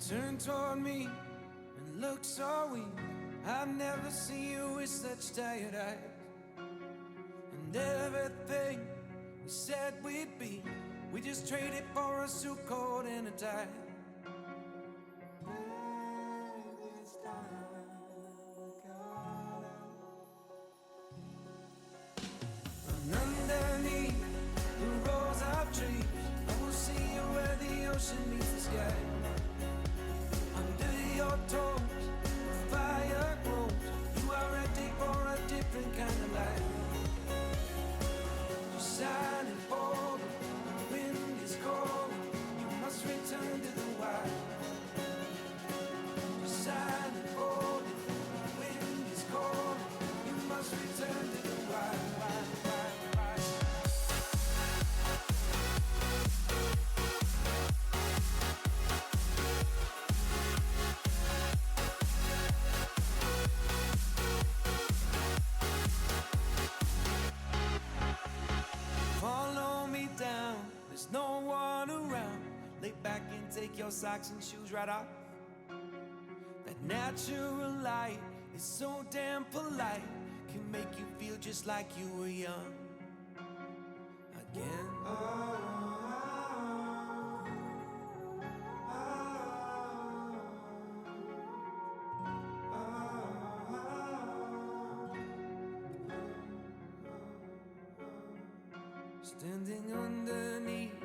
turned toward me and looked so weak. I've never seen you with such tired eyes. And everything we said we'd be, we just traded for a suit coat and a tie. And underneath the rows of trees, I will see you where the ocean meets the sky. Under your toes, the fire grows. You are ready for a different kind of life. You're shining forward, the wind is cold. You must return to the wild. You're shining forward, the wind is cold. You must return to the wild. Follow me down, there's no one around. Lay back and take your socks and shoes right off. That natural light is so damn polite, can make you feel just like you were young again. Standing underneath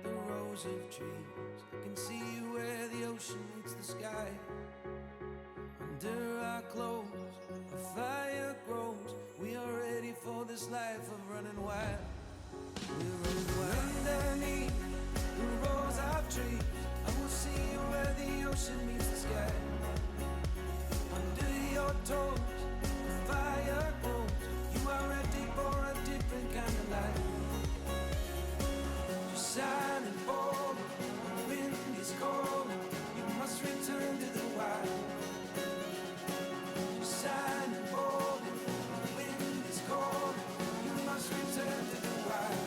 the rows of trees, I can see where the ocean meets the sky. Under our clothes, a fire grows. We are ready for this life of running wild. We're running wild. Underneath the rows of trees, I will see you where the ocean meets the sky. Under your toes, the fire grows. You are ready for a different kind of life. Shining forward, the wind is cold. You must return to the wild. You're shining forward, the wind is cold. You must return to the wild.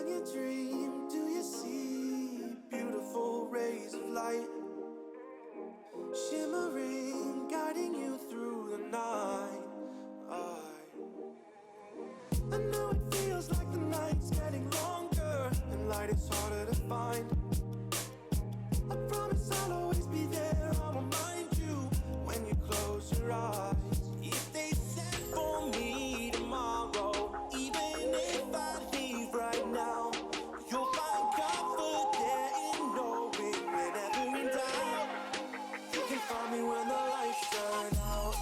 When you dream, do you see beautiful rays of light shimmering, guiding you through the night? I know it feels like the night's getting longer and light is harder to find. I promise I'll always be there, I'll remind you when you close your eyes. If they said for me tomorrow, even if I leave right now, you'll find comfort there in knowing whenever in doubt, you can find me when the lights turn out.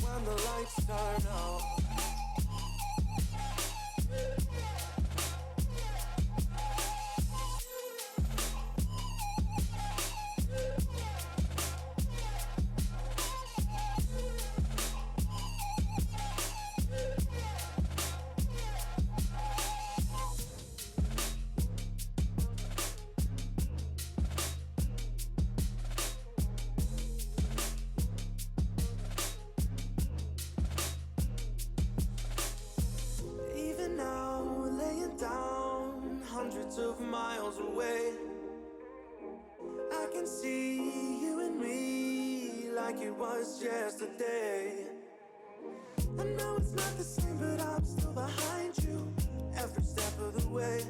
When the lights turn out. Even now, laying down hundreds of miles away, I can see you and me like it was yesterday. I know it's not the same, but I'm still behind you every step of the way.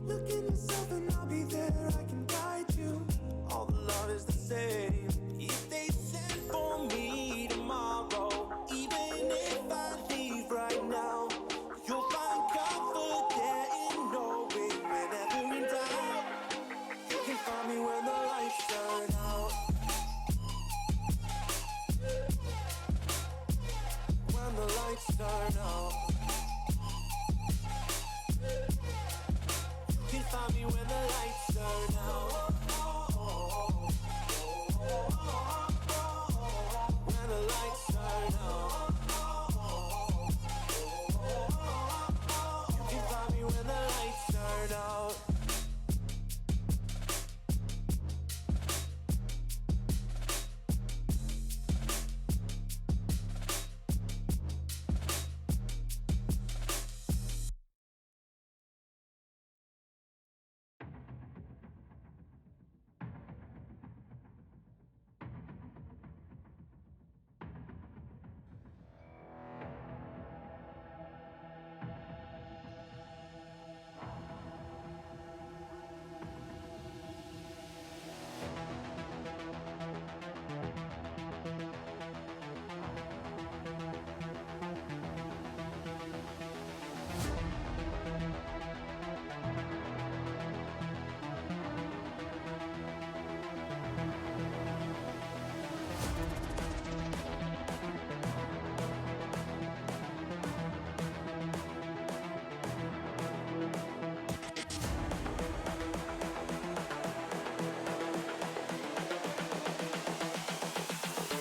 Look in yourself and I'll be there, I can guide you. All the love is the same. If they said for me tomorrow, even if I leave right now, you'll find comfort there in knowing whenever in doubt, you can find me when the lights turn out. When the lights turn out, you can find me when the lights turn out. When the lights turn out, you can find me when the lights turn out.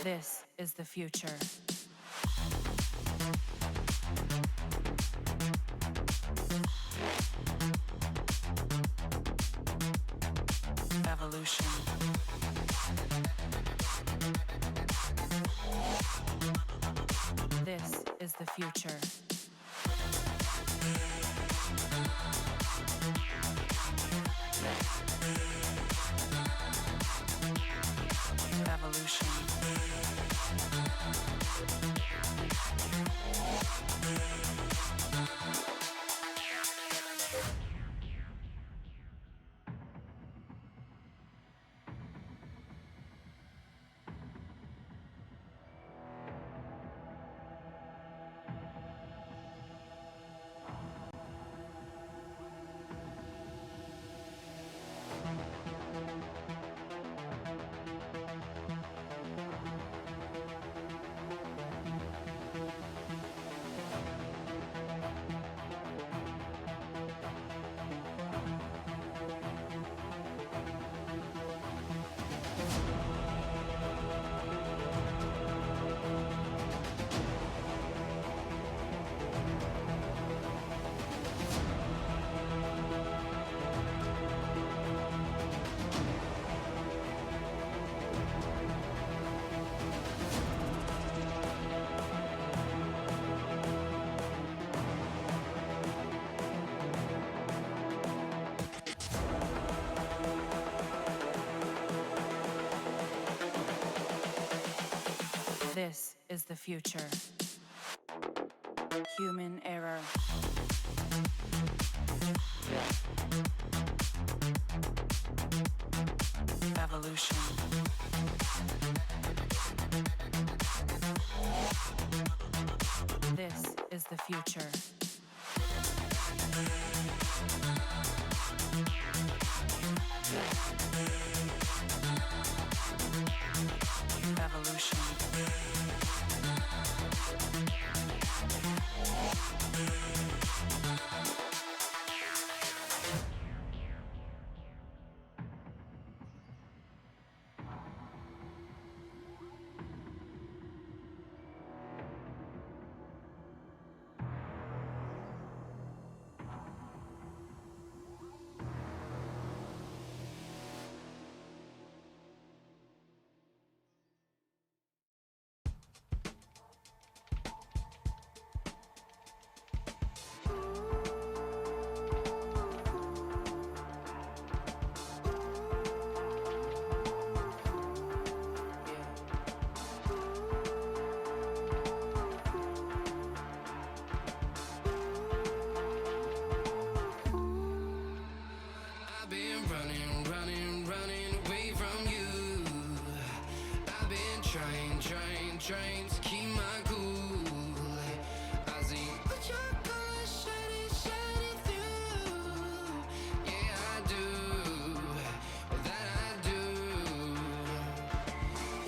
This is the future. Evolution. This is the future. Evolution. This is the future. Human error. Evolution. This is the future. Evolution. Trying to keep my cool. I see what your colors shining through. Yeah, I do. That I do.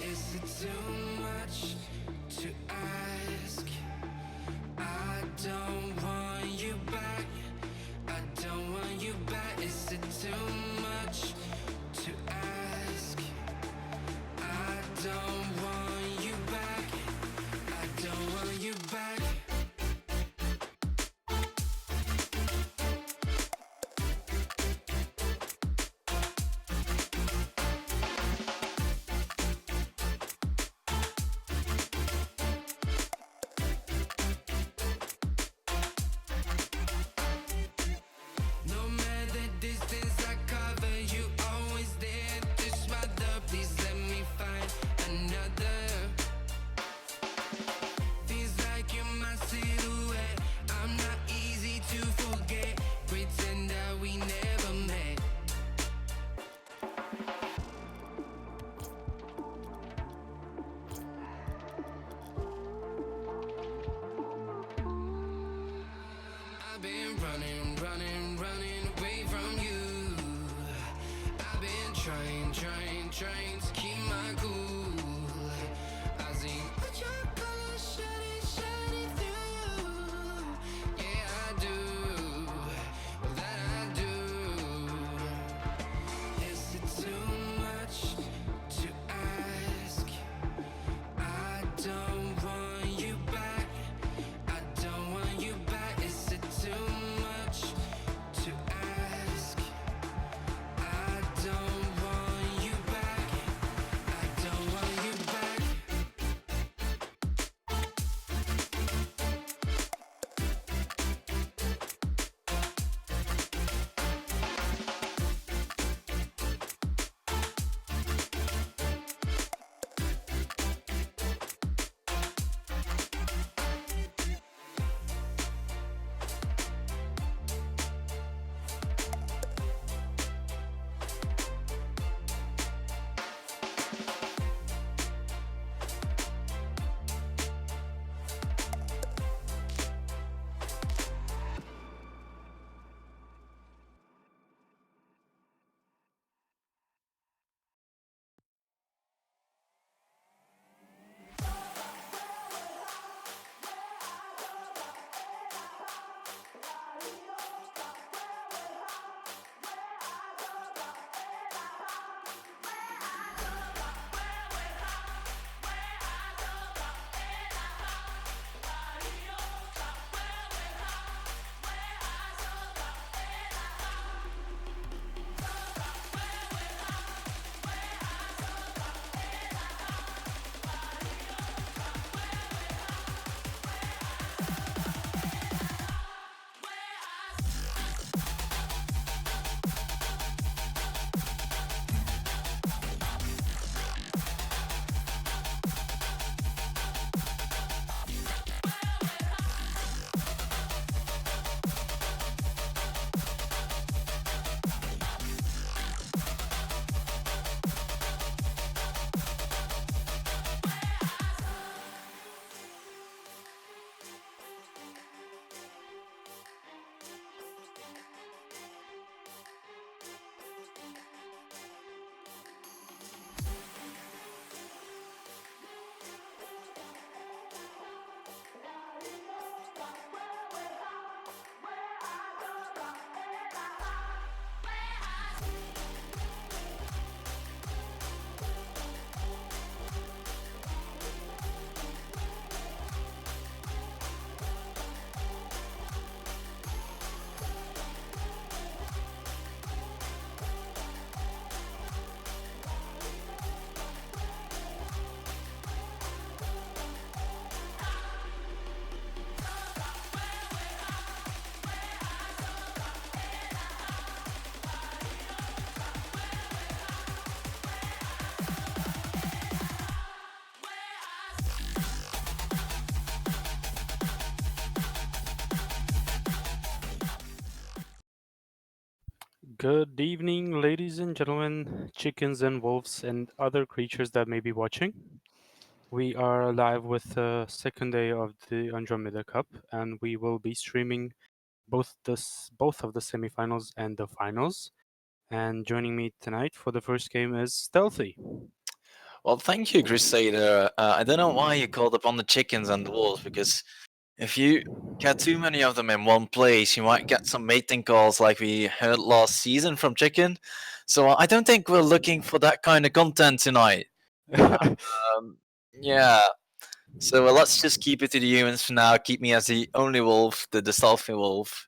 Is it too much to ask? I don't want you back. I don't want you back. Is it too much to ask? I don't want you back. I don't want you back. No matter distance I cover, you always there. This mother, please let me find another. Feels like you're my silhouette. I'm not easy to forget. Pretend that we never met. I've been running away from you. I've been trying to keep my cool. I see what your colors shining through. Yeah, I do. That I do. Is it too much to ask? I don't want you back. I don't want you back. Is it too much to ask? I don't want you back. Good evening, ladies and gentlemen, chickens and wolves, and other creatures that may be watching. We are live with the second day of the Andromeda Cup, and we will be streaming both of the semifinals and the finals. And joining me tonight for the first game is Stealthy. Well, thank you, Crusader. I don't know why you called upon the chickens and the wolves, because if you get too many of them in one place, you might get some mating calls like we heard last season from Chicken. So I don't think we're looking for that kind of content tonight. Yeah, so let's just keep it to the humans for now. Keep me as the only wolf, the stealthy wolf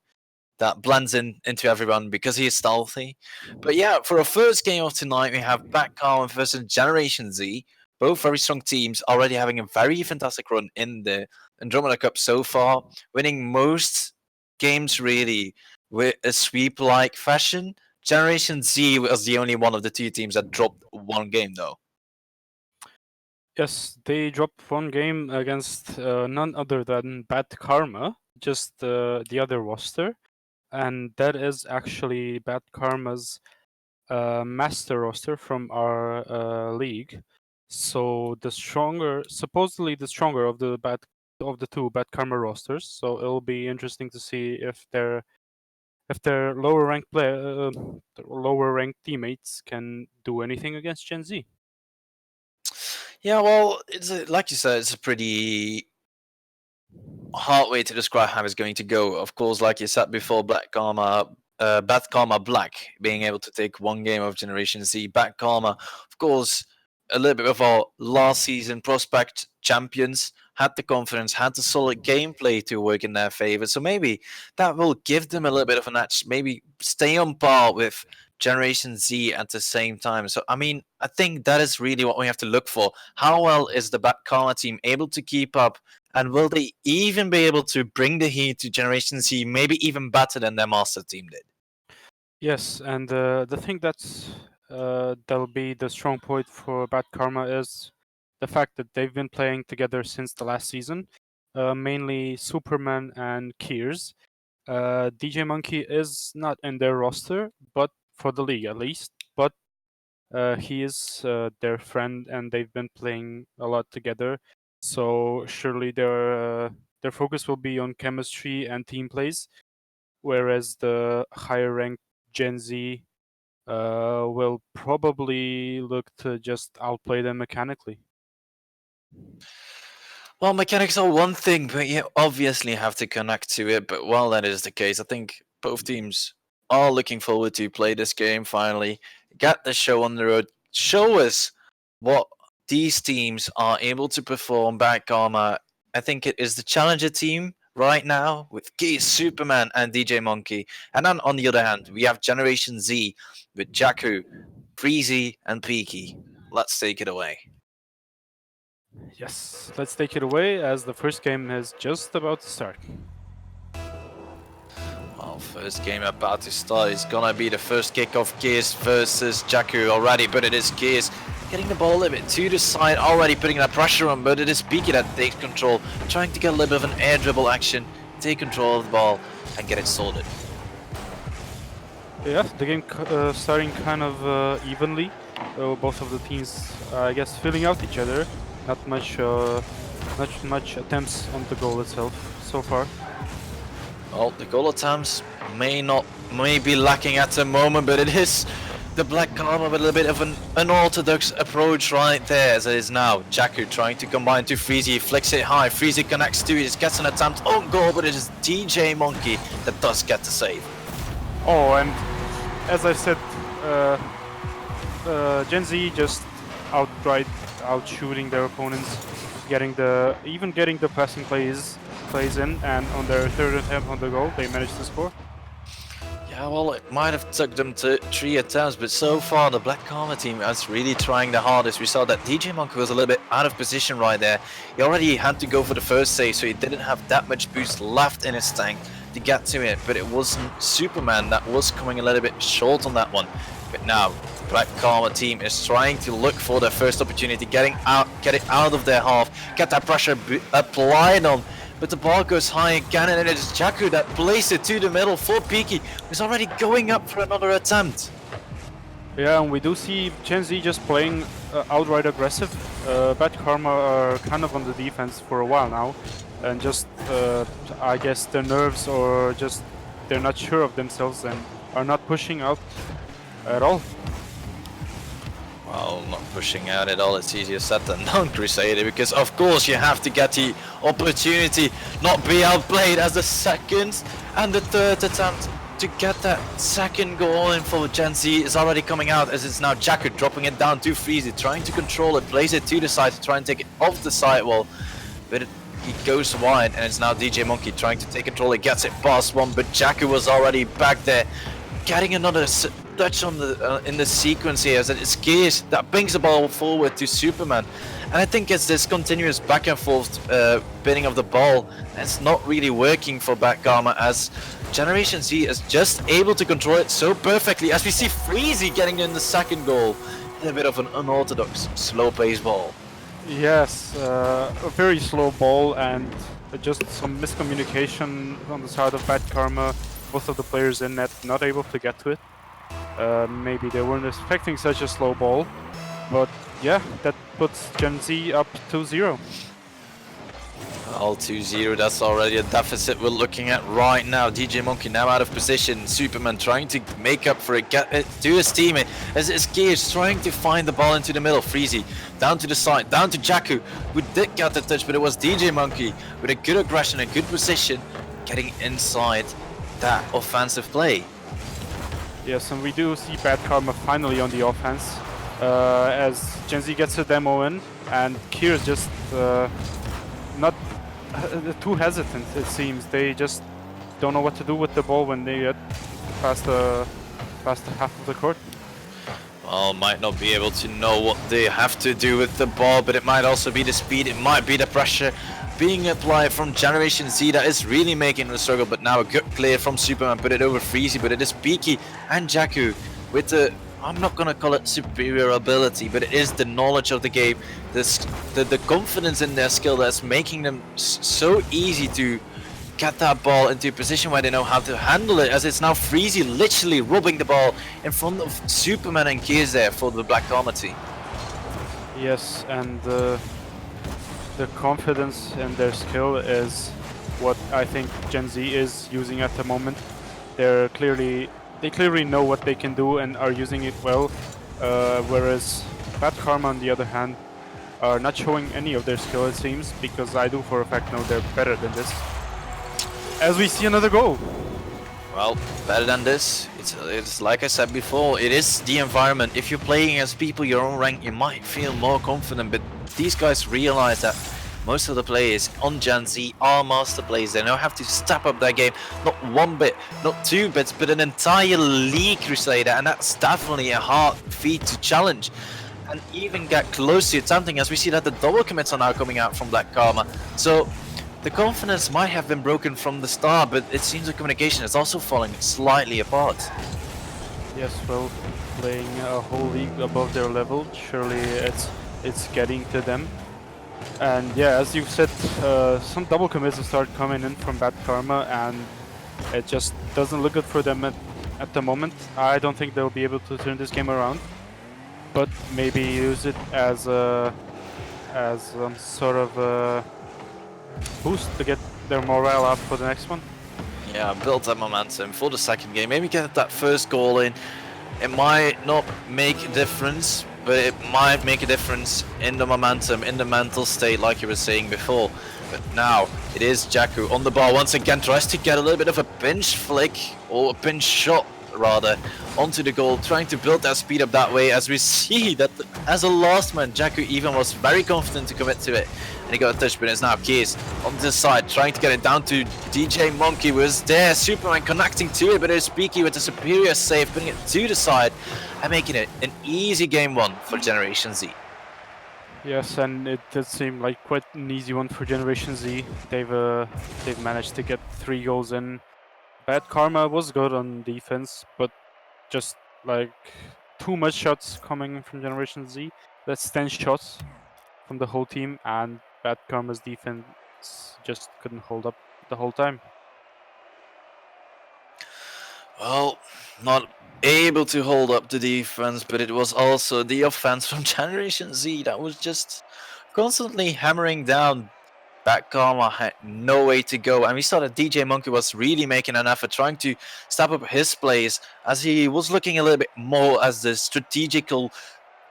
that blends into everyone because he is stealthy. But yeah, for our first game of tonight, we have Batcom versus Generation Z. Both very strong teams, already having a very fantastic run in the Andromeda Cup so far, winning most games really with a sweep-like fashion. Generation Z was the only one of the two teams that dropped one game, though. Yes, they dropped one game against none other than Bad Karma, just the other roster, and that is actually Bad Karma's master roster from our league. So supposedly the stronger of the two bad karma rosters. So it'll be interesting to see if their lower ranked teammates can do anything against Gen Z. Yeah, well, like you said, it's a pretty hard way to describe how it's going to go. Of course, like you said before, Bad Karma Black being able to take one game of Generation Z. Bad Karma, of course, a little bit of our last season prospect champions had the confidence, had the solid gameplay to work in their favor. So maybe that will give them a little bit of an edge. Maybe stay on par with Generation Z at the same time. So I mean, I think that is really what we have to look for. How well is the Bad Karma team able to keep up? And will they even be able to bring the heat to Generation Z, maybe even better than their master team did? Yes, and the thing that'll be the strong point for Bad Karma is the fact that they've been playing together since the last season, mainly Superman and Keers. DJ Monkey is not in their roster, but for the league at least. But he is their friend, and they've been playing a lot together. So surely their focus will be on chemistry and team plays, whereas the higher ranked Gen Z will probably look to just outplay them mechanically. Well, mechanics are one thing, but you obviously have to connect to it. But while that is the case, I think both teams are looking forward to play this game finally, get the show on the road, show us what these teams are able to perform. Back Karma, I think it is the challenger team right now with Geese, Superman, and DJ Monkey. And then on the other hand, we have Generation Z with Jakku, Freezy, and Peaky. Let's take it away. Yes, let's take it away as the first game is just about to start. Well, first game about to start is gonna be the first kick of Gears versus Jakku already, but it is Gears getting the ball a little bit to the side, already putting that pressure on, but it is Peaky that takes control, trying to get a little bit of an air dribble action, take control of the ball, and get it sorted. Yeah, the game starting kind of evenly. Both of the teams, I guess, filling out each other. Not much attempts on the goal itself so far. Well, the goal attempts may be lacking at the moment, but it is the Black Karma with a little bit of an unorthodox approach right there, as it is now. Jakku trying to combine to Freezy, flicks it high, Freezy connects to it, gets an attempt on goal, but it is DJ Monkey that does get the save. Oh, and as I said, Gen Z just outright out shooting their opponents, getting the passing plays in, and on their third attempt on the goal, they managed to score. Yeah, well, it might have took them to 3 attempts, but so far the Black Karma team is really trying the hardest. We saw that DJ Monkey was a little bit out of position right there. He already had to go for the first save, so he didn't have that much boost left in his tank to get to it, but it wasn't Superman that was coming a little bit short on that one. But now, the Black Karma team is trying to look for their first opportunity, get it out of their half, get that pressure applied on but the ball goes high again, and it is Jakku that plays it to the middle for Peaky, who's already going up for another attempt. Yeah, and we do see Gen Z just playing outright aggressive. Bad Karma are kind of on the defense for a while now, and just I guess their nerves or just they're not sure of themselves and are not pushing out at all. Well, not pushing out at all, it's easier said than done, Crusader, because of course you have to get the opportunity, not be outplayed as the second and the third attempt to get that second goal in for Gen Z is already coming out, as it's now Jakku dropping it down to Freezy, trying to control it, plays it to the side to try and take it off the sidewall, but he goes wide, and it's now DJ Monkey trying to take control. He gets it past one, but Jakku was already back there, getting another touch on the in the sequence here, as it's Gears that brings the ball forward to Superman. And I think it's this continuous back and forth pinning of the ball that's not really working for Bad Karma, as Generation Z is just able to control it so perfectly, as we see Freezy getting in the second goal in a bit of an unorthodox slow-paced ball. Yes, a very slow ball and just some miscommunication on the side of Bad Karma. Both of the players in net not able to get to it. Maybe they weren't expecting such a slow ball, but yeah, that puts Gen Z up 2-0. All 2-0, that's already a deficit we're looking at right now. DJ Monkey now out of position. Superman trying to make up for it, get it to his teammate, as it's Gears trying to find the ball into the middle. Freezy down to the side, down to Jakku, who did get the touch, but it was DJ Monkey with a good aggression and good position, getting inside that offensive play. Yes, and we do see Bad Karma finally on the offense, as Gen Z gets a demo in, and Kier's just not too hesitant, it seems. They just don't know what to do with the ball when they get past the half of the court. Well, might not be able to know what they have to do with the ball, but it might also be the speed, it might be the pressure being applied from Generation Z that is really making the struggle. But now a good clear from Superman, put it over Freezy, but it is Peaky and Jakku with the, I'm not gonna call it superior ability, but it is the knowledge of the game, the confidence in their skill that's making them so easy to get that ball into a position where they know how to handle it, as it's now Freezy literally robbing the ball in front of Superman and Gears there for the Black Karma team. Yes, and the confidence in their skill is what I think Gen Z is using at the moment. They clearly know what they can do and are using it well, whereas Bad Karma on the other hand are not showing any of their skill, it seems, because I do for a fact know they're better than this. As we see another goal. Well, better than this, it's like I said before, it is the environment. If you're playing as people your own rank, you might feel more confident, but these guys realize that most of the players on Gen Z are master players. They now have to step up their game, not one bit, not two bits, but an entire league, Crusader, and that's definitely a hard feat to challenge and even get close to attempting, as we see that the double commits are now coming out from Black Karma. So the confidence might have been broken from the start, but it seems the communication is also falling slightly apart. Yes, well, playing a whole league above their level, surely it's getting to them. And yeah, as you said, some double commits start coming in from Bad Karma, and it just doesn't look good for them at the moment. I don't think they'll be able to turn this game around, but maybe use it as some sort of a boost to get their morale up for the next one. Yeah, build that momentum for the second game. Maybe get that first goal in. It might not make a difference, but it might make a difference in the momentum, in the mental state, like you were saying before. But now it is Jakku on the ball once again, tries to get a little bit of a pinch flick, or a pinch shot rather, onto the goal, trying to build that speed up that way, as we see that as a last man, Jakku even was very confident to commit to it. And he got a touch, but it's now Keys on this side, trying to get it down to DJ Monkey, who was there. Superman connecting to it, but it's Peaky with a superior save, putting it to the side and making it an easy game one for Generation Z. Yes, and it did seem like quite an easy one for Generation Z. They've managed to get 3 goals in. Bad Karma was good on defense, but just like too much shots coming from Generation Z. That's 10 shots from the whole team, and Bad Karma's defense just couldn't hold up the whole time. Well, not able to hold up the defense, but it was also the offense from Generation Z that was just constantly hammering down. Back Karma had no way to go, and we saw that DJ Monkey was really making an effort, trying to step up his plays as he was looking a little bit more as the strategical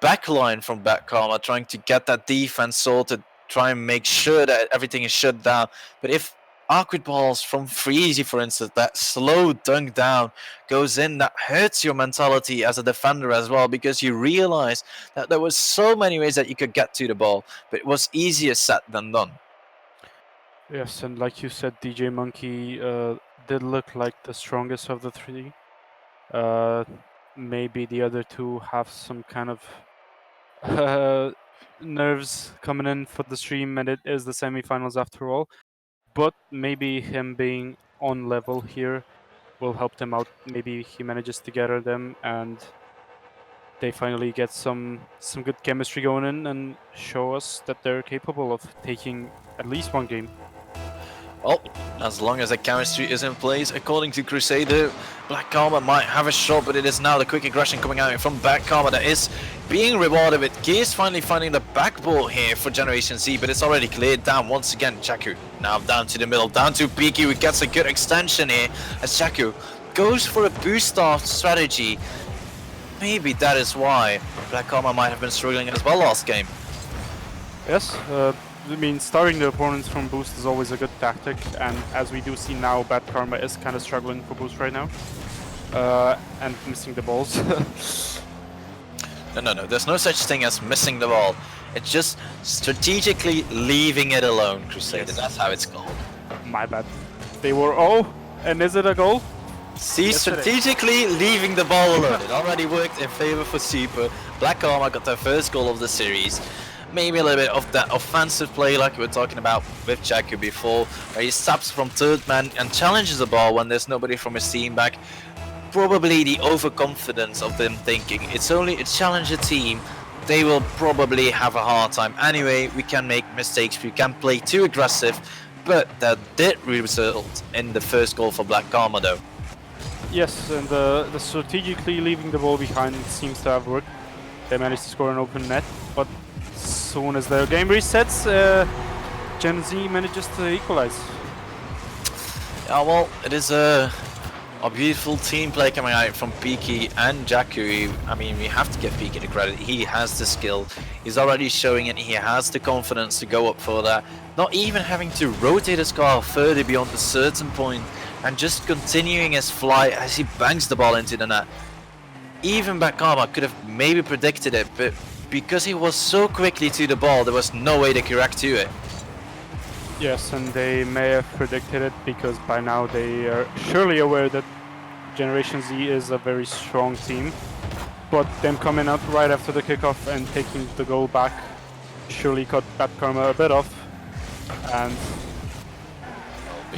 backline from Back Karma, trying to get that defense sorted, try and make sure that everything is shut down. But if awkward balls from Freezy, for instance, that slow dunk down goes in, that hurts your mentality as a defender as well, because you realize that there was so many ways that you could get to the ball, but it was easier said than done. Yes, and like you said, DJ Monkey did look like the strongest of the three. Maybe the other two have some kind of nerves coming in for the stream, and it is the semifinals after all. But maybe him being on level here will help them out. Maybe he manages to gather them, and they finally get some good chemistry going in and show us that they're capable of taking at least one game. Well, as long as the chemistry is in place, according to Crusader, Black Karma might have a shot, but it is now the quick aggression coming out from Black Karma that is being rewarded with Gears finally finding the backball here for Generation Z, but it's already cleared down once again. Chaku now down to the middle, down to Peaky, who gets a good extension here as Chaku goes for a boost off strategy. Maybe that is why Black Karma might have been struggling as well last game. Yes, I mean, starting the opponents from boost is always a good tactic, and as we do see now, Bad Karma is kind of struggling for boost right now, and missing the balls. No, there's no such thing as missing the ball. It's just strategically leaving it alone, Crusader. Yes. That's how it's called. My bad. They were, oh, and is it a goal? See, Yes, it is. strategically leaving the ball alone. It already worked in favor for Super. Black Karma got their first goal of the series. Maybe a little bit of that offensive play like we were talking about with Chaku before, where he stops from third man and challenges the ball when there's nobody from his team back. Probably the overconfidence of them thinking it's only a challenger team, they will probably have a hard time. Anyway, we can make mistakes, we can play too aggressive, but that did result in the first goal for Black Karma though. Yes, and the strategically leaving the ball behind seems to have worked. They managed to score an open net, but as soon as their game resets, Gen Z manages to equalize. Yeah, well, it is a beautiful team play coming out from Peaky and Jaku. I mean, we have to give Peaky the credit. He has the skill. He's already showing it. He has the confidence to go up for that. Not even having to rotate his car further beyond a certain point and just continuing his flight as he bangs the ball into the net. Even Black Karma could have maybe predicted it, but because he was so quickly to the ball, there was no way they could react to it. Yes, and they may have predicted it because by now they are surely aware that Generation Z is a very strong team. But them coming out right after the kickoff and taking the goal back surely cut Bad Karma a bit off. And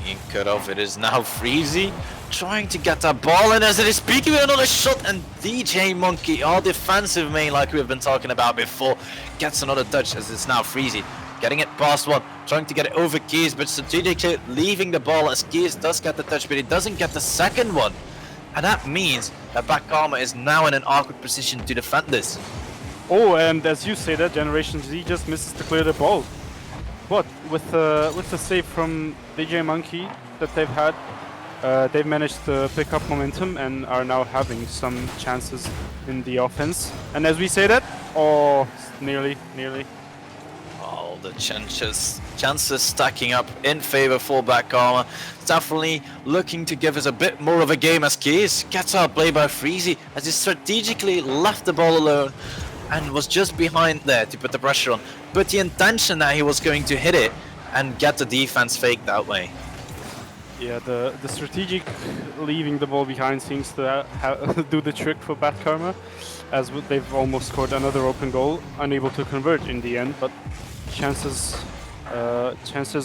Being cut off, it is now Freezy trying to get that ball in as it is Peaky with another shot, and DJ Monkey, our defensive main like we've been talking about before, gets another touch as it's now Freezy. Getting it past one, trying to get it over Keys, but strategically leaving the ball as Keys does get the touch, but he doesn't get the second one. And that means that Black Karma is now in an awkward position to defend this. oh, and as you say that, Generation Z just misses to clear the ball. But with the save from DJ Monkey that they've had, they've managed to pick up momentum and are now having some chances in the offense. And as we say that, oh, nearly. Oh, the chances stacking up in favor for Black Karma. Definitely looking to give us a bit more of a game as Keys gets outplayed by Freezy as he strategically left the ball alone and was just behind there to put the pressure on. But the intention that he was going to hit it and get the defense fake that way. Yeah, the strategic leaving the ball behind seems to do the trick for Bad Karma, as they've almost scored another open goal, unable to convert in the end, but chances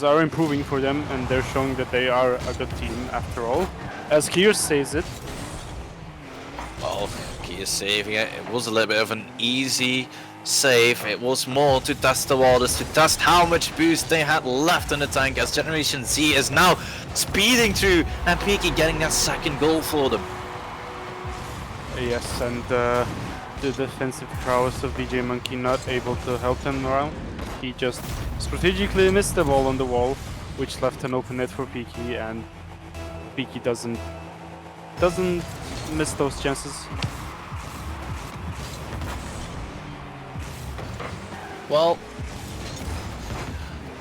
are improving for them, and they're showing that they are a good team after all. As Kier says it, Well, Key is saving it. It was a little bit of an easy safe. It was more to test the waters, to test how much boost they had left in the tank, as Generation Z is now speeding through, and Peaky getting that second goal for them. Yes, and the defensive prowess of DJ Monkey not able to help him around. He just strategically missed the ball on the wall, which left an open net for Peaky, and Peaky doesn't miss those chances. Well,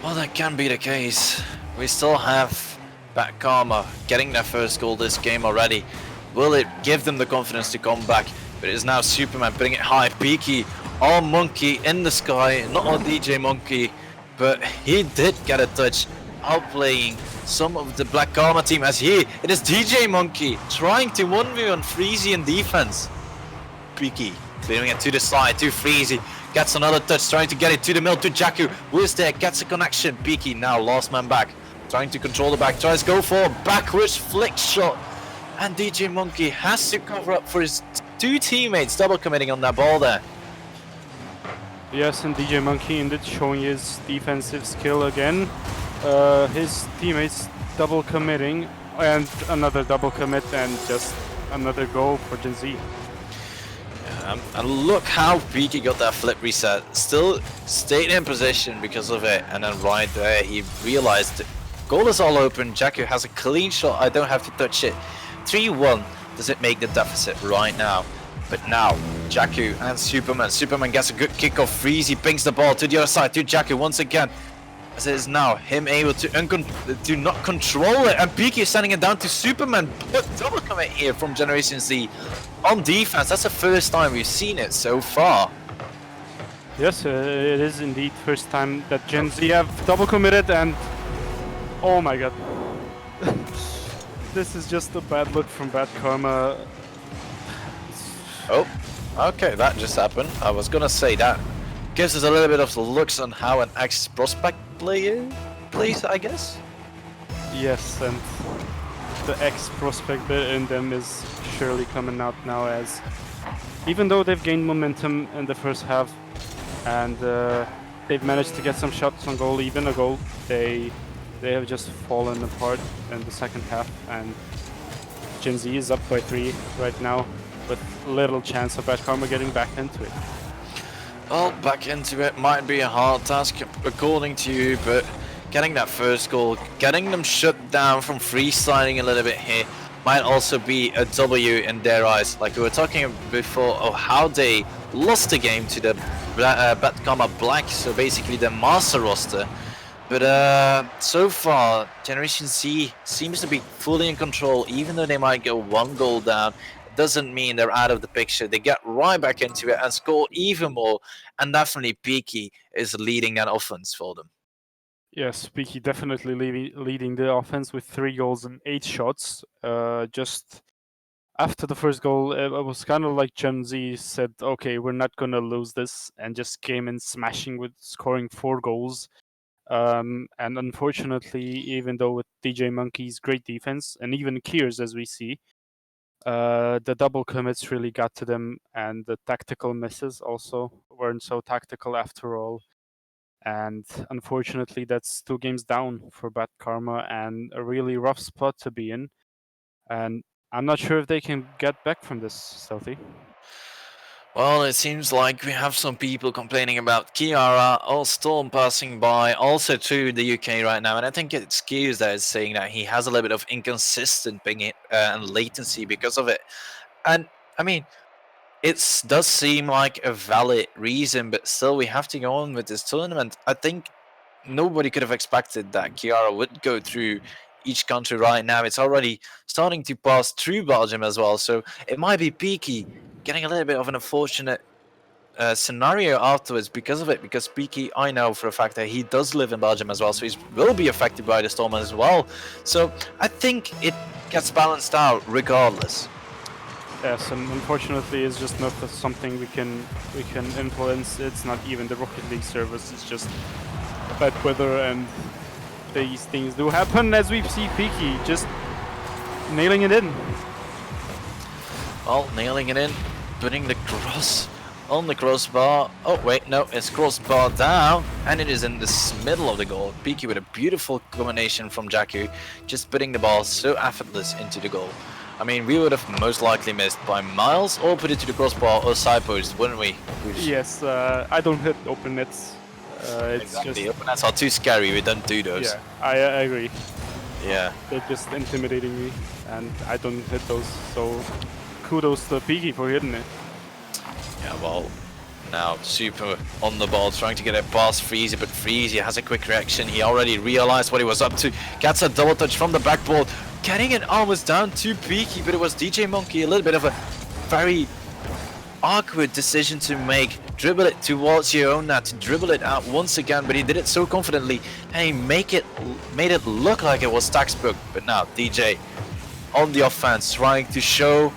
that can be the case. We still have Bad Karma getting their first goal this game already. Will it give them the confidence to come back? But it is now Superman putting it high. Peaky on Monkey in the sky, not on DJ Monkey, but he did get a touch, outplaying some of the Black Karma team as it is DJ Monkey trying to 1v1 Freezy in defense. Peaky clearing it to the side to Freezy, gets another touch, trying to get it to the middle to Jakku, who is there, gets a connection. Peaky now last man back, trying to control the back, tries to go for a backwards flick shot, and DJ Monkey has to cover up for his two teammates double committing on that ball there. Yes, and DJ Monkey indeed showing his defensive skill again. His teammates double committing, and another double commit, and just another goal for Gen Z. And look how Peaky got that flip reset. Still stayed in position because of it, and then right there he realized goal is all open. Jakku has a clean shot. I don't have to touch it. 3-1. Does it make the deficit right now? But now Jakku and Superman gets a good kick off. Freezy pings the ball to the other side to Jakku once again. As it is now him able to not control it, and Peaky is sending it down to Superman. But double commit here from Generation Z on defense. That's the first time we've seen it so far. Yes, it is indeed first time that Gen Z have double committed, and oh my god. This is just a bad look from Bad Karma. Oh, okay, that just happened. I was gonna say that gives us a little bit of looks on how an ex-prospect player plays, I guess. Yes, and the ex-prospect in them is surely coming out now, as even though they've gained momentum in the first half and they've managed to get some shots on goal, even a goal, they have just fallen apart in the second half, and Gen Z is up by 3 right now with little chance of Bad Karma getting back into it. Well, back into it might be a hard task according to you, but getting that first goal, getting them shut down from freestyling a little bit here might also be a W in their eyes. Like we were talking before of how they lost the game to the Bad Karma Black, so basically the master roster. But so far, Generation Z seems to be fully in control, even though they might go one goal down. Doesn't mean they're out of the picture. They get right back into it and score even more, and definitely Peaky is leading that offense for them. Yes, Peaky definitely leading the offense with 3 goals and 8 shots. Just after the first goal, it was kind of like Gen Z said, okay, we're not going to lose this, and just came in smashing with scoring 4 goals. And unfortunately, even though with DJ Monkey's great defense, and even Kiers as we see, the double commits really got to them, and the tactical misses also weren't so tactical after all. And unfortunately, that's 2 games down for Bad Karma, and a really rough spot to be in. And I'm not sure if they can get back from this, Stealthy. Well, it seems like we have some people complaining about Kiara or Storm passing by also to the UK right now, and I think it's Kiers that is saying that he has a little bit of inconsistent ping and latency because of it. And I mean, it does seem like a valid reason, but still we have to go on with this tournament. I think nobody could have expected that Kiara would go through each country right now. It's already starting to pass through Belgium as well, so it might be Peaky getting a little bit of an unfortunate scenario afterwards because of it, because Peaky, I know for a fact that he does live in Belgium as well, so he will be affected by the storm as well. So I think it gets balanced out regardless. Yes, and unfortunately, it's just not something we can influence. It's not even the Rocket League servers. It's just bad weather, and these things do happen, as we see Peaky just nailing it in. Well, nailing it in, putting the cross on the crossbar. Oh wait, no, it's crossbar down, and it is in the middle of the goal. Peaky with a beautiful combination from Jakku, just putting the ball so effortless into the goal. I mean, we would have most likely missed by miles, or put it to the crossbar or side post, wouldn't we? Yes, I don't hit open nets. It's Exactly. just Open nets are too scary. We don't do those. yeah, I agree. Yeah. They're just intimidating me, and I don't hit those. So kudos to Peaky for hitting it. Yeah, well, now Super on the ball, trying to get it past Freezy, but Freezy has a quick reaction. He already realized what he was up to. Gets a double touch from the backboard, getting it almost down to Peaky, but it was DJ Monkey. A little bit of a very awkward decision to make. Dribble it towards your own net, dribble it out once again, but he did it so confidently, and he made it look like it was textbook. But now DJ on the offense, trying to show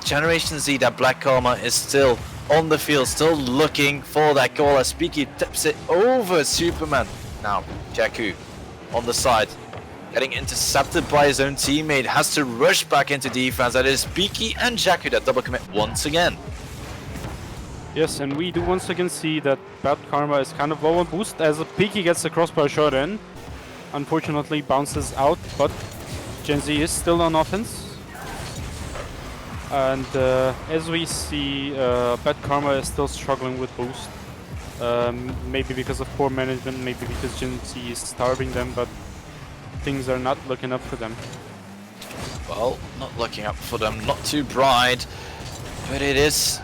Generation Z that Black Karma is still on the field, still looking for that goal as Peaky tips it over Superman. Now Jakku on the side, getting intercepted by his own teammate, has to rush back into defense. That is Peaky and Jakku that double commit once again. Yes, and we do once again see that Bad Karma is kind of low on boost as Peaky gets the crossbar shot in. Unfortunately bounces out, but Gen Z is still on offense. And as we see, Bad Karma is still struggling with boost. Maybe because of poor management, maybe because Gen Z is starving them, but things are not looking up for them. Well, not looking up for them, not too bright, but it is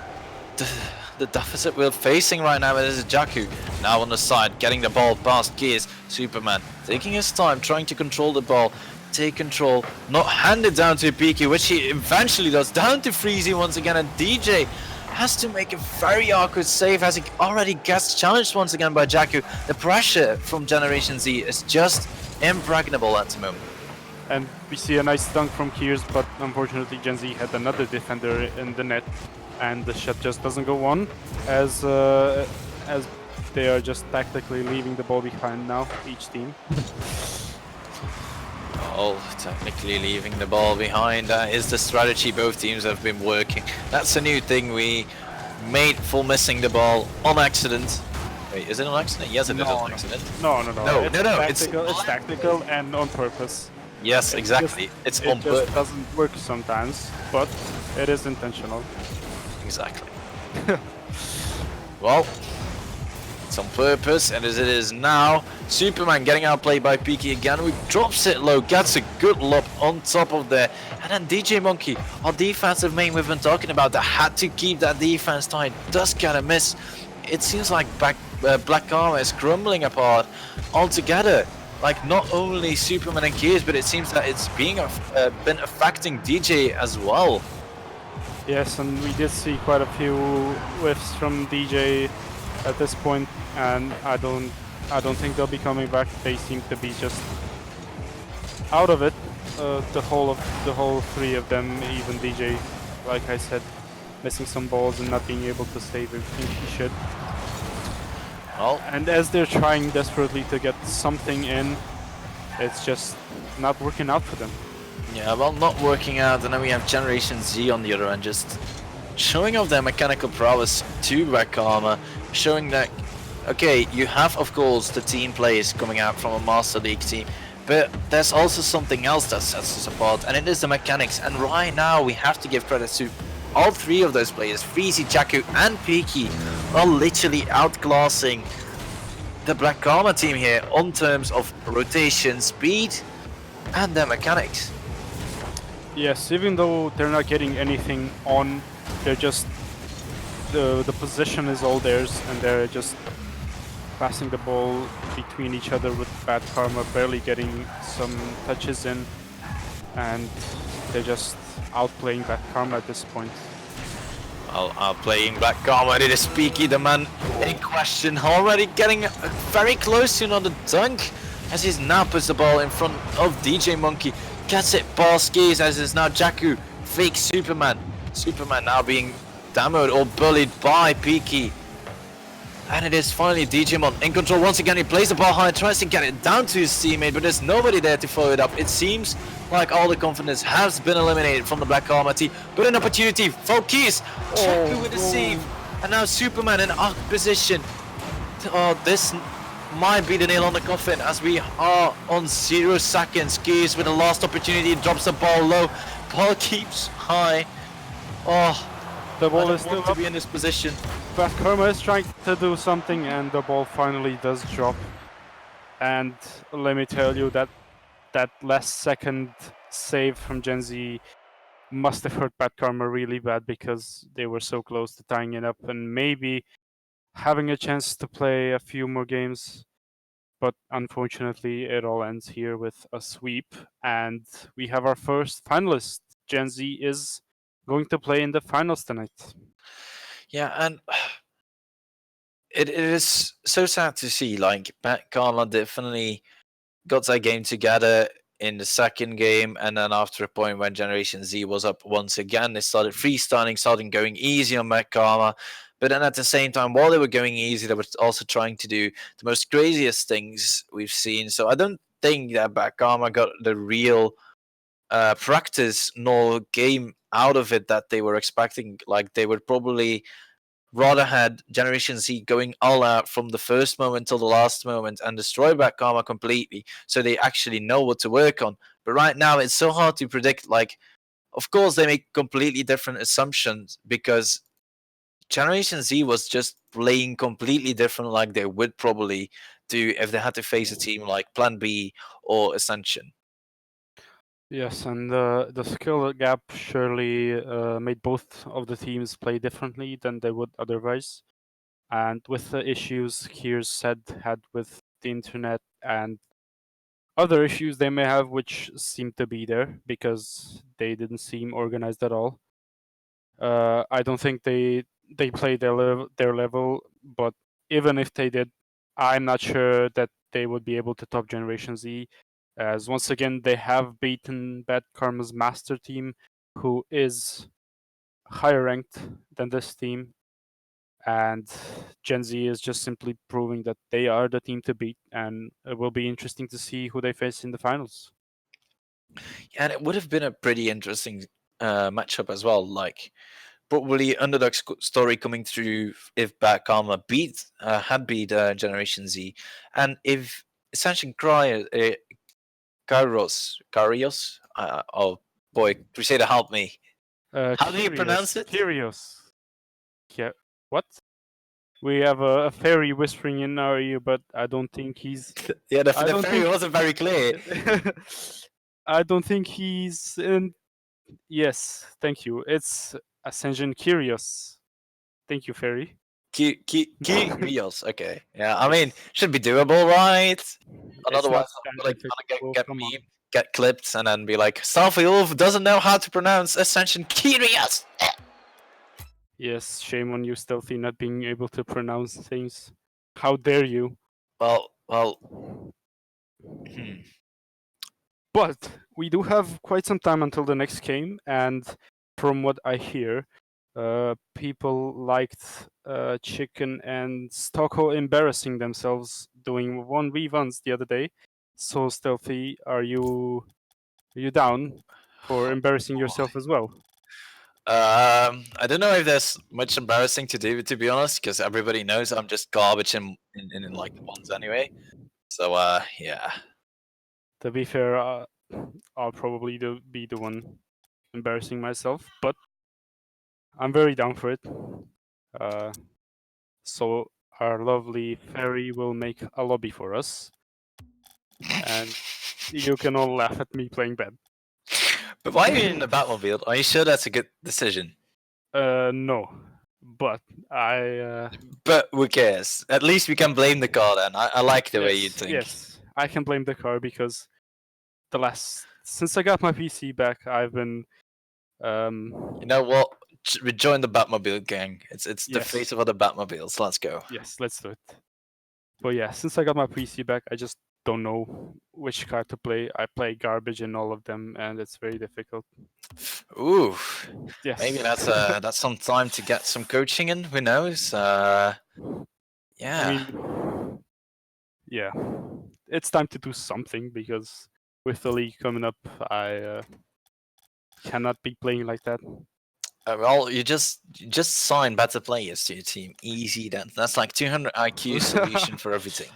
the deficit we're facing right now. It is Jakku now on the side, getting the ball past Gears. Superman taking his time, trying to control the ball, take control, not hand it down to Peaky, which he eventually does, down to Freezy once again, and DJ has to make a very awkward save as he already gets challenged once again by Jakku. The pressure from Generation Z is just impregnable at the moment. And we see a nice dunk from Kears, but unfortunately Gen Z had another defender in the net, and the shot just doesn't go on, as they are just tactically leaving the ball behind now, each team. Oh, technically leaving the ball behind. That is the strategy both teams have been working. That's a new thing we made for missing the ball on accident. Wait, is it an accident? Yes, it is an accident. No. It's It's tactical and on purpose. Yes, exactly. It's on It purpose. just doesn't work sometimes, but it is intentional. Exactly. Well, it's on purpose, and as it is now, Superman getting outplayed by Peaky again, who drops it low, gets a good lob on top of there, and then DJ Monkey, our defensive main we've been talking about, that had to keep that defense tight, does get a miss. It seems like Black Karma is crumbling apart altogether. Like, not only Superman and Gears, but it seems that it's been affecting DJ as well. Yes, and we did see quite a few whiffs from DJ at this point, and I don't think they'll be coming back. They seem to be just out of it. The whole three of them, even DJ, like I said, missing some balls and not being able to save everything he should. Well, And as they're trying desperately to get something in, it's just not working out for them. yeah, well, not working out, and then we have Generation Z on the other end, just showing off their mechanical prowess to Black Karma, showing that, okay, you have, of course, the team players coming out from a Master League team, but there's also something else that sets us apart, and it is the mechanics. And right now, we have to give credit to all three of those players, Freezy, Jakku, and Peaky, are literally outclassing the Black Karma team here on terms of rotation, speed, and their mechanics. Yes, even though they're not getting anything on, they're just the position is all theirs, and they're just passing the ball between each other with Bad Karma barely getting some touches in, and they're just outplaying Bad Karma at this point. Well, outplaying Black Karma, it is Peaky, the man in question, already getting very close to another dunk, as he now puts the ball in front of DJ Monkey, gets it past skis, as is now Jakku, fake Superman. Superman now being demoed or bullied by Peaky. And it is finally DJ Mon in control once again. He plays the ball high, tries to get it down to his teammate, but there's nobody there to follow it up. It seems like all the confidence has been eliminated from the Black Karma team, but an opportunity for Keys. Jakku with a save, And now Superman in arc position. Oh, this might be the nail on the coffin as we are on 0 seconds. Gears with the last opportunity, drops the ball low. Ball keeps high. Oh, The I ball don't is still want to up. be in this position. But Karma is trying to do something, and the ball finally does drop. And let me tell you that that last second save from Gen Z must have hurt Bad Karma really bad because they were so close to tying it up and maybe having a chance to play a few more games. But unfortunately, it all ends here with a sweep, and we have our first finalist. Gen Z is going to play in the finals tonight. Yeah, and it is so sad to see. Like, Pat Karma definitely got their game together in the second game, and then after a point when Generation Z was up once again, they started freestyling, started going easy on Matt Karma. But then at the same time, while they were going easy, they were also trying to do the most craziest things we've seen. So I don't think that Matt Karma got the real practice nor game out of it that they were expecting. Like, they would probably rather had Generation Z going all out from the first moment till the last moment and destroy Black Karma completely, so they actually know what to work on. But right now, it's so hard to predict. Like, of course, they make completely different assumptions because Generation Z was just playing completely different, like they would probably do if they had to face a team like Plan B or Ascension. Yes, and the skill gap surely made both of the teams play differently than they would otherwise. And with the issues Kiers said had with the internet and other issues they may have, which seem to be there because they didn't seem organized at all. I don't think they played their level, but even if they did, I'm not sure that they would be able to top Generation Z, as once again they have beaten Bad Karma's master team, who is higher ranked than this team, and Gen Z is just simply proving that they are the team to beat, and it will be interesting to see who they face in the finals. And it would have been a pretty interesting matchup as well. Like, probably underdog story coming through if Bad Karma had beat Generation Z, and if Ascension Karios, oh boy, Crusader, help me. How do you pronounce it? Kyrios. Yeah. What? We have a fairy whispering in our ear, but I don't think he's. Yeah, the, I the don't fairy think. wasn't very clear. I don't think he's in. Yes, thank you. It's Ascension Kyrios. Thank you, fairy. Rios. Okay. Yeah, I mean, Yes. should be doable, right? And It's otherwise, not I'm that gonna difficult. get Come on. me, get clipped, and then be like, Starfield doesn't know how to pronounce Ascension Kyrios. Yes, shame on you, Stealthy, not being able to pronounce things. How dare you? Well. But we do have quite some time until the next game, and from what I hear, people liked Chicken and Stocko embarrassing themselves doing 1v1s the other day. So Stealthy, are you down for embarrassing yourself as well? I don't know if there's much embarrassing to do, to be honest, because everybody knows I'm just garbage in like the ones anyway. So yeah. To be fair, I'll probably be the one embarrassing myself, but I'm very down for it. Uh, so our lovely fairy will make a lobby for us, and you can all laugh at me playing bad. But why are you in the Batmobile? Are you sure that's a good decision? No, but I But who cares? At least we can blame the car then. I like the way you think. yes, I can blame the car because since I got my PC back, I've been You know what? We join the Batmobile gang. It's the face yes, of other Batmobiles. Let's go. yes, let's do it. But yeah, since I got my PC back, I just don't know which card to play. I play garbage in all of them, and it's very difficult. Ooh, maybe Yes. that's some time to get some coaching in. Who knows? I Yeah. mean, yeah, it's time to do something because with the league coming up, I cannot be playing like that. Well, you just sign better players to your team. Easy. That's like 200 IQ solution for everything.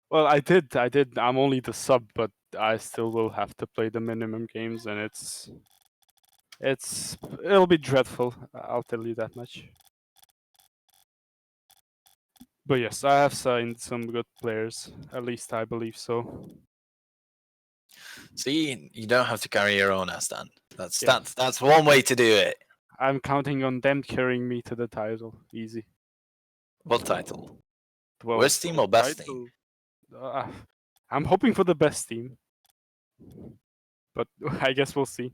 Well, I did. I'm only the sub, but I still will have to play the minimum games, and it'll be dreadful. I'll tell you that much. But yes, I have signed some good players. At least I believe so. See, you don't have to carry your own ass then. Yeah. That's one way to do it. I'm counting on them carrying me to the title. Easy. What title? Well, Worst team or best team? Uh, I'm hoping for the best team, but I guess we'll see.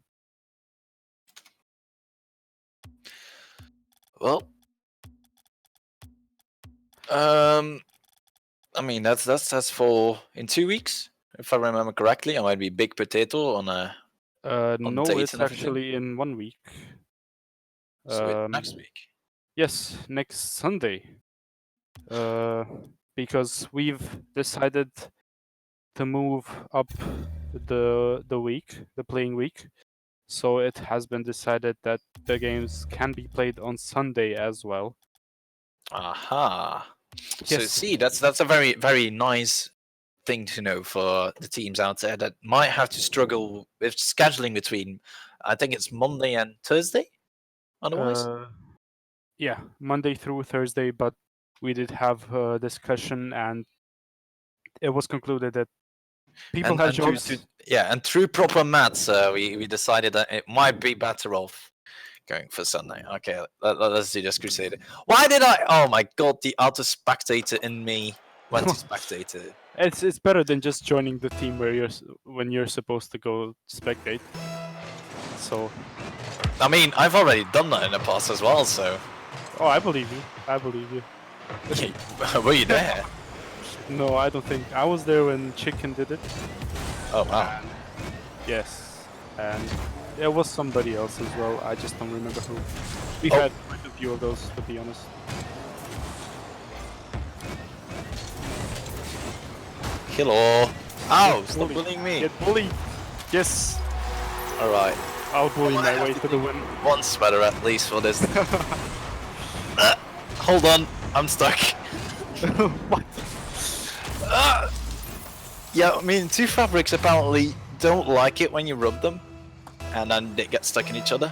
Well, I mean that's for in 2 weeks, if I remember correctly. I might be big potato on a No, dates it's and everything. actually in 1 week. So next week. Yes, next Sunday. Because we've decided to move up the week, the playing week. So it has been decided that the games can be played on Sunday as well. Aha. So Yes. see, that's a very very nice thing to know for the teams out there that might have to struggle with scheduling between. I think it's Monday and Thursday. Otherwise, Yeah, Monday through Thursday, but we did have a discussion and it was concluded that people have jobs. and through proper maths, we decided that it might be better off going for Sunday. Okay, let's do this Crusader. Why did I? Oh my god, the auto spectator in me went to spectator. It's better than just joining the team where when you're supposed to go spectate. So. I mean, I've already done that in the past as well. So. Oh, I believe you. I believe you. Were you there? No, I don't think. I was there when Chicken did it. Oh wow. Yes, and there was somebody else as well. I just don't remember who. We've had quite a few of those, to be honest. Hello. Ow! Stop bullying me. Get bullied. Yes. All right. I'll bully my way to the win. One sweater at least for this. Hold on, I'm stuck. What? Yeah, I mean, two fabrics apparently don't like it when you rub them, and then they get stuck in each other.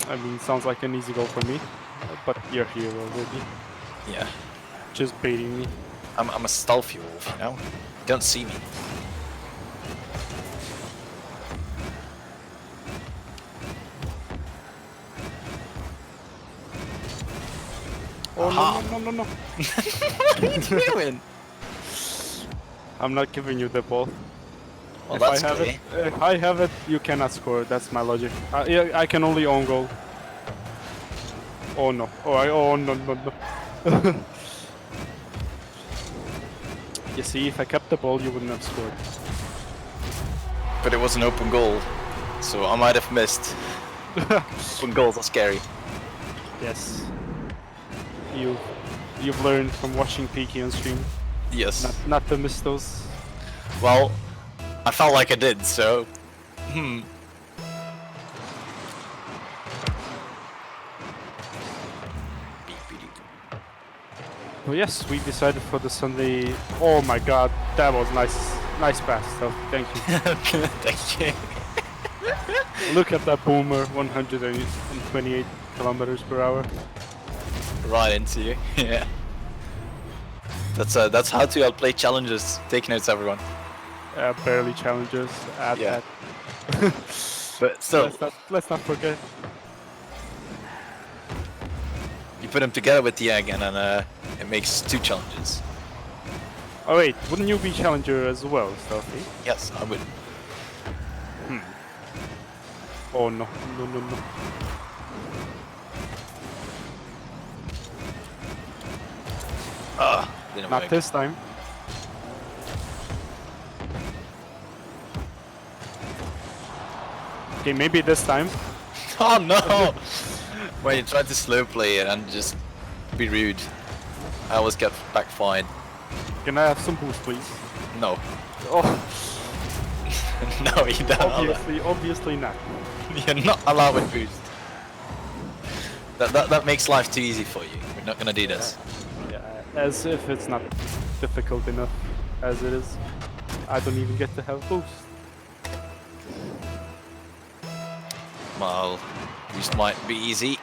I mean, sounds like an easy goal for me, but you're here already. Yeah. Just baiting me. I'm a stealthy wolf, you know? You don't see me. Oh no. What are you doing? I'm not giving you the ball. Well, If I have it, you cannot score. That's my logic. Yeah, I can only own goal. Oh no. Oh no. You see, if I kept the ball, you wouldn't have scored. But it was an open goal, so I might have missed. Open goals are scary. Yes. You've learned from watching Peaky on stream. Yes. Not to miss those. Well, I felt like I did, so. Well, yes, we decided for the Sunday. Oh my God, that was nice pass. So thank you. Thank you. Look at that boomer, 128 kilometers per hour. Right into you. Yeah. That's how to outplay challenges. Take notes, everyone. Barely challenges at Yeah. that. But still, let's not forget. you put them together with the egg, and then it makes 2 challenges. Oh wait, wouldn't you be challenger as well, Stealthy? Yes, I would. Oh no. Didn't Not work. this time. Okay, maybe this time. Oh no! When you tried to slow play it and just be rude, I always get backfired. Can I have some boost, please? No. Oh, No, you don't. obviously not. You're not allowed with boost. That makes life too easy for you. We're not gonna do this. Yeah, as if it's not difficult enough as it is. I don't even get to have boost. Well, boost might be easy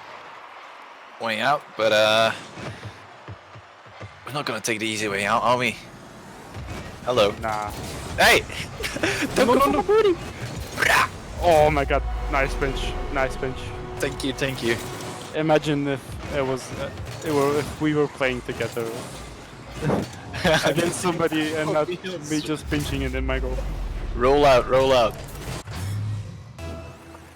way out, but we're not gonna take the easy way out, are we? Hello. Nah. Hey! Don't No, go no, for no. the booty! Oh my god, nice bench, nice bench. Thank you, thank you. Imagine if it was, if we were playing together against somebody and not me just pinching it in my goal. Roll out, roll out.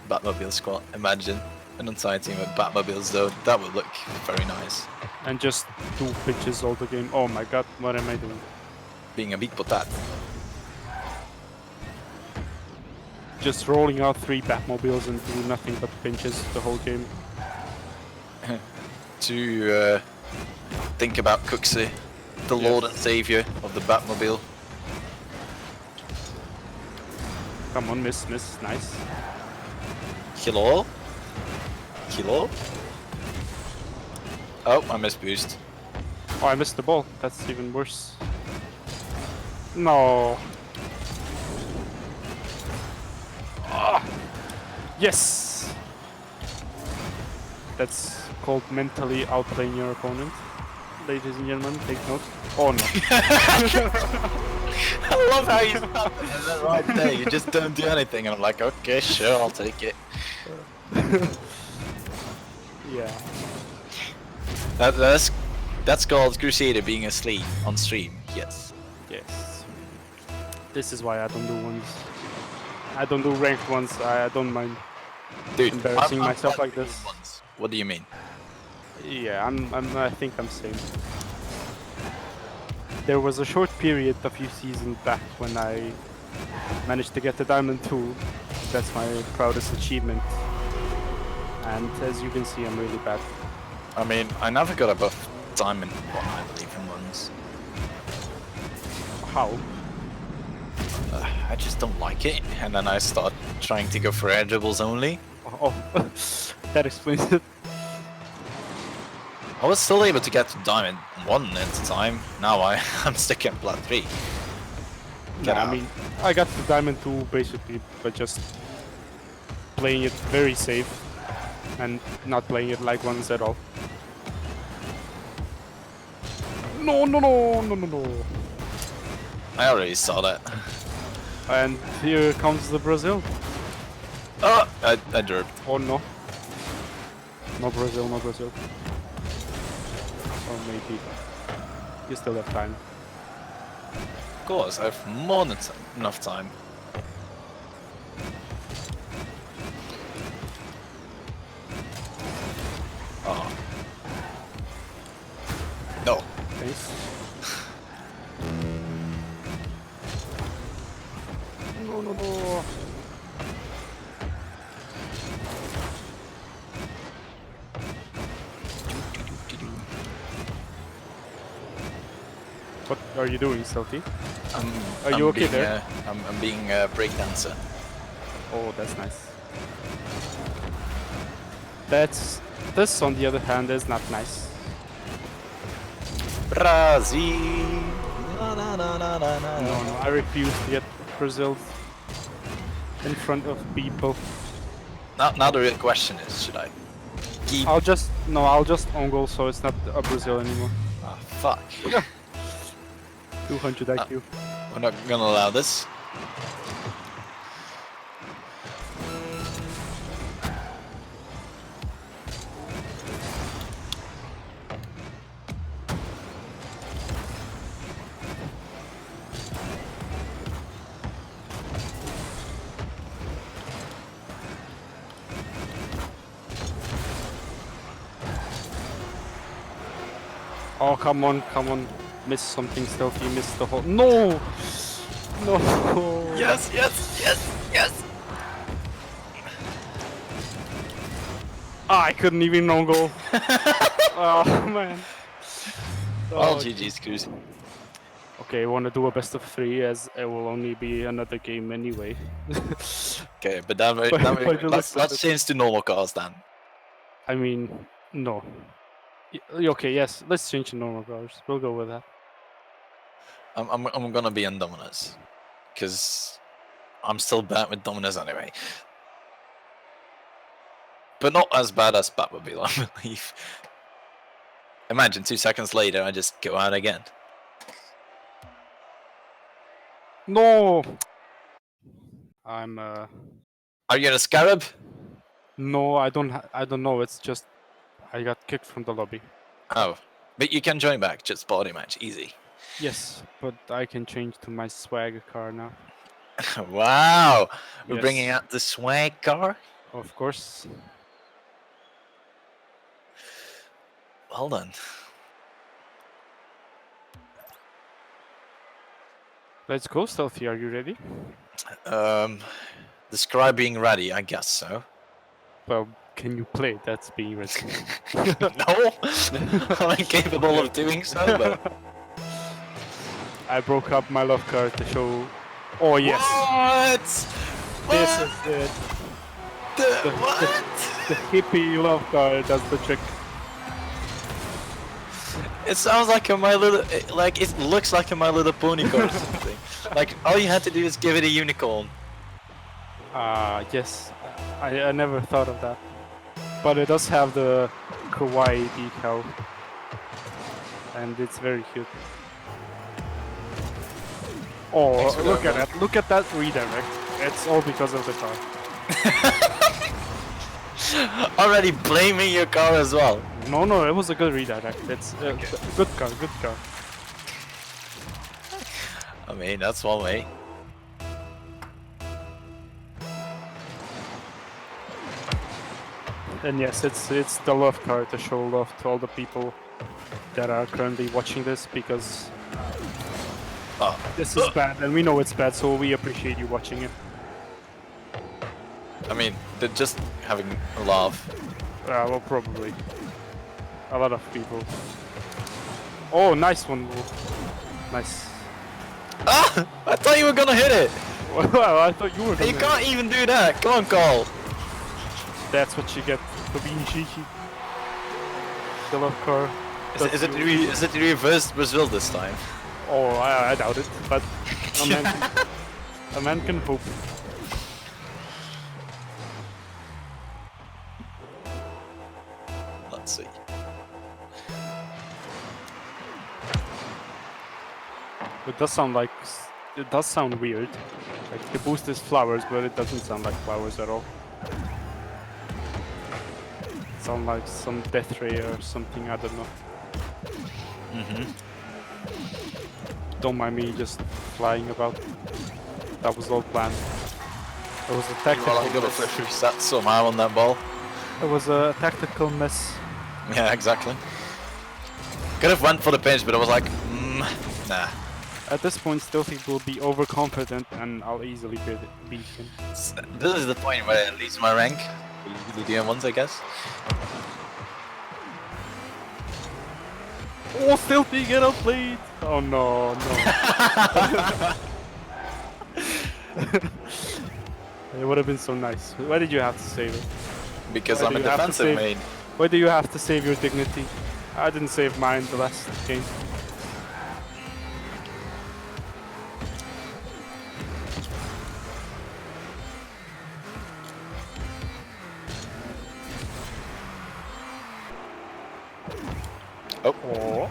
Batmobile squad, imagine. An entire team with Batmobiles though, that would look very nice. And just do pitches all the game. Oh my god, what am I doing? Being a big potat. Just rolling out 3 Batmobiles and do nothing but pinches the whole game. To think about Cooksey, the Yes. Lord and Savior of the Batmobile. Come on, miss, nice. Hello? Hello? Oh, I missed boost. Oh, I missed the ball. That's even worse. No. Ah. Yes. That's called mentally outplaying your opponent. Ladies and gentlemen, take note. Oh no. I love how you right there. You just don't do anything, and I'm like, okay, sure, I'll take it. Yeah. That's called Crusader being asleep on stream. Yes. Yes. This is why I don't do ones. I don't do ranked ones. I don't mind. Dude, Embarrassing I'm myself not like doing this. ones. What do you mean? Yeah, I think I'm same. There was a short period a few seasons back when I managed to get the Diamond 2. That's my proudest achievement. And as you can see, I'm really bad. I mean, I never got above Diamond 1, I believe, in ones. How? I just don't like it, and then I start trying to go for air dribbles only. Oh, that explains it. I was still able to get to Diamond 1 at the time. Now I'm stuck in Plat 3. Get Nah, out. I mean, I got the Diamond 2 basically, but just playing it very safe and not playing it like ones at all. No, no, no, no, no, no. I already saw that. And here comes the Brazil. Oh, I derped. Oh no. No Brazil, no Brazil. Or maybe. You still have time. Of course, I have more than enough time. Oh. No. Thanks. No, no, no. What are you doing, Stealthy? Are you okay being, there? I'm being a breakdancer. Oh, that's nice. This, on the other hand, is not nice. Brazil. Na, na, na, na, na, na. No, I refuse to get Brazil in front of people. Now the real question is, should I keep? I'll just own goal, so it's not a Brazil anymore. Oh, fuck. 200 IQ. We're not gonna allow this. Oh, come on, come on. Miss something, Stealthy, miss the whole. No! No! Yes, yes, yes, yes. Ah, I couldn't even no goal. Oh, man. Well, Oh, GG's Cruz. okay, I want to do a best of 3 as it will only be another game anyway. Okay, but then By the looks of let's it. change to normal cars then. I mean, No. Okay, yes. Let's change to normal colors. We'll go with that. I'm gonna be on Dominus, because I'm still bad with Dominus anyway. But not as bad as Batmobile, I believe. Imagine 2 seconds later, I just go out again. No. I'm Are you in a Scarab? No, I don't. I don't know. It's just I got kicked from the lobby. Oh, but you can join back. Just body match, easy. Yes, but I can change to my swag car now. Wow, we're Yes. bringing out the swag car. Of course. Well done. Let's go, Stealthy. Are you ready? Describe being ready. I guess so. Well, can you play? That's being ready. No, I'm incapable of doing so. But I broke up my love car to show. Oh yes, this What? is it. What? The hippie love car does the trick. It sounds like a My Little, like it looks like a My Little Pony car or something. Like all you had to do is give it a unicorn. Yes. I never thought of that. But it does have the kawaii decal. And it's very cute. Oh, Thanks for look that, at that. Look at that redirect. It's all because of the car. Already blaming your car as well. No, it was a good redirect. It's good car, good car. I mean, that's one way. And yes, it's the love car to show love to all the people that are currently watching this because Oh, this is bad and we know it's bad, so we appreciate you watching it. I mean, they're just having a laugh. Well, probably. A lot of people. Oh, nice one. Nice. Ah! I thought you were gonna hit it. Well, I thought you were gonna. You can't even do that. Come on, Cole. That's what you get for being cheeky. The love car. Is it the reverse Brazil this time? Oh, I doubt it, but a man can hope. Let's see. It does sound weird. Like the boost is flowers, but it doesn't sound like flowers at all. It sounds like some death ray or something. I don't know. Don't mind me just flying about. That was all planned. It was a tactical. Well, I'm gonna miss. flip reset somehow on that ball. It was a tactical miss. Yeah, exactly. Could have went for the pinch, but I was like, nah. At this point, Stealthy will be overconfident, and I'll easily beat him. This is the point where it leaves my rank. The DM1s, I guess. Oh, Stealthy, get outplayed! Oh no, no. It would have been so nice. Why did you have to save it? Because Why I'm do a you have to defensive save- main. Why do you have to save your dignity? I didn't save mine the last game. Oh.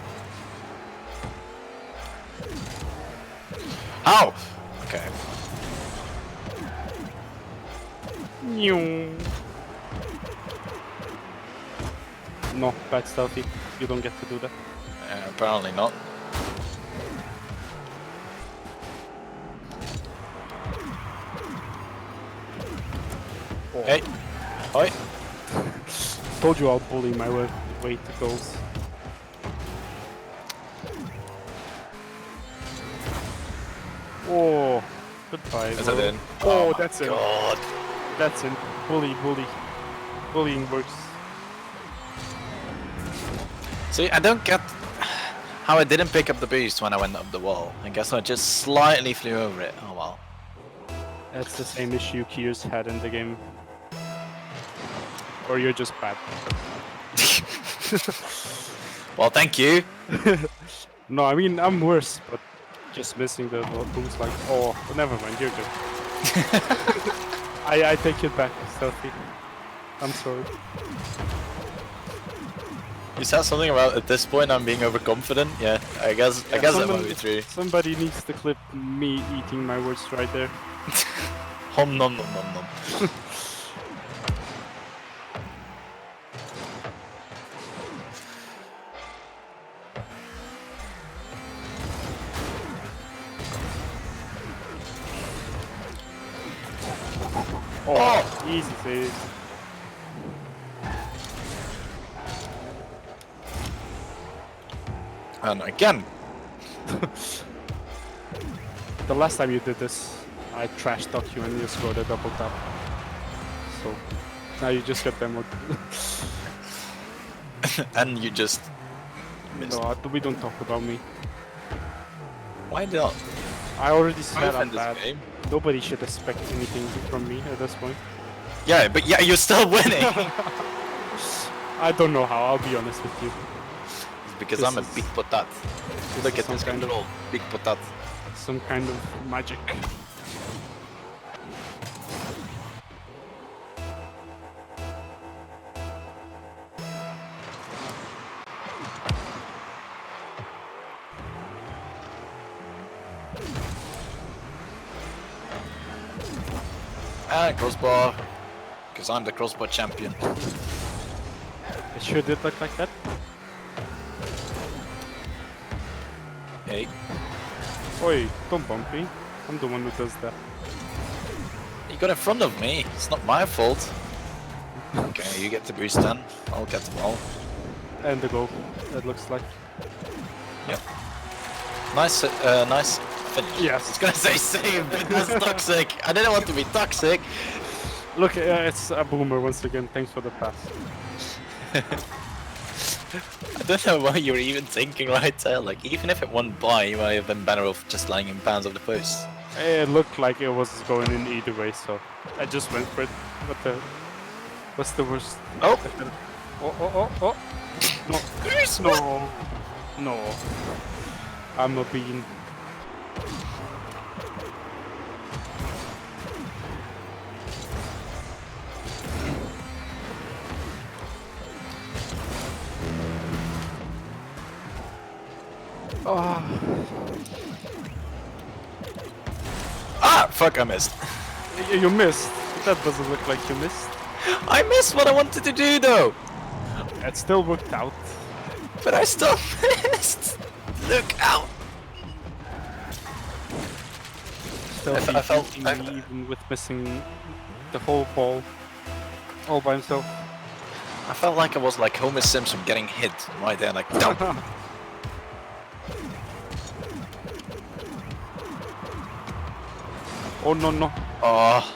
Ow! Okay. No, bad Stealthy. You don't get to do that. Apparently not. Hey! Oi! Told you I'll bully my way to goals. Oh, goodbye. Is bro. that in? Oh, my that's in. God. That's in. Bully. Bullying works. See, I don't get how I didn't pick up the boost when I went up the wall. I guess I just slightly flew over it. Oh well. That's the same issue Kiers had in the game. or you're just bad. Well, thank you. No, I mean I'm worse, but just missing the boost like, oh, never mind, you're good. I take it back, Stealthy. I'm sorry. You said something about at this point I'm being overconfident. Yeah, I guess that might be true. Somebody needs to clip me eating my words right there. Hom nom nom nom nom. Oh, easy save. And again. The last time you did this, I trash talked you and you scored a double tap. So now you just get demoed. And you just missed. No, we don't talk about me. Why not? I already said I'm this bad. game. Nobody should expect anything from me at this point. Yeah, but yeah, you're still winning. I don't know how, I'll be honest with you. Because This I'm a is- big potat. Look is at some this kind of- control. Big potat. Some kind of magic. And crossbar. Because I'm the crossbar champion. It sure did look like that. Hey. Oi, don't bump me. I'm the one who does that. You got in front of me. It's not my fault. Okay, you get the boost then. I'll get the ball. And the goal, it looks like. Yep. Nice, nice finish. Yes. I was gonna say save, but that's toxic. I didn't want to be toxic. Look, it's a boomer once again. Thanks for the pass. I don't know what you were even thinking right there. Like, even if it went by, you might have been better off just lying in bounds of the post. It looked like it was going in either way, so I just went for it. What's the worst? Oh! Oh! No! No! I'm a bean. Oh. Ah! Fuck, I missed. You missed. That doesn't look like you missed. I missed what I wanted to do though! It still worked out. But I still missed! Look out! Still I felt- beating me even with missing the whole ball all by himself. I felt like I was like Homer Simpson getting hit right there, like, no! Oh no. Oh.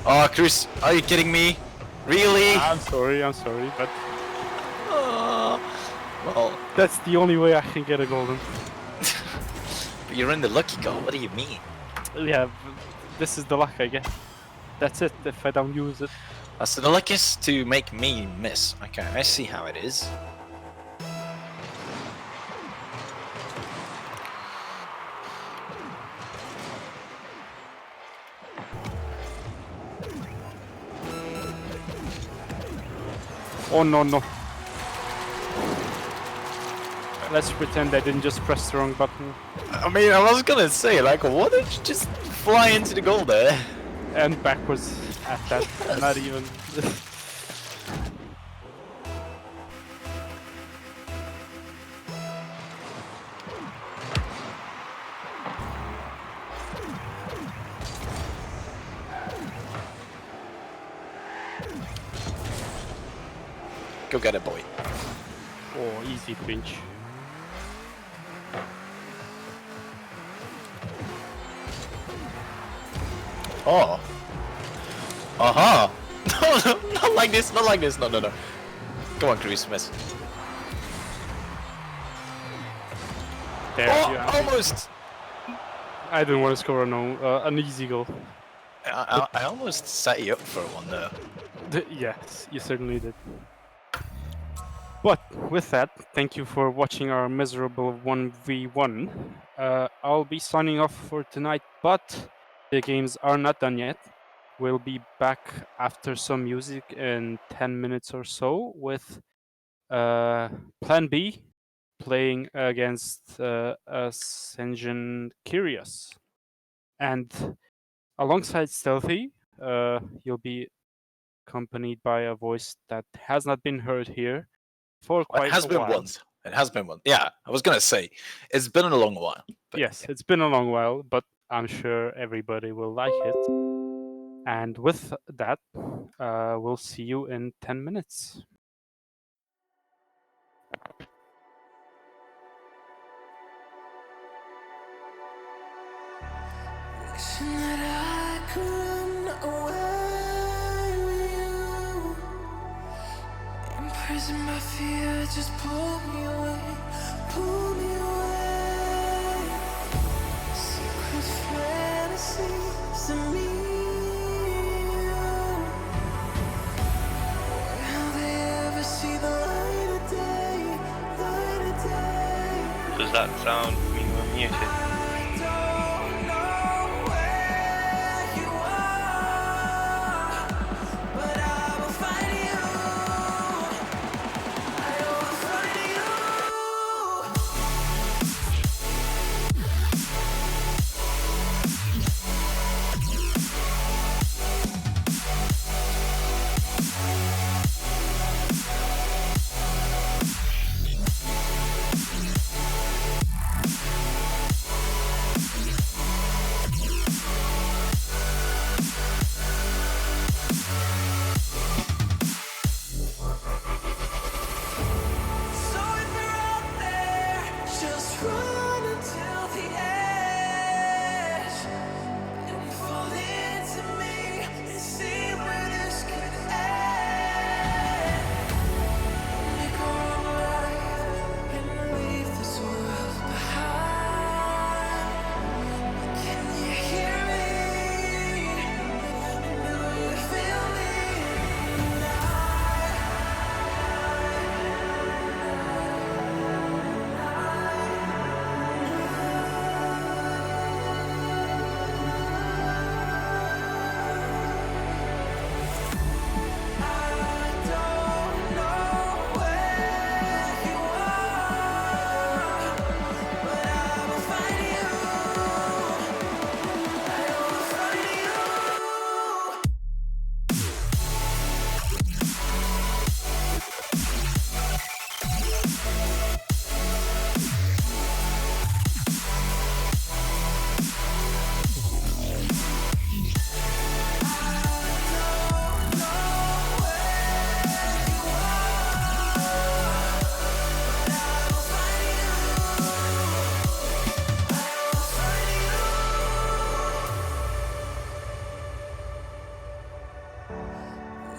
Oh, Chris, are you kidding me? Really? I'm sorry, but Oh. Well, that's the only way I can get a golden. but you're in the lucky goal, what do you mean? Yeah, this is the luck I get. That's it, if I don't use it. So the luck is to make me miss. Okay, I see how it is. Oh no. Let's pretend I didn't just press the wrong button. I mean, I was gonna say, like, what did you just fly into the goal there? And backwards at that, not even. Go get it, boy. Oh, easy pinch. Oh. Uh-huh. No, not like this, not like this. No. Come on, Chris, miss. There, Oh, you have it. almost! I didn't want to score an easy goal. I almost set you up for one there. Yes, you certainly did. But with that, thank you for watching our miserable 1v1. I'll be signing off for tonight, but the games are not done yet. We'll be back after some music in 10 minutes or so with Plan B playing against Ascension Curious. And alongside Stealthy, you'll be accompanied by a voice that has not been heard here for Well, quite it has a been while. once. It has been one. Yeah, I was gonna say it's been a long while. But Yes, it's been a long while, but I'm sure everybody will like it. And with that, we'll see you in 10 minutes. Wishing that I could run away with you. Imprisoned by fear, just pull me away, pull me away. Secret fantasies of me. Will they ever see the light of day, light of day? Does that sound mean we're muted? I don't know where you are, but I will find you. I will find you. So if you're out there, just run until the edge and fall into me and see where this could end. Make our own life and leave this world behind. Can you hear me? Do you feel me? I don't know where you are, but I will find you. I will find you.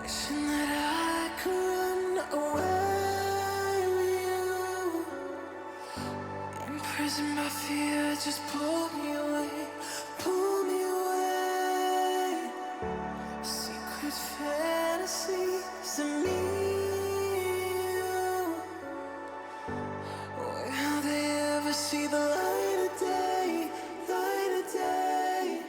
Wishing that I could run away with you. Imprisoned by fear, just pull me away, pull me away. Secret fantasies of me. Will they ever see the light of day, light of day?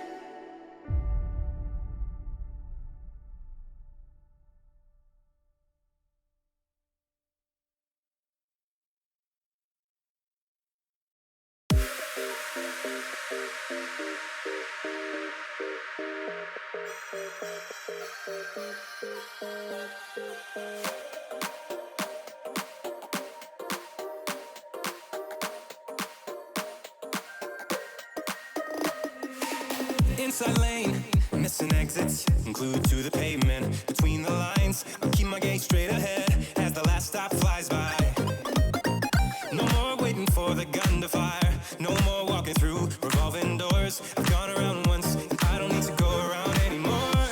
Inside lane, missing exits, glued to the pavement. Between the lines, I'll keep my gaze straight ahead as the last stop flies by. No more waiting for the gun to fire. No more walking through revolving doors. I've gone around once, and I don't need to go around anymore.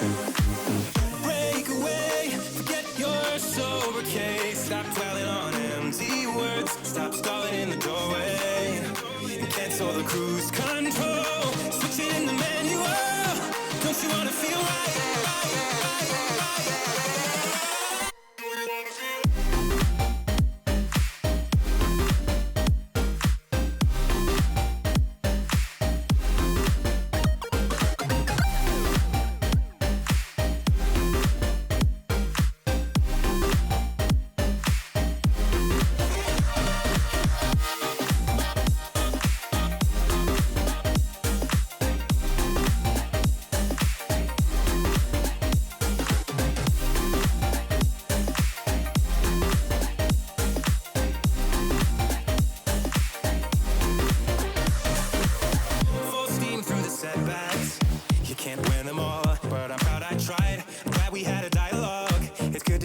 Break away, forget your sober case. Stop dwelling on empty words. Stop stalling in the doorway. And cancel the cruise control. Switch it in the manual. Don't you wanna feel right?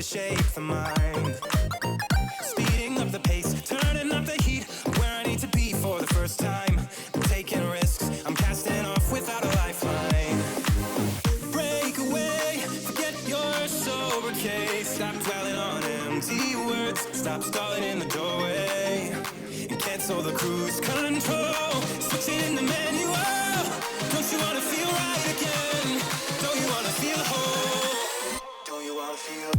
to shape the mind. Speeding up the pace, turning up the heat. Where I need to be for the first time. I'm taking risks, I'm casting off without a lifeline. Break away, forget your sober case. Stop dwelling on empty words, stop stalling in the doorway, and cancel the cruise control. Switching the manual. Don't you wanna feel right again? Don't you wanna feel whole? Don't you wanna feel?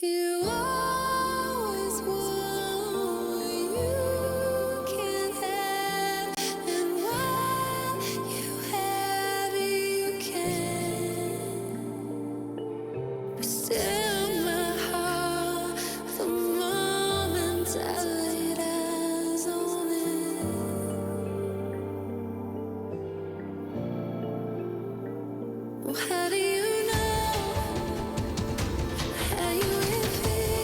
You always want what you can't have, and while you have it, you can. But still, my heart, the moment I laid eyes on it. Well, how do you know how you will feel?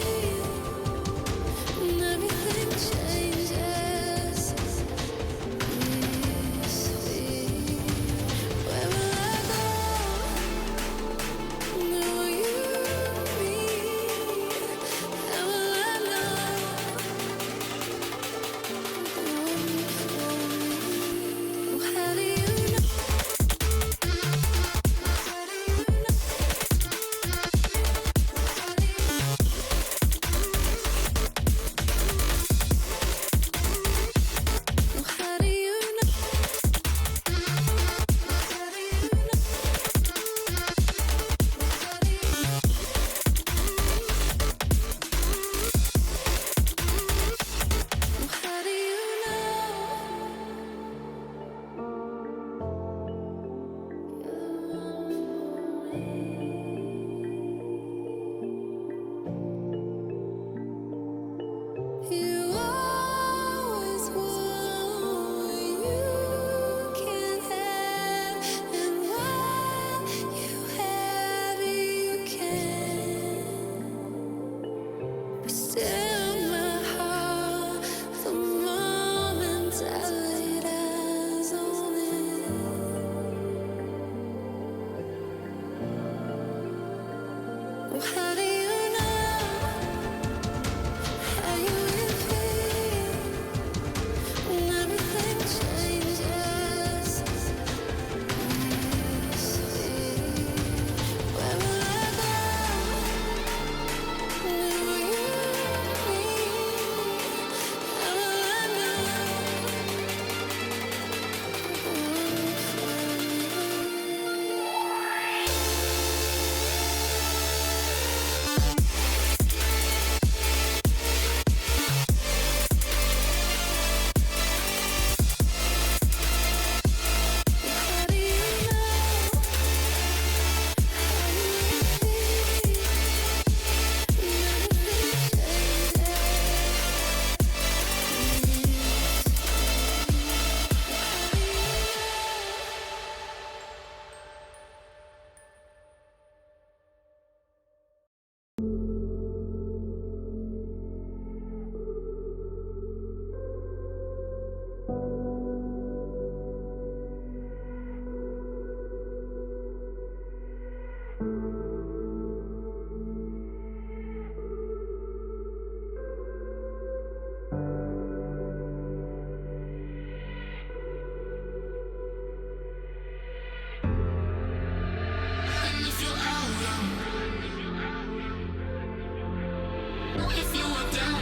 If you were down,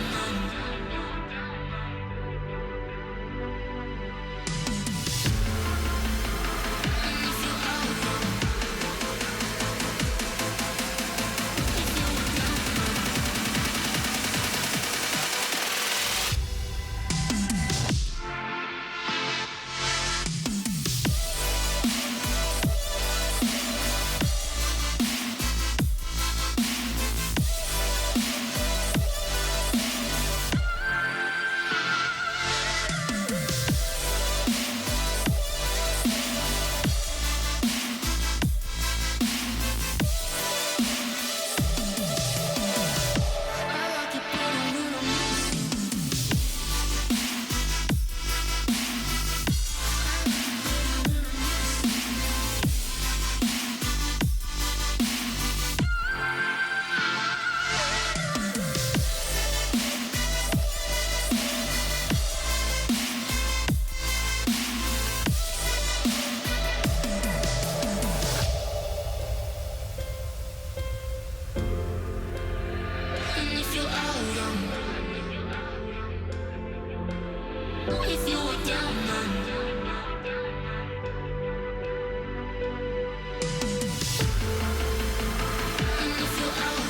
and if you're out, if you were down, and if you're out,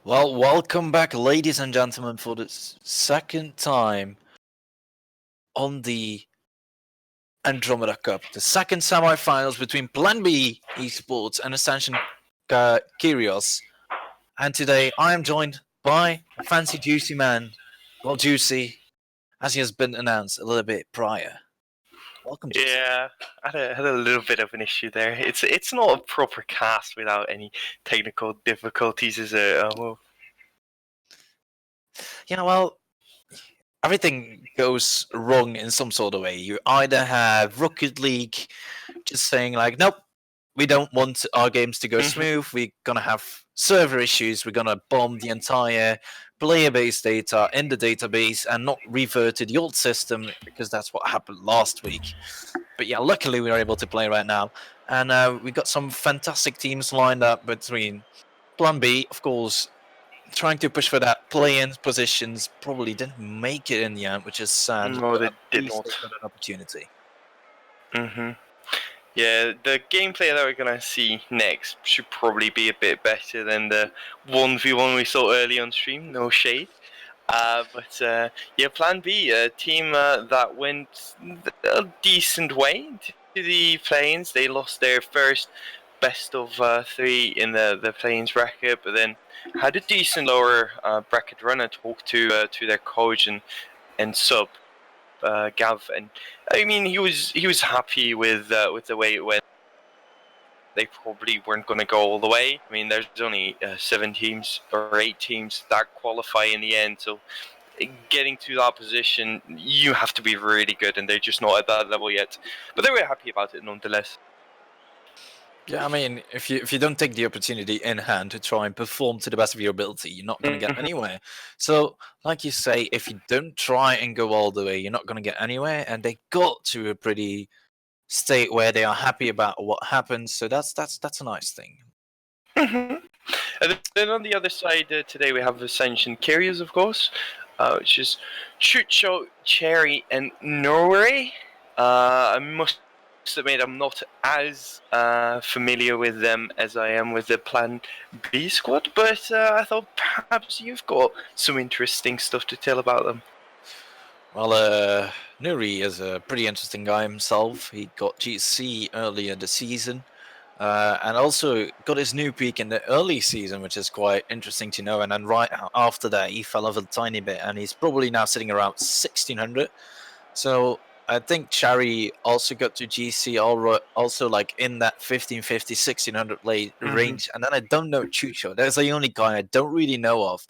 Well, welcome back, ladies and gentlemen, for the second time on the Andromeda Cup, the second semi-finals between Plan B Esports and Ascension Kyrios. And today I am joined by a fancy juicy man, well juicy, as he has been announced a little bit prior. Welcome, Juicy. Yeah, I had a little bit of an issue there. It's not a proper cast without any technical difficulties, is it? Well, Yeah, well, everything goes wrong in some sort of way. You either have Rocket League just saying like, nope, we don't want our games to go smooth. We're gonna have server issues. We're gonna bomb the entire player base data in the database and not revert to the old system because that's what happened last week. But yeah, luckily we are able to play right now, and we got some fantastic teams lined up between Plan B, of course, trying to push for that play-in positions. Probably didn't make it in the end, which is sad. no, but they at did least not. they got an opportunity. Yeah, the gameplay that we're gonna see next should probably be a bit better than the 1v1 we saw early on stream. No shade. But yeah, Plan B, a team that went a decent way to the play-ins. They lost their first best of 3 in the play-ins bracket, but then had a decent lower bracket run. I talked to their coach and sub Gav, and I mean he was happy with the way it went. They probably weren't going to go all the way. I mean, there's only 7 teams or 8 teams that qualify in the end, so getting to that position, you have to be really good, and they're just not at that level yet. But they were happy about it nonetheless. Yeah, I mean, if you don't take the opportunity in hand to try and perform to the best of your ability, you're not going to get anywhere. So, like you say, if you don't try and go all the way, you're not going to get anywhere. And they got to a pretty state where they are happy about what happens. So that's a nice thing. Mhm. And then on the other side today we have Ascension Carriers, of course, which is Chucho, Cherry, and Norway. I must admit I'm not as familiar with them as I am with the Plan B squad, but I thought perhaps you've got some interesting stuff to tell about them. Well, Nuri is a pretty interesting guy himself. He got GC earlier this season. And also got his new peak in the early season, which is quite interesting to know. And then right after that, he fell off a tiny bit, and he's probably now sitting around 1600. So I think Chari also got to GC also like in that 1550, 1600 range. And then I don't know Chucho. That's the only guy I don't really know of.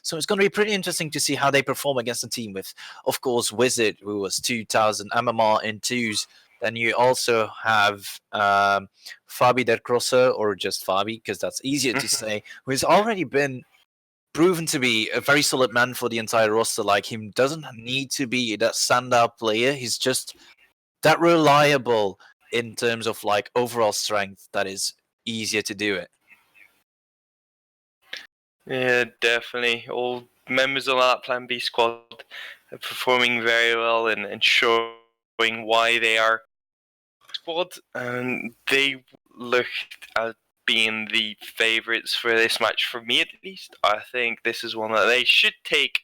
So it's going to be pretty interesting to see how they perform against a team with, of course, Wizard, who was 2000 MMR in twos. Then you also have Fabi Der Crosser, or just Fabi, because that's easier to say, who has already been proven to be a very solid man for the entire roster. Like, he doesn't need to be that standout player. He's just that reliable in terms of like overall strength that is easier to do it. Yeah, definitely. All members of that Plan B squad are performing very well and showing why they are squad, and they looked at being the favourites for this match, for me at least. I think this is one that they should take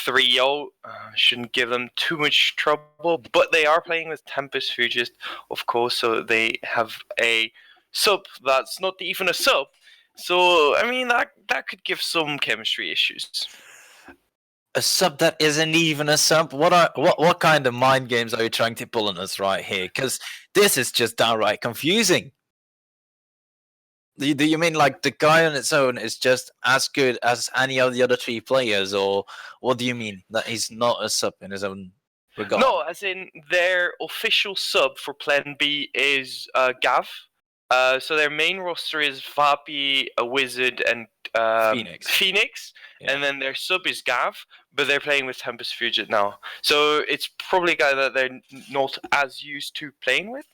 3-0. Shouldn't give them too much trouble, but they are playing with Tempest Fugit, of course, so they have a sub that's not even a sub. So, I mean, that could give some chemistry issues. A sub that isn't even a sub. What kind of mind games are you trying to pull on us right here? Because this is just downright confusing. Do you mean like the guy on its own is just as good as any of the other three players, or what do you mean that he's not a sub in his own regard? No, as in their official sub for Plan B is Gav. So their main roster is Vapi, a Wizard, and Phoenix. Yeah. And then their sub is Gav, but they're playing with Tempest Fugit now. So it's probably a guy that they're not as used to playing with.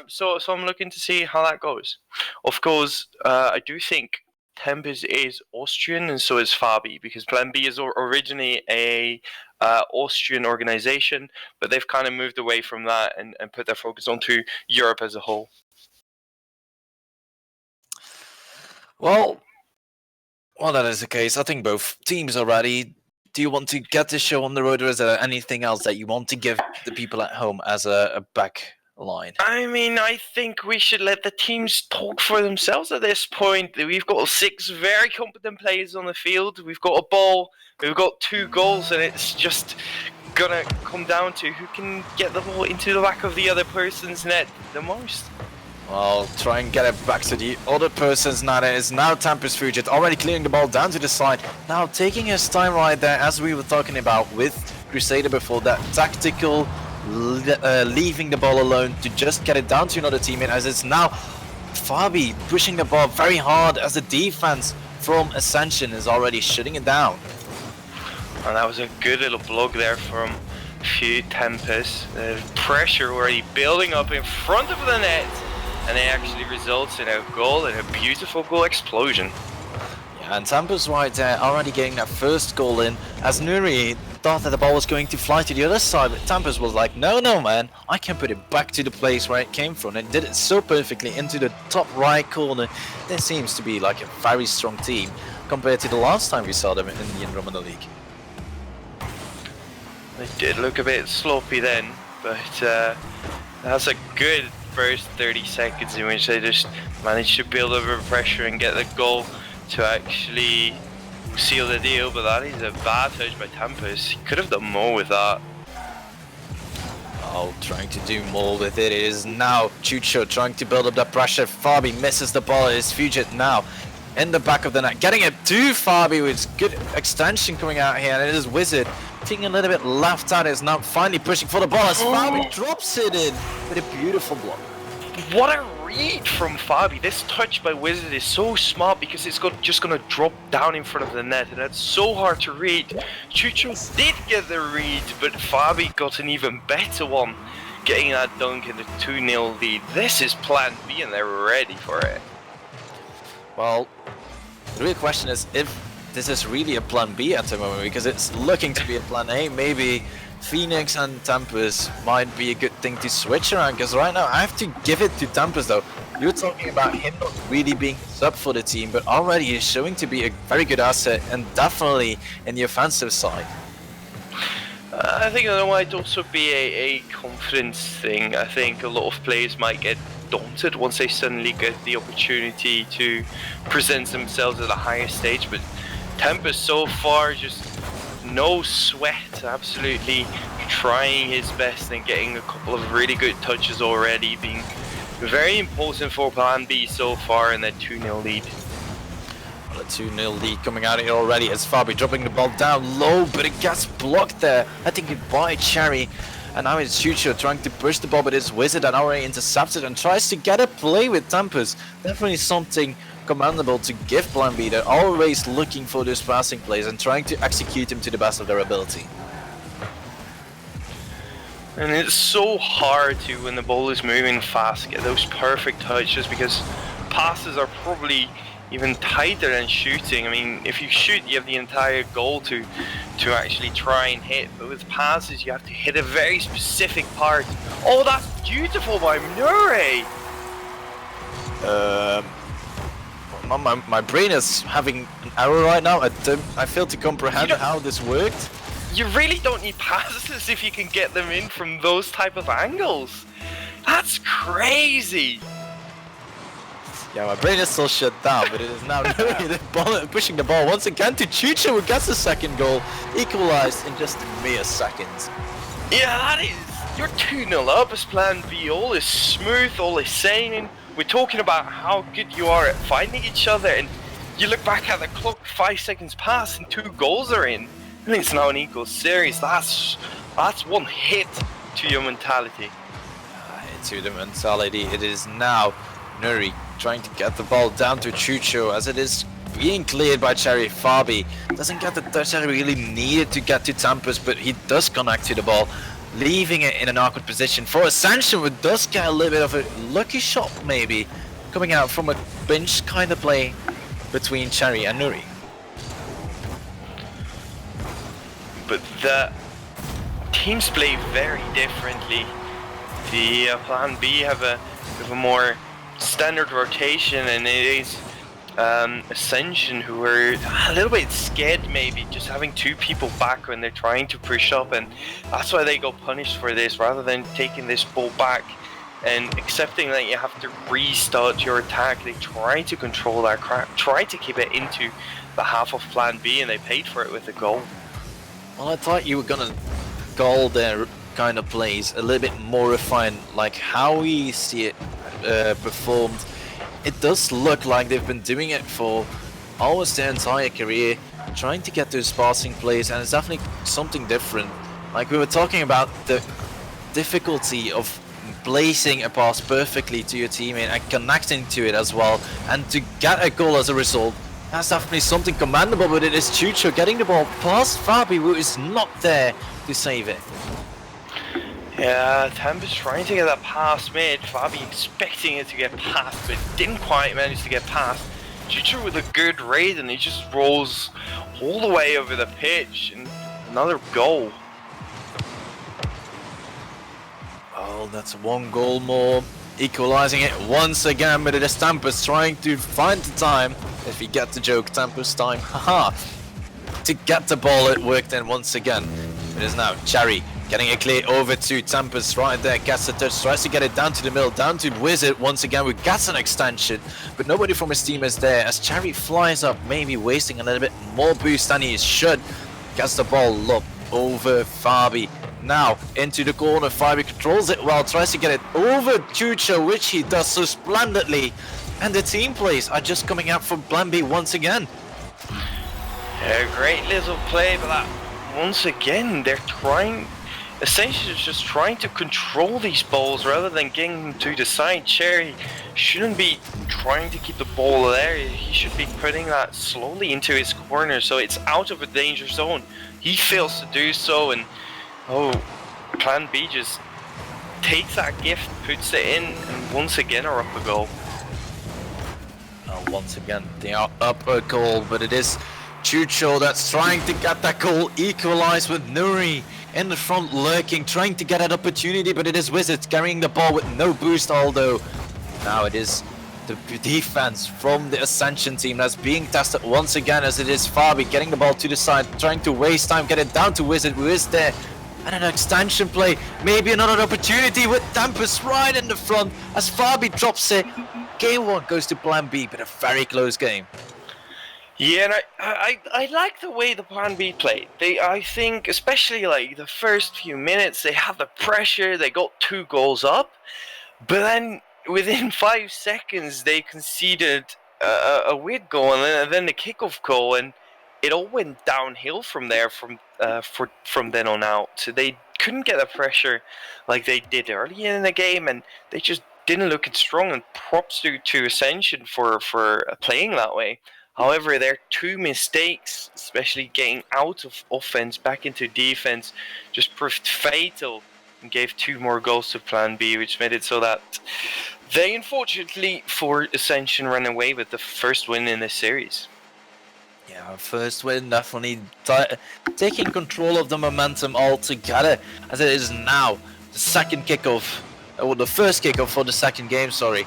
So I'm looking to see how that goes. Of course, I do think Tempest is Austrian, and so is Fabi, because Plan B is originally a Austrian organization, but they've kind of moved away from that and put their focus onto Europe as a whole. Well, that is the case. I think both teams are ready. Do you want to get the show on the road, or is there anything else that you want to give the people at home as a back line? I mean, I think we should let the teams talk for themselves at this point. We've got 6 very competent players on the field. We've got a ball. We've got 2 goals, and it's just gonna come down to who can get the ball into the back of the other person's net the most. Well, try and get it back to the other person's net. It is now Tempest Fugit already clearing the ball down to the side. Now taking his time right there, as we were talking about with Crusader before, that tactical leaving the ball alone to just get it down to another teammate, as it's now Fabi pushing the ball very hard as the defense from Ascension is already shutting it down. And that was a good little block there from Tempest. The pressure already building up in front of the net, and it actually results in a goal, and a beautiful goal explosion. Yeah, and Tempest right there already getting that first goal in, as Nuri thought that the ball was going to fly to the other side, but Tempest was like, no man, I can put it back to the place where it came from, and did it so perfectly into the top right corner. This seems to be like a very strong team compared to the last time we saw them in the Andromeda League. They did look a bit sloppy then, but that's a good first 30 seconds in which they just managed to build over pressure and get the goal to actually seal the deal. But that is a bad touch by Tempest. He could have done more with that. Oh, trying to do more with it. It is now Chucho trying to build up that pressure. Fabi misses the ball. It is Fugit now in the back of the net, getting it to Fabi with good extension coming out here, and it is Wizard feeling a little bit left out. Is now finally pushing for the ball as Fabi drops it in with a beautiful block. What a read from Fabi. This touch by Wizard is so smart because it's just gonna drop down in front of the net, and that's so hard to read. Chucho did get the read, but Fabi got an even better one, getting that dunk in the 2-0 lead. This is plan B, and they're ready for it. Well, the real question is if this is really a plan B at the moment, because it's looking to be a plan A. Maybe Phoenix and Tempest might be a good thing to switch around, because right now I have to give it to Tempest though. You're talking about him not really being sub for the team, but already he's showing to be a very good asset and definitely in the offensive side. I think that might also be a confidence thing. I think a lot of players might get daunted once they suddenly get the opportunity to present themselves at a higher stage, but Tempest so far just no sweat, absolutely trying his best and getting a couple of really good touches already, being very important for plan B so far in that 2-0 lead. Well, a 2-0 lead coming out here already as Fabi dropping the ball down low, but it gets blocked there. I think it by Cherry. And now it's Chucho trying to push the ball, but it's Wizard and already intercepted and tries to get a play with Tempest. Definitely something commendable to give plan B. They're always looking for those passing plays and trying to execute them to the best of their ability. And it's so hard to, when the ball is moving fast, get those perfect touches, because passes are probably even tighter than shooting. I mean, if you shoot, you have the entire goal to actually try and hit, but with passes, you have to hit a very specific part. Oh, that's beautiful by Nure! My brain is having an error right now. I fail to comprehend how this worked. You really don't need passes if you can get them in from those type of angles. That's crazy! Yeah, my brain is still shut down, but it is now pushing the ball once again to Chucho, who gets the second goal, equalized in just mere seconds. Yeah, that is. You're 2-0 up as plan B. All is smooth, all is sane. We're talking about how good you are at finding each other, and you look back at the clock, 5 seconds pass and 2 goals are in. And it's now an equal series. That's one hit to your mentality. To the mentality, it is now Nuri trying to get the ball down to Chucho as it is being cleared by Cherry. Fabi doesn't get the touch that he really needed to get to Tempest, but he does connect to the ball, leaving it in an awkward position for Ascension, who does get a little bit of a lucky shot maybe, coming out from a bench kind of play between Cherry and Nuri. But the teams play very differently. The plan B have a more standard rotation, and it is Ascension who are a little bit scared maybe, just having 2 people back when they're trying to push up, and that's why they go punished for this, rather than taking this ball back and accepting that you have to restart your attack. They try to control that crap, try to keep it into the half of plan B, and they paid for it with a goal. Well, I thought you were gonna call their kind of plays a little bit more refined, like how we see it performed. It does look like they've been doing it for almost their entire career, trying to get those passing plays, and it's definitely something different. Like we were talking about the difficulty of placing a pass perfectly to your teammate and connecting to it as well, and to get a goal as a result. That's definitely something commendable, but it is Chucho getting the ball past Fabi, who is not there to save it. Yeah, Tempest trying to get that pass mid, Fabi expecting it to get past, but didn't quite manage to get past. Chucho with a good raid, and he just rolls all the way over the pitch, and another goal. Oh, that's 1 goal more, equalizing it once again, but it is Tempest trying to find the time. If you get the joke, Tempest time, haha, to get the ball. It worked in once again. It is now Cherry getting it clear over to Tempest right there, gets the touch, tries to get it down to the middle, down to Wizard once again, who gets an extension, but nobody from his team is there as Cherry flies up, maybe wasting a little bit more boost than he should. Gets the ball up over Fabi. Now into the corner, Fabi controls it well, tries to get it over Chucho, which he does so splendidly. And the team plays are just coming out from plan B once again. A great little play, but that once again they're trying. essentially just trying to control these balls rather than getting them to the side. Cherry shouldn't be trying to keep the ball there. He should be putting that slowly into his corner so it's out of a danger zone. He fails to do so, and Plan B just takes that gift, puts it in, and once again are up a goal. Once again, they are up a goal, but it is Chucho that's trying to get that goal equalized with Nuri in the front lurking, trying to get that opportunity, but it is Wizards carrying the ball with no boost, although now it is the defense from the Ascension team that's being tested once again, as it is Fabi getting the ball to the side, trying to waste time, get it down to Wizard, who is there. And an extension play, maybe another opportunity with Tempest right in the front as Fabi drops it. Game 1 goes to Plan B, but a very close game. Yeah, and I like the way the Plan B played. I think, especially like the first few minutes, they had the pressure, they got 2 goals up, but then within 5 seconds they conceded a weird goal and then the kickoff goal, and it all went downhill from there from then on out. So they couldn't get the pressure like they did early in the game, and they just didn't look it strong. And props to Ascension for playing that way. However, their 2 mistakes, especially getting out of offense back into defense, just proved fatal and gave 2 more goals to Plan B, which made it so that they, unfortunately for Ascension, ran away with the first win in this series. Yeah, first win, definitely taking control of the momentum altogether, as it is now the second kickoff, or the first kickoff for the second game, sorry.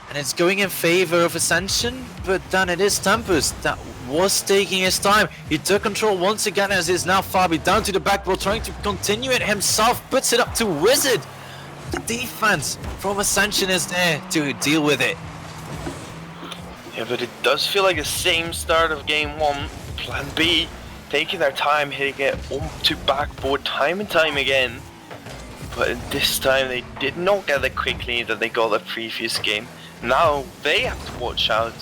And it's going in favor of Ascension, but then it is Tempest that was taking his time. He took control once again, as is now Fabi down to the back row, trying to continue it himself, puts it up to Wizard. The defense from Ascension is there to deal with it. Yeah, but it does feel like the same start of game 1. Plan B taking their time, hitting it onto backboard time and time again. But this time they did not get the quick lead that they got the previous game. Now they have to watch out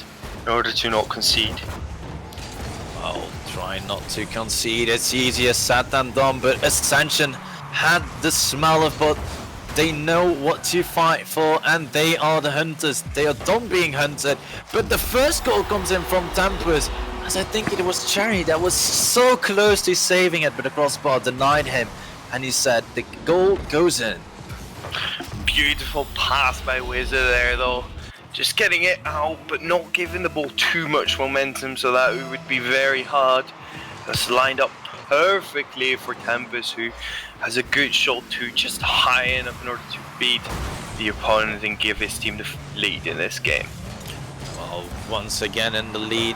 in order to not concede. Well, try not to concede. It's easier said than done, but Ascension had the smell of but they know what to fight for, and they are the hunters. They are done being hunted. But the first goal comes in from Tempest, as I think it was Cherry that was so close to saving it, but the crossbar denied him, and he said the goal goes in. Beautiful pass by Wizard there though. Just getting it out, but not giving the ball too much momentum, so that it would be very hard. That's lined up perfectly for Tempest, who has a good shot too, just high enough in order to beat the opponent and give his team the lead in this game. Well, once again in the lead.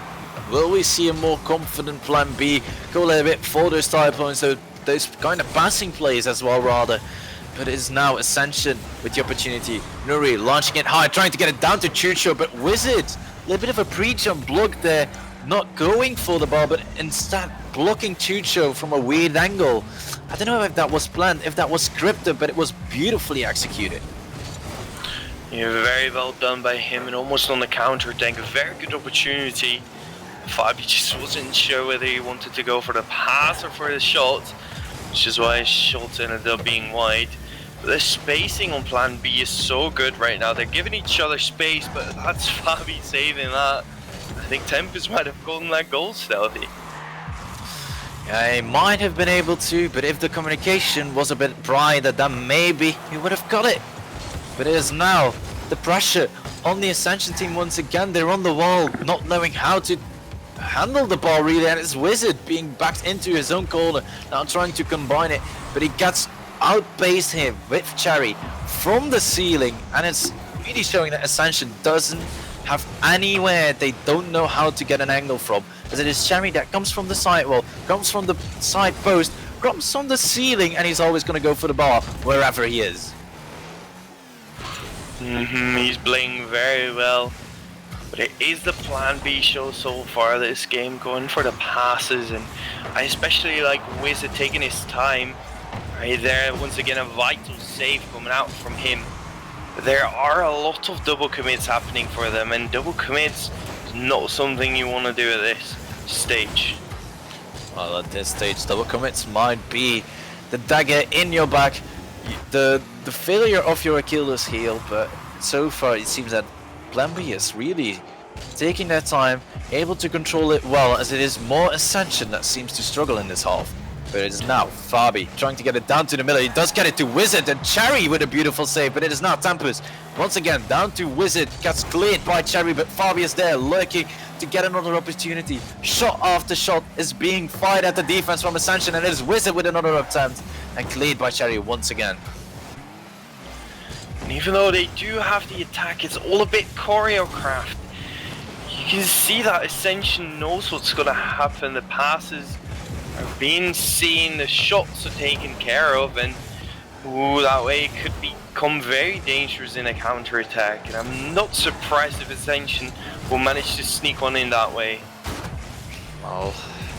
Will we see a more confident Plan B go a little bit for those tie points, so those kind of passing plays as well, rather? But it is now Ascension with the opportunity. Nuri launching it high, trying to get it down to Chucho, but Wizard, a little bit of a pre-jump block there, not going for the ball, but instead blocking Chucho from a weird angle. I don't know if that was planned, if that was scripted, but it was beautifully executed. Yeah, very well done by him, and almost on the counter attack. A very good opportunity. Fabi just wasn't sure whether he wanted to go for the pass or for the shot, which is why his shot ended up being wide. But the spacing on Plan B is so good right now. They're giving each other space, but that's Fabi saving that. I think Tempest might have gotten that goal stealthy. Yeah, he might have been able to, but if the communication was a bit brighter, then maybe he would have got it. But it is now the pressure on the Ascension team once again. They're on the wall, not knowing how to handle the ball really, and it's Wizard being backed into his own corner, now trying to combine it, but he gets outpaced him with Cherry from the ceiling, and it's really showing that Ascension doesn't have anywhere they don't know how to get an angle from, as it is Cherry that comes from the side wall, comes from the side post, comes from the ceiling, and he's always going to go for the ball wherever he is. He's playing very well. But it is the Plan B show so far this game, going for the passes, and I especially like Wizard taking his time. Right there, once again a vital save coming out from him. There are a lot of double commits happening for them, and double commits is not something you want to do at this stage. Well, at this stage, double commits might be the dagger in your back, the failure of your Achilles heel, but so far it seems that Plan B is really taking their time, able to control it well, as it is more Ascension that seems to struggle in this half. But it is now Fabi trying to get it down to the middle. He does get it to Wizard, and Cherry with a beautiful save, but it is now Tempest. Once again, down to Wizard, gets cleared by Cherry, but Fabi is there lurking to get another opportunity. Shot after shot is being fired at the defense from Ascension, and it is Wizard with another attempt, and cleared by Cherry once again. And even though they do have the attack, it's all a bit choreographed. You can see that Ascension knows what's going to happen. The passes are being seen, the shots are taken care of, and ooh, that way it could become very dangerous in a counter attack. And I'm not surprised if Ascension will manage to sneak one in that way. Well,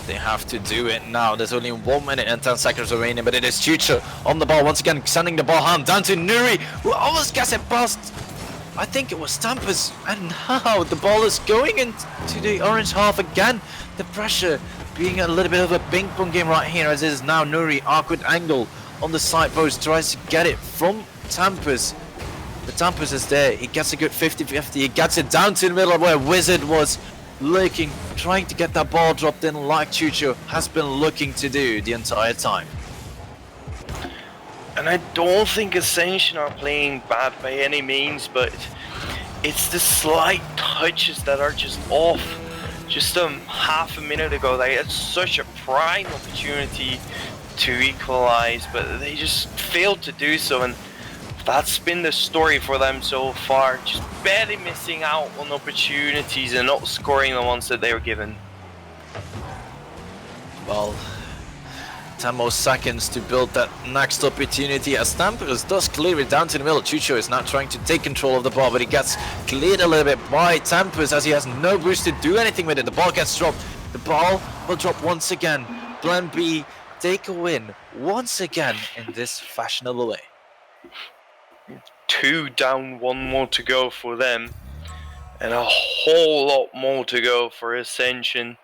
they have to do it now. There's only 1 minute and 10 seconds remaining, but it is Chucho on the ball once again, sending the ball home down to Nuri, who almost gets it past. I think it was Stampers, and now the ball is going into the orange half again. The pressure being a little bit of a ping pong game right here, as it is now Nuri, awkward angle on the side post, tries to get it from Tampers. But Tampers is there, he gets a good 50-50, he gets it down to the middle of where Wizard was lurking, trying to get that ball dropped in like Chucho has been looking to do the entire time. And I don't think Ascension are playing bad by any means, but it's the slight touches that are just off. Just half a minute ago, they had such a prime opportunity to equalize, but they just failed to do so, and that's been the story for them so far. Just barely missing out on opportunities and not scoring the ones that they were given. Well, 10 more seconds to build that next opportunity, as Tampers does clear it down to the middle. Chucho is now trying to take control of the ball, but he gets cleared a little bit by Tampers, as he has no boost to do anything with it. The ball gets dropped. The ball will drop once again. Plan B take a win once again in this fashionable way. 2 down, 1 more to go for them, and a whole lot more to go for Ascension.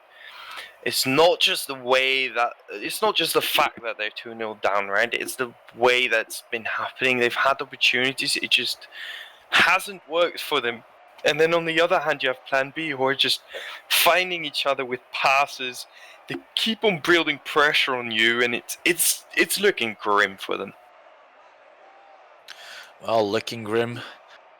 It's not just the fact that they're 2-0 down, right? It's the way that's been happening. They've had opportunities, it just hasn't worked for them. And then on the other hand, you have Plan B, who are just finding each other with passes. They keep on building pressure on you, and it's looking grim for them. Well, looking grim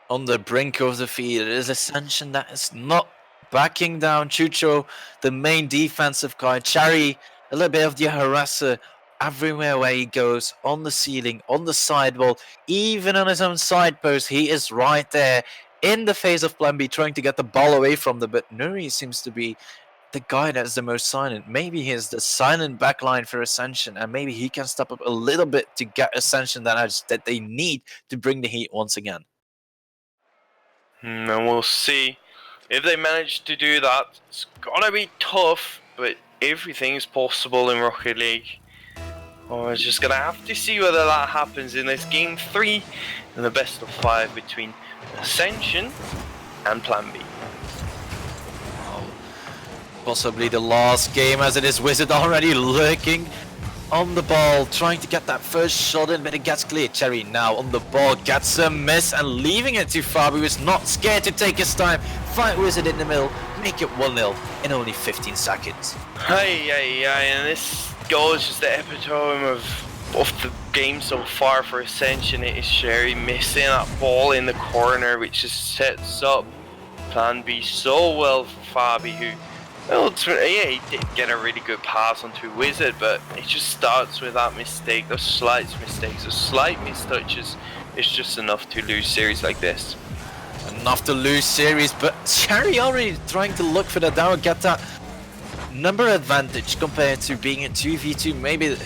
on the brink of the field. It is Ascension that is not backing down. Chucho, the main defensive guy. Cherry, a little bit of the harasser everywhere where he goes, on the ceiling, on the sidewall, even on his own side post. He is right there in the face of Plan B, trying to get the ball away from them. But Nuri seems to be the guy that is the most silent. Maybe he is the silent backline for Ascension, and maybe he can step up a little bit to get Ascension that they need to bring the heat once again. And we'll see if they manage to do that. It's gonna be tough, but everything's possible in Rocket League. We're just gonna have to see whether that happens in this game 3 and the best of 5 between Ascension and Plan B. Possibly the last game, as it is Wizard already lurking on the ball, trying to get that first shot in, but it gets cleared. Cherry now on the ball, gets a miss and leaving it to Fabi, who is not scared to take his time. Fight Wizard in the middle, make it 1-0 in only 15 seconds. And this goal is just the epitome of the game so far for Ascension. It is Sherry missing that ball in the corner, which just sets up Plan B so well for Fabi, who ultimately, he did get a really good pass onto Wizard, but it just starts with that mistake, those slight mistakes, those slight mistouches. It's just enough to lose series like this. Enough to lose series, but Cherry already trying to look for the down, get that number advantage compared to being a 2v2, maybe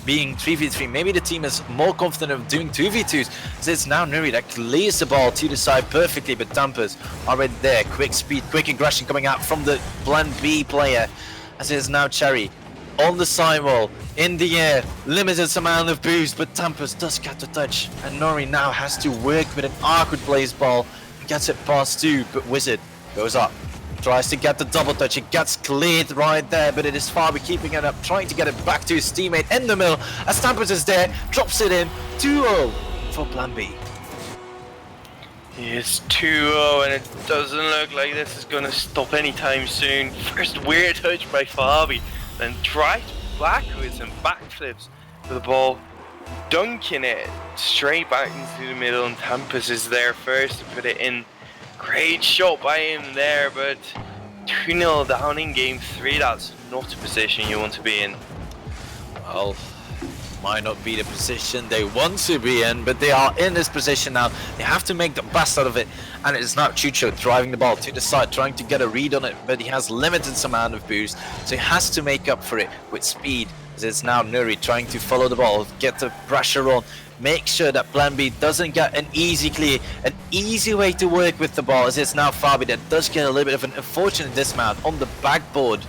being 3v3. Maybe the team is more confident of doing 2v2s. So it's now Nuri that clears the ball to the side perfectly, but Tampers already there. Quick speed, quick aggression coming out from the Plan B player. As it is now Cherry on the sidewall, in the air, limited amount of boost, but Tampers does get the touch. And Nuri now has to work with an awkward place ball and gets it past 2, but Wizard goes up. Tries to get the double touch, it gets cleared right there, but it is Fabi keeping it up, trying to get it back to his teammate in the middle. As Stampers is there, drops it in, 2-0 for Plan B. It's 2-0 and it doesn't look like this is going to stop anytime soon. First weird touch by Fabi, then drives backwards and backflips for the ball, dunking it straight back into the middle, and Tampus is there first to put it in. Great shot by him there, but 2-0 down in game 3, that's not a position you want to be in. Well, might not be the position they want to be in, but they are in this position now. They have to make the best out of it, and it is now Chucho driving the ball to the side, trying to get a read on it, but he has limited amount of boost, so he has to make up for it with speed. As it's now Nuri trying to follow the ball, get the pressure on, make sure that Plan B doesn't get an easy clear, an easy way to work with the ball, as it's now Fabi that does get a little bit of an unfortunate dismount on the backboard.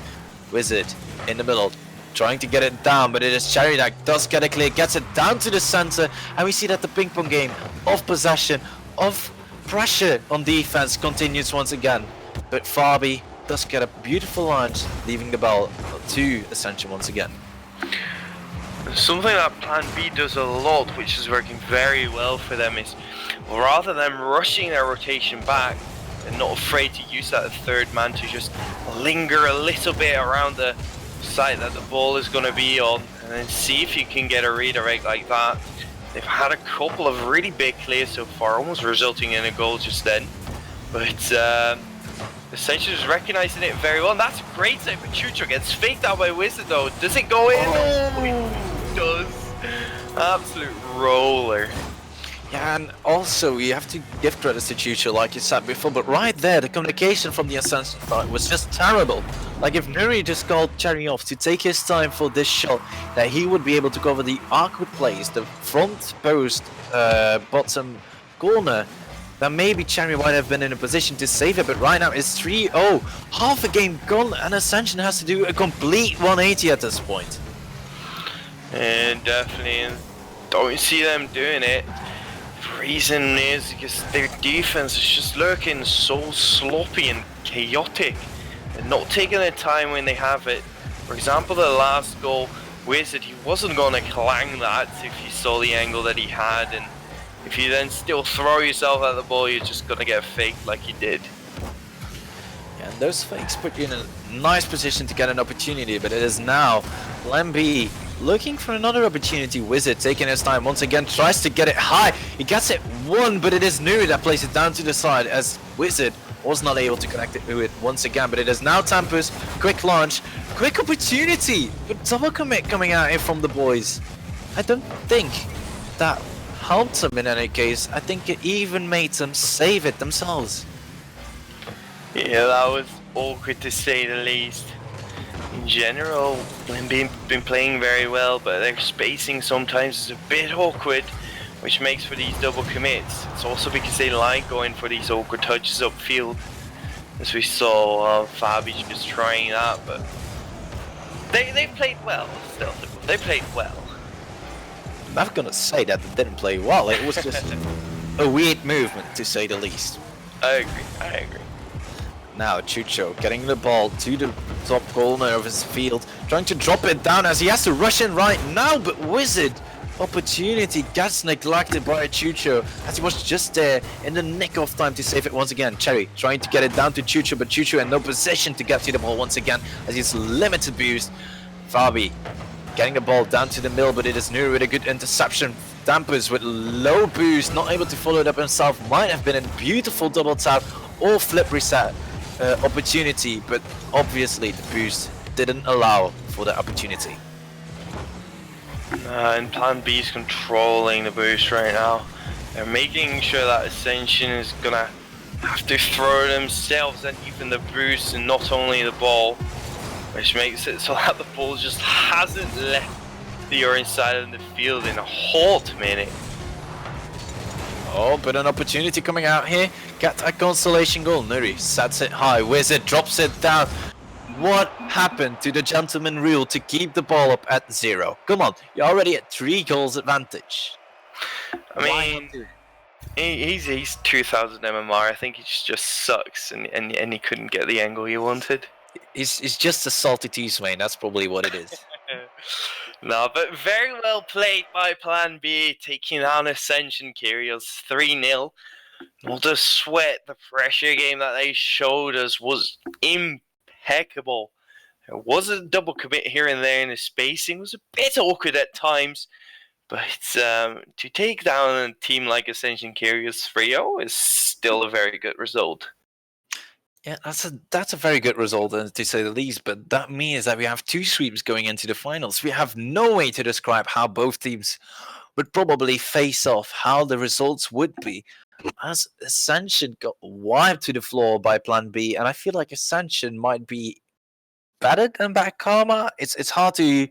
Wizard in the middle, trying to get it down, but it is Cherry that does get a clear, gets it down to the center, and we see that the ping pong game of possession, of pressure on defense continues once again. But Fabi does get a beautiful launch, leaving the ball to Ascension once again. Something that Plan B does a lot, which is working very well for them, is rather than rushing their rotation back, they're not afraid to use that third man to just linger a little bit around the site that the ball is going to be on, and then see if you can get a redirect like that. They've had a couple of really big clears so far, almost resulting in a goal just then. But Essentially is recognizing it very well, and that's a great save for Chucho. Gets faked out by Wizard though. Does it go in? Oh, it does. Absolute roller. Yeah, and also you have to give credit to Chucho, like you said before, but right there, the communication from the Ascension side was just terrible. Like if Nuri just called Cherry off to take his time for this shot, that he would be able to cover the awkward plays, the front post, bottom corner, then maybe Cherry might have been in a position to save it, but right now it's 3-0. Half a game gone, and Ascension has to do a complete 180 at this point. And definitely don't see them doing it. The reason is because their defense is just looking so sloppy and chaotic. They're not taking their time when they have it. For example, the last goal, Wizard, he wasn't going to clang that if you saw the angle that he had, and if you then still throw yourself at the ball, you're just going to get faked like you did. And those fakes put you in a nice position to get an opportunity, but it is now Plan B looking for another opportunity. Wizard taking his time once again, tries to get it high. He gets it one, but it is Nuri that plays it down to the side as Wizard was not able to connect it to it once again. But it is now Tampus, quick launch, quick opportunity, but double commit coming out here from the boys. I don't think that helped them in any case. I think it even made them save it themselves. Yeah, that was awkward to say the least. In general, they've been playing very well, but their spacing sometimes is a bit awkward, which makes for these double commits. It's also because they like going for these awkward touches upfield, as we saw Fabi just trying that, but they played well still. They played well. I'm not gonna say that they didn't play well, it was just a weird movement to say the least. I agree. Now Chucho getting the ball to the top corner of his field, trying to drop it down as he has to rush in right now, but Wizard opportunity gets neglected by Chucho as he was just there in the nick of time to save it once again. Cherry trying to get it down to Chucho, but Chucho in no position to get to the ball once again as he's limited boost. Fabi getting the ball down to the middle, but it is Nuri with a good interception. Dampers with low boost, not able to follow it up himself. Might have been a beautiful double tap or flip reset opportunity, but obviously the boost didn't allow for the opportunity. And Plan B is controlling the boost right now. They're making sure that Ascension is gonna have to throw themselves and even the boost and not only the ball, which makes it so that the ball just hasn't left the orange side of the field in a hot minute. Oh, but an opportunity coming out here. Get a consolation goal. Nuri sets it high. Wizard drops it down. What happened to the gentleman rule to keep the ball up at 0? Come on, you're already at 3 goals advantage. I mean, He's 2000 MMR. I think he just sucks, and he couldn't get the angle he wanted. He's just a salty T-Swain. That's probably what it is. No, but very well played by Plan B, taking on Ascension Kyrios 3-0. All the sweat, the pressure game that they showed us was impeccable. There was a double commit here and there, and the spacing was a bit awkward at times. But to take down a team like Ascension Kyrios 3-0 is still a very good result. Yeah, that's a very good result, to say the least. But that means that we have 2 sweeps going into the finals. We have no way to describe how both teams would probably face off, how the results would be. As Ascension got wiped to the floor by Plan B, and I feel like Ascension might be better than Bad Karma. It's hard to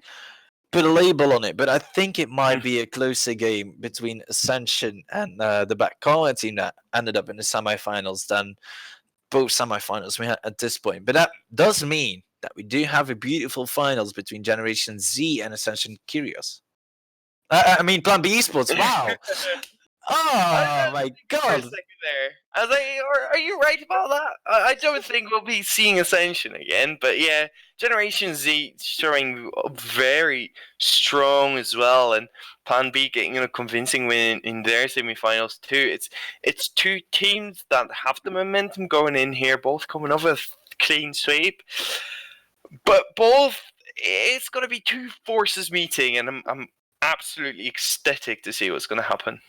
put a label on it, but I think it might be a closer game between Ascension and the Bad Karma team that ended up in the semifinals than both semifinals we had at this point. But that does mean that we do have a beautiful finals between Generation Z and Ascension Kyrios. I mean, Plan B Esports. Wow. Oh my For a god. second there, I was like, are you right about that? I don't think we'll be seeing Ascension again, but yeah, Generation Z showing very strong as well, and Plan B getting a convincing win in their semifinals too. It's 2 teams that have the momentum going in here, both coming off a clean sweep, but both it's going to be 2 forces meeting, and I'm absolutely ecstatic to see what's going to happen.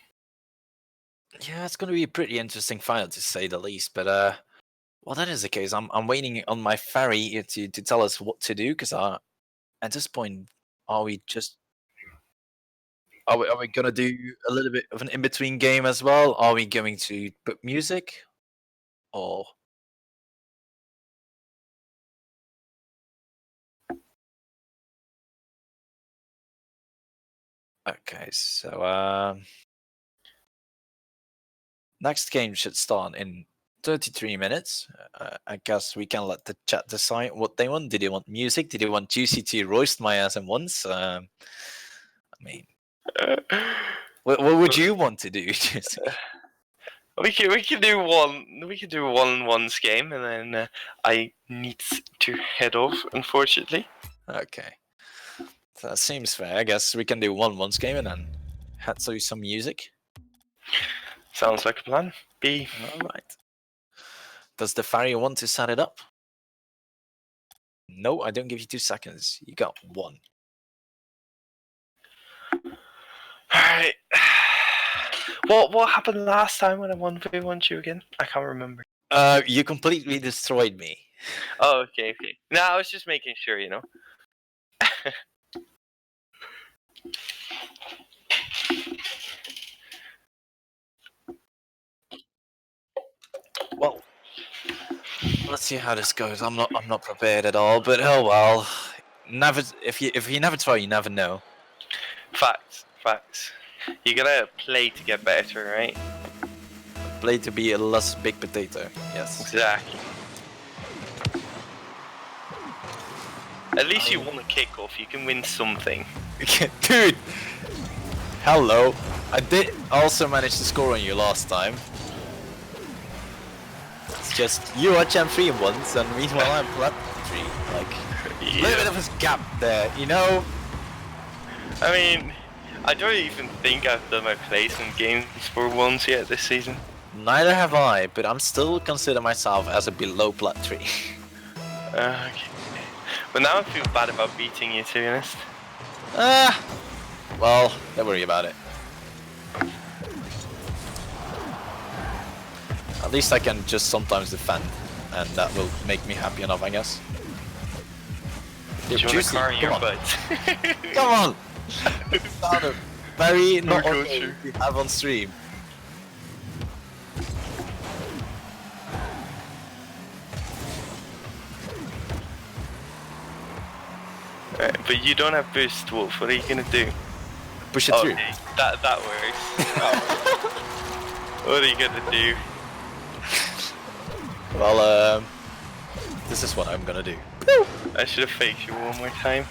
Yeah, it's going to be a pretty interesting final to say the least. But well, that is the case. I'm waiting on my ferry to tell us what to do, because at this point, are we going to do a little bit of an in between game as well? Are we going to put music, or okay? So next game should start in 33 minutes. I guess we can let the chat decide what they want. Did they want music? Did they want Juicy to roast my ass at once? I mean, what would you want to do, Juicy? We can do one game, and then I need to head off, unfortunately. Okay, so that seems fair. I guess we can do one game and then head to some music. Sounds like a plan. B. All right. Does the farrier want to set it up? No, I don't give you 2 seconds. You got 1. Alright. What happened last time when I 1v1'd you again? I can't remember. You completely destroyed me. Oh, okay. No, I was just making sure, you know. Well, let's see how this goes. I'm not prepared at all, but oh well. Never if you never try, you never know. Facts. You gotta play to get better, right? Play to be a less big potato. Yes. Exactly. At least you won a kickoff. You can win something. Dude. Hello. I did also manage to score on you last time. It's just you are champ 3 once, and meanwhile I'm plat 3. Like a little bit of a gap there, you know. I mean, I don't even think I've done my placement games for once yet this season. Neither have I, but I'm still consider myself as a below plat 3. Okay. But now I feel bad about beating you, to be honest. Well, don't worry about it. At least I can just sometimes defend, and that will make me happy enough, I guess. Do you want a Juicy, car in your come on. butt? Come on! Sounded very not got okay you. to have on stream. Right, but you don't have boost, Wolf. What are you gonna do? Push it through. Okay, that works. What are you gonna do? Well, this is what I'm gonna do. I should have faked you one more time.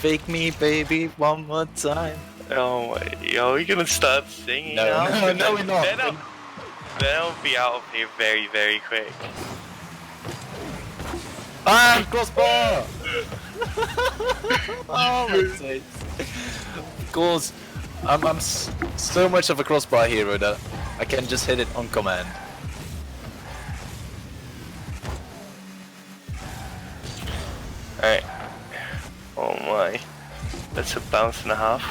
Fake me, baby, one more time. Oh my, are we gonna start singing No, now? no, we're not. Then I'll be out of here very, very quick. Ah, crossbar! Oh my days. Of course, I'm so much of a crossbar hero that I can just hit it on command. Alright. Oh my. That's a bounce and a half.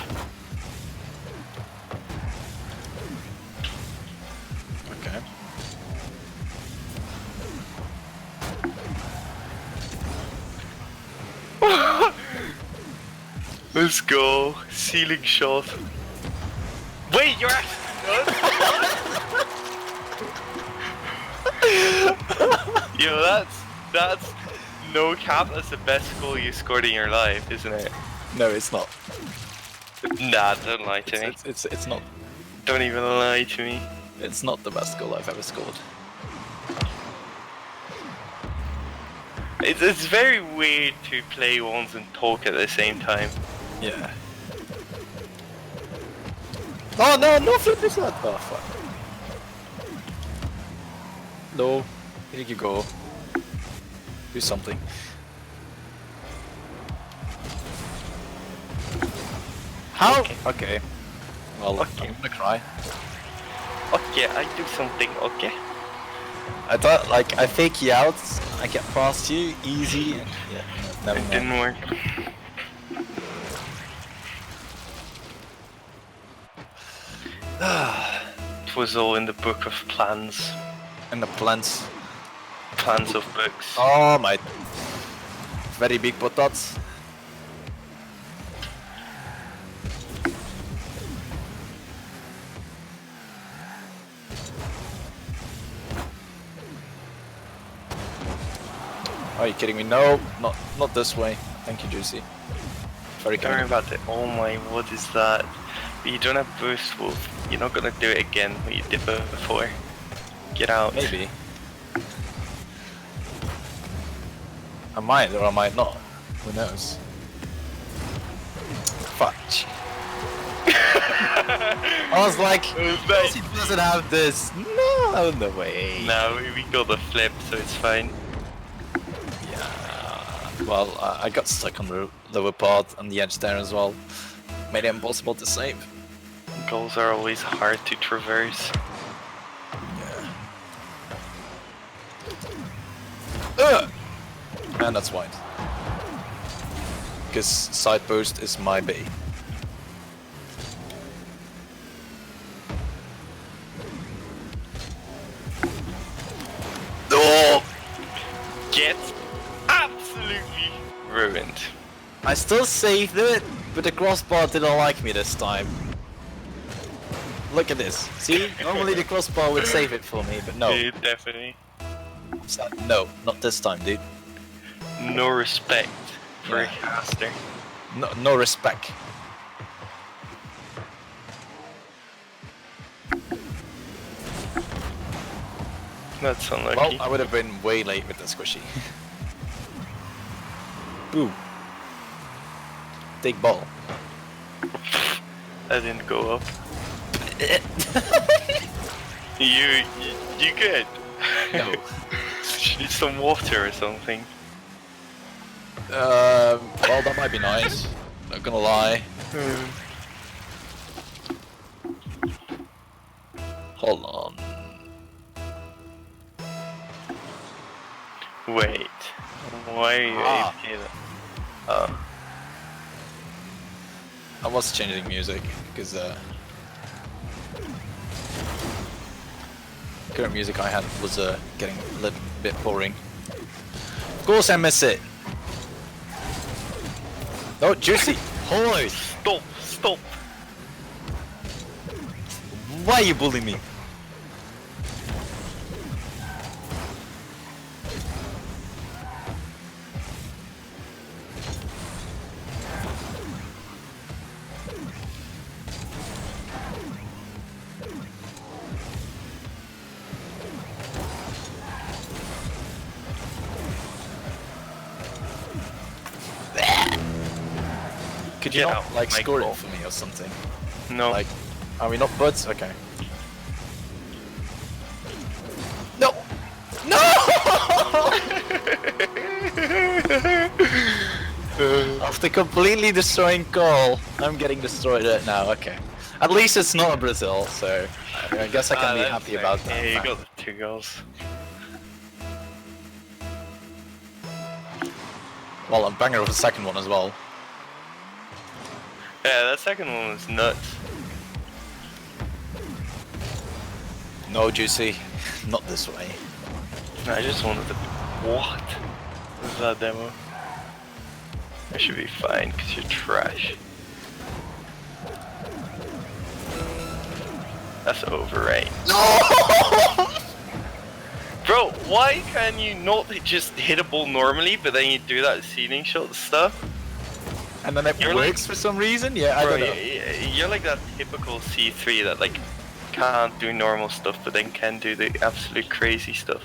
Okay. Let's go. Ceiling shot. Wait, you're actually Yo, that's no cap. That's the best goal you scored in your life, isn't it? No, it's not. Nah, don't lie to me. It's not. Don't even lie to me. It's not the best goal I've ever scored. It's very weird to play once and talk at the same time. Yeah. Oh no, no flip is that. Oh fuck. No, here you go. Do something. How? Okay. Well, Okay. I'm gonna cry. Okay, I do something, okay? I thought, like, I fake you out, I get past you, easy, and yeah, never It mind. didn't work. It was all in the book of plans. And the plants. Plans of books. Oh my. Very big potatoes. Are you kidding me? No, not this way. Thank you, Juicy. Very Don't worry kind. about it. Oh my, what is that? But you don't have boost wolf. You're not gonna do it again what you did before. Get out. Maybe. I might or I might not. Who knows? Fuck. I was like, Nice. he doesn't have this. No, no way. No, we got the flip, so it's fine. Yeah. Well, I got stuck on the lower part on the edge there as well. Made it impossible to save. Goals are always hard to traverse. Yeah. And that's wide. Because side post is my bay. Oh! Get absolutely ruined. I still saved it, but the crossbar didn't like me this time. Look at this. See? Normally the crossbar would save it for me, but no. Yeah, definitely. No, not this time, dude. No respect for a Yeah. caster. No respect. That's unlucky. Well, I would have been way late with the squishy. Boo. Take ball. That didn't go up. You good? No. You need some water or something. Well, that might be nice. Not gonna lie. Hold on. Wait. Why are you Ah. AFK? Oh. I was changing music because current music I had was getting a little bit boring. Of course I miss it. Oh, Juicy! Holy! Stop! Why are you bullying me? Could you Get not out, like my score goal. it for me or something? No. Like, are we not buds? Okay. No! No! After completely destroying Cole, I'm getting destroyed right now. Okay. At least it's not Brazil, so I guess I can be that's happy fair. about that. Yeah, you fact. got the 2 goals. Well, I'm banger with the second one as well. Yeah, that second one was nuts. No, Juicy. Not this way. I just wanted to. What? Was that demo? I should be fine because you're trash. That's over, right? No! Bro, why can you not just hit a ball normally, but then you do that ceiling shot stuff? And then it You're works for some reason? Yeah, I Bro, don't know. you're like that typical C3 that like can't do normal stuff, but then can do the absolute crazy stuff.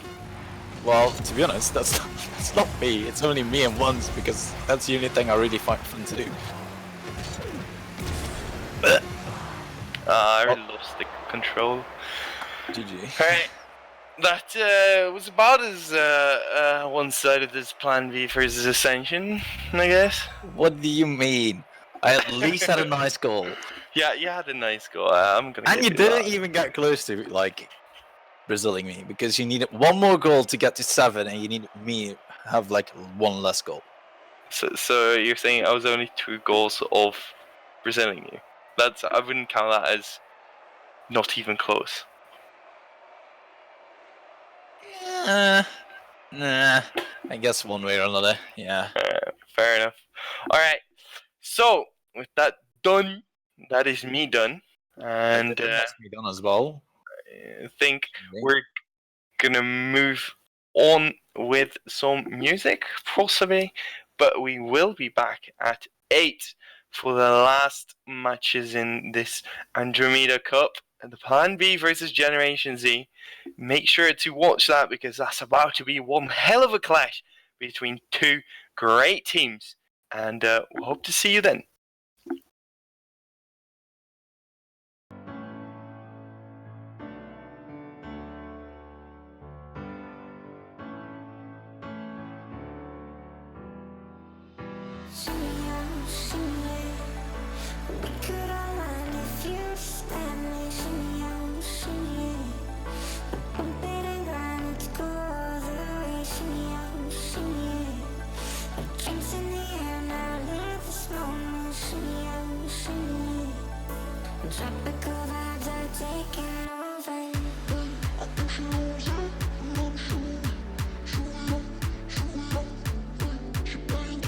Well, to be honest, that's not me. It's only me and once because that's the only thing I really find fun to do. I already lost the control. GG. Alright. That was about as one-sided as Plan B versus Ascension, I guess. What do you mean? I at least had a nice goal. Yeah, you had a nice goal. I'm gonna. And you give didn't that. even get close to, like, Braziling me because you needed one more goal to get to 7 and you needed me to have, like, one less goal. So you're saying I was only 2 goals of Brazilian you? I wouldn't count that as not even close. Nah, I guess one way or another, yeah. Fair enough. Alright, so with that done, that is me done. And That's me done as well. I think we're gonna move on with some music, possibly, but we will be back at 8 for the last matches in this Andromeda Cup. The Plan B versus Generation Z. Make sure to watch that because that's about to be one hell of a clash between 2 great teams. And we hope to see you then. Tropical vibes are taking over. I think she knows it, and I'm sure, she playing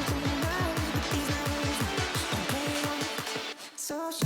cool now with these numbers. Don't play on, so she.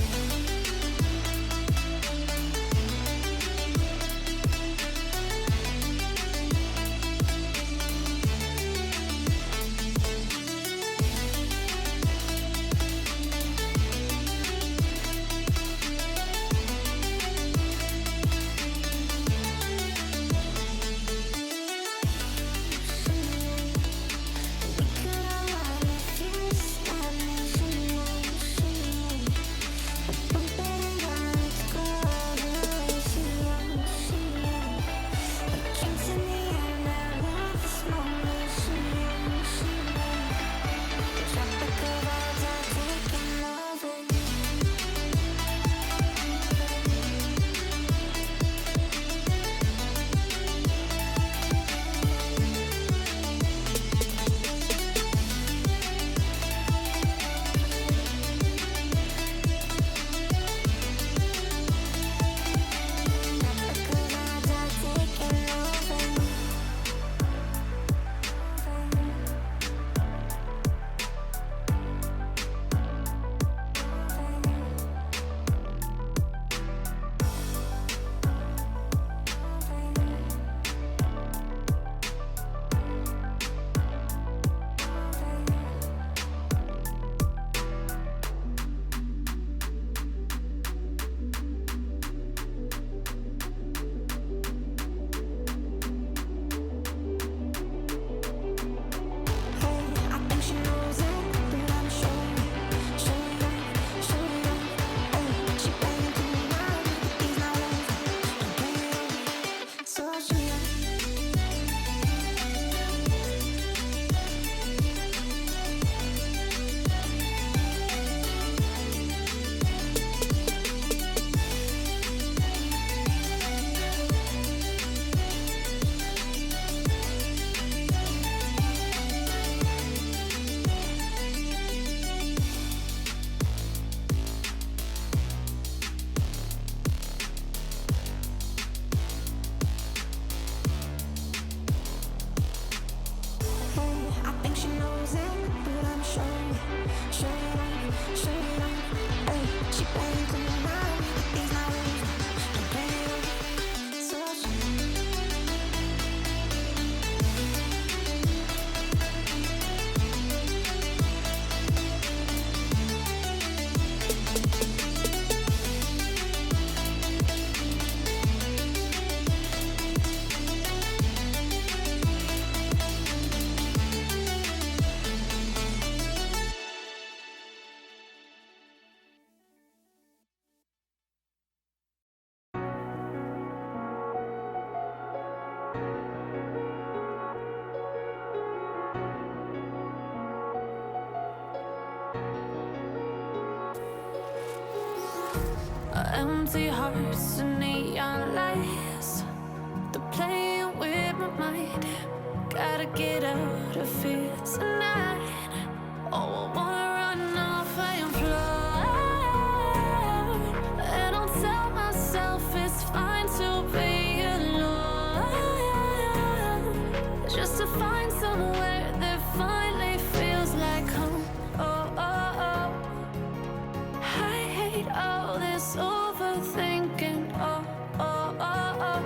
empty hearts and neon lights. They're playing with my mind. Gotta get out of here tonight. Oh, I wanna run off and fly. And I'll tell myself it's fine to be alone, just to find somewhere that finally feels like home. Oh, oh, oh. I hate all this overthinking. Oh, oh, oh, oh.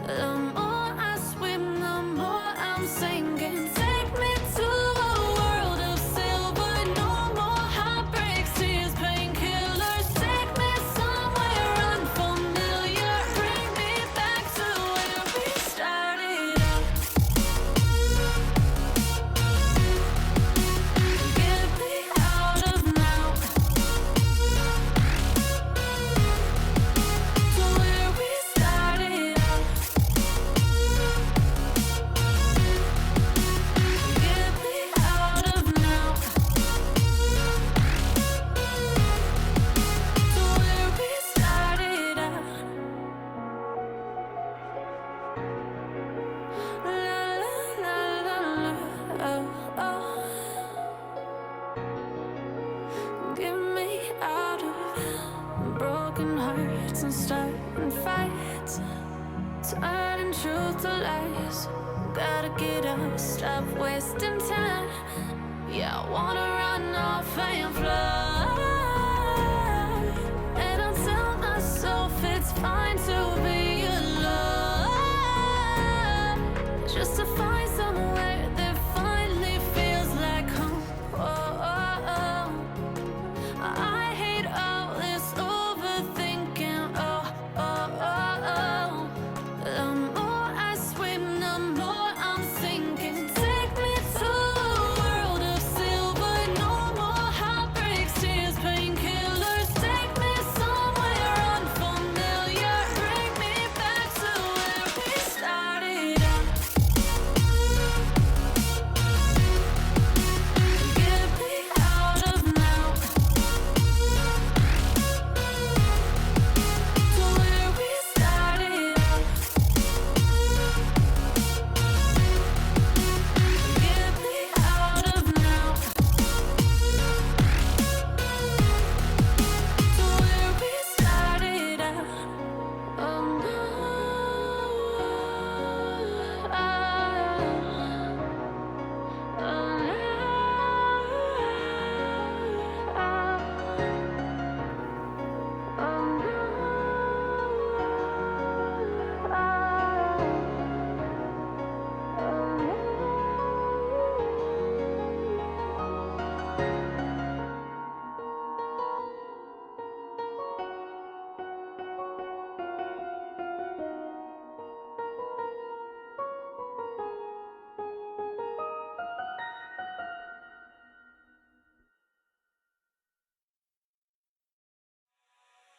The more I swim, the more I'm sinking. Take me to a world of silver. No more heartbreaks, tears, painkillers. Take me somewhere unfamiliar. Bring me back to where we started out. Get me out of now. To where we started out. Get me out of now. To where we started out. La la la la la. Oh, oh. Get me out of broken hearts and starting fights, turning truth to lies. Gotta get up, stop wasting time. Yeah, I wanna run off and fly. And I'll tell myself it's fine to be alone, just to find somewhere that finally feels like home. Oh, oh, oh. I hate all this overthinking. Oh, oh, oh, oh. The more I swim, the more I'm sinking. Take me to a world of silver. No more heartbreaks, tears, painkillers. Take me somewhere unfamiliar. Bring me back to where we started out. Get me out of now. To where we started out. Get me out of now. To where we started out. Oh no.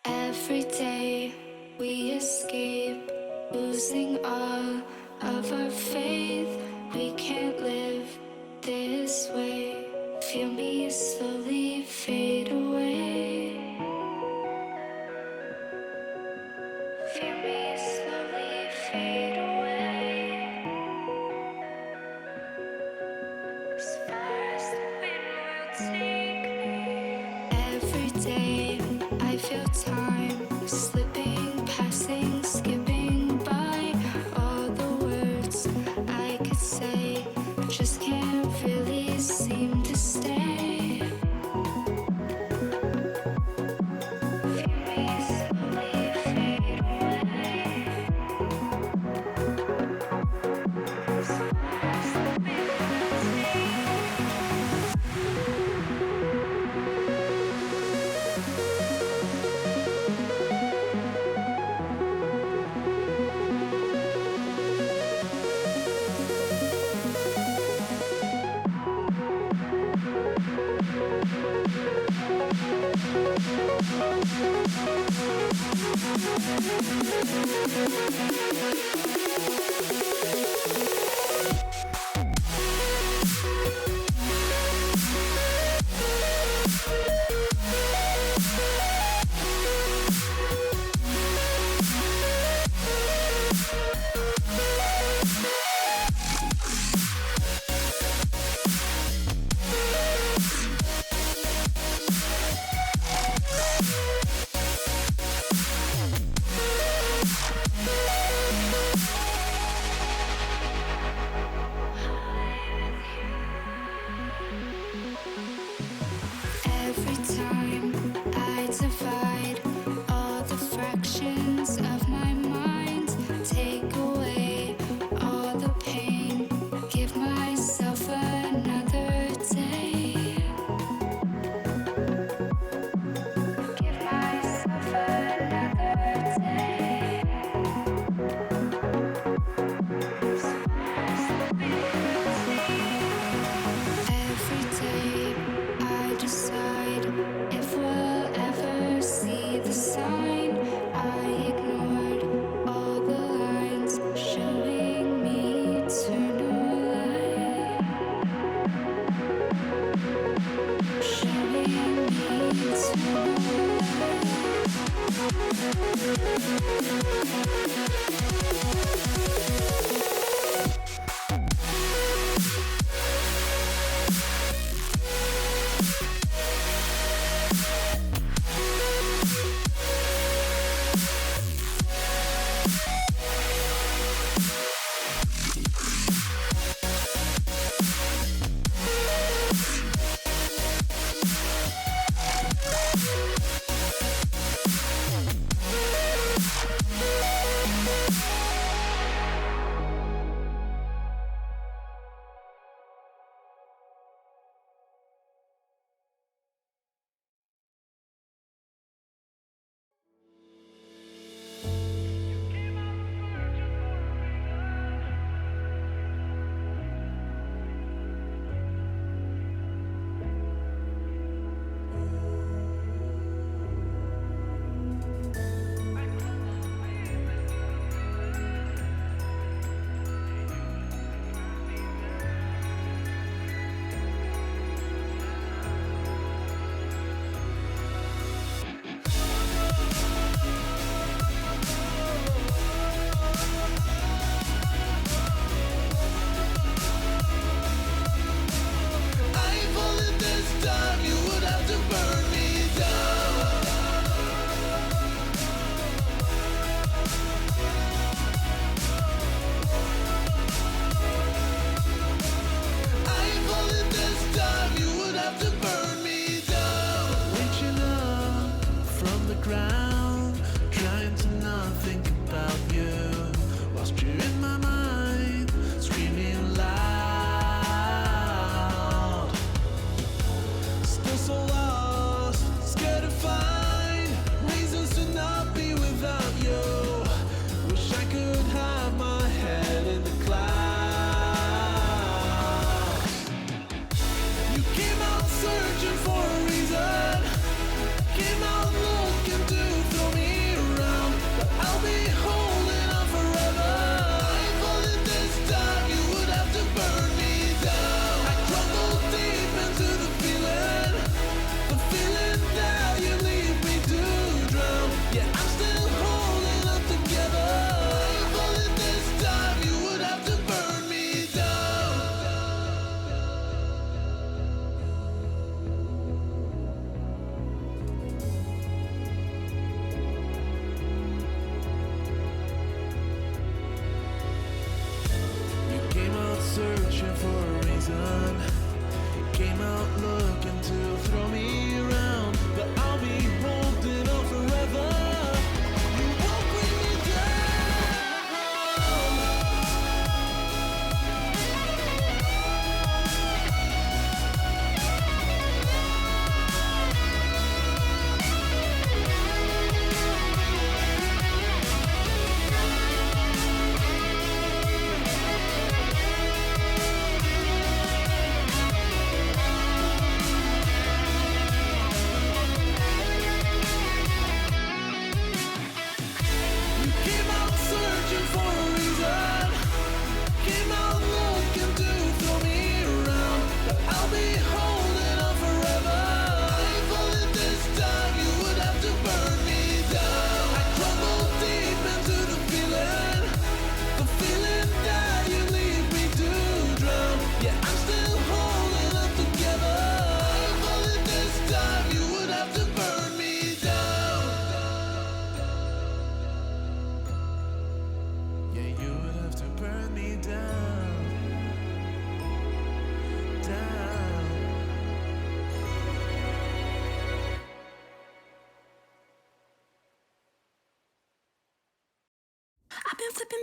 Every day we escape, losing all of our faith. We can't live this way. Feel me slowly fade away. Feel me slowly fade away. As far as the wind will take me. Every day I feel time slipping, passing, skipping by. All the words I could say just can't really seem to stay. Feel me slowly fade away. As far as the wind will take me.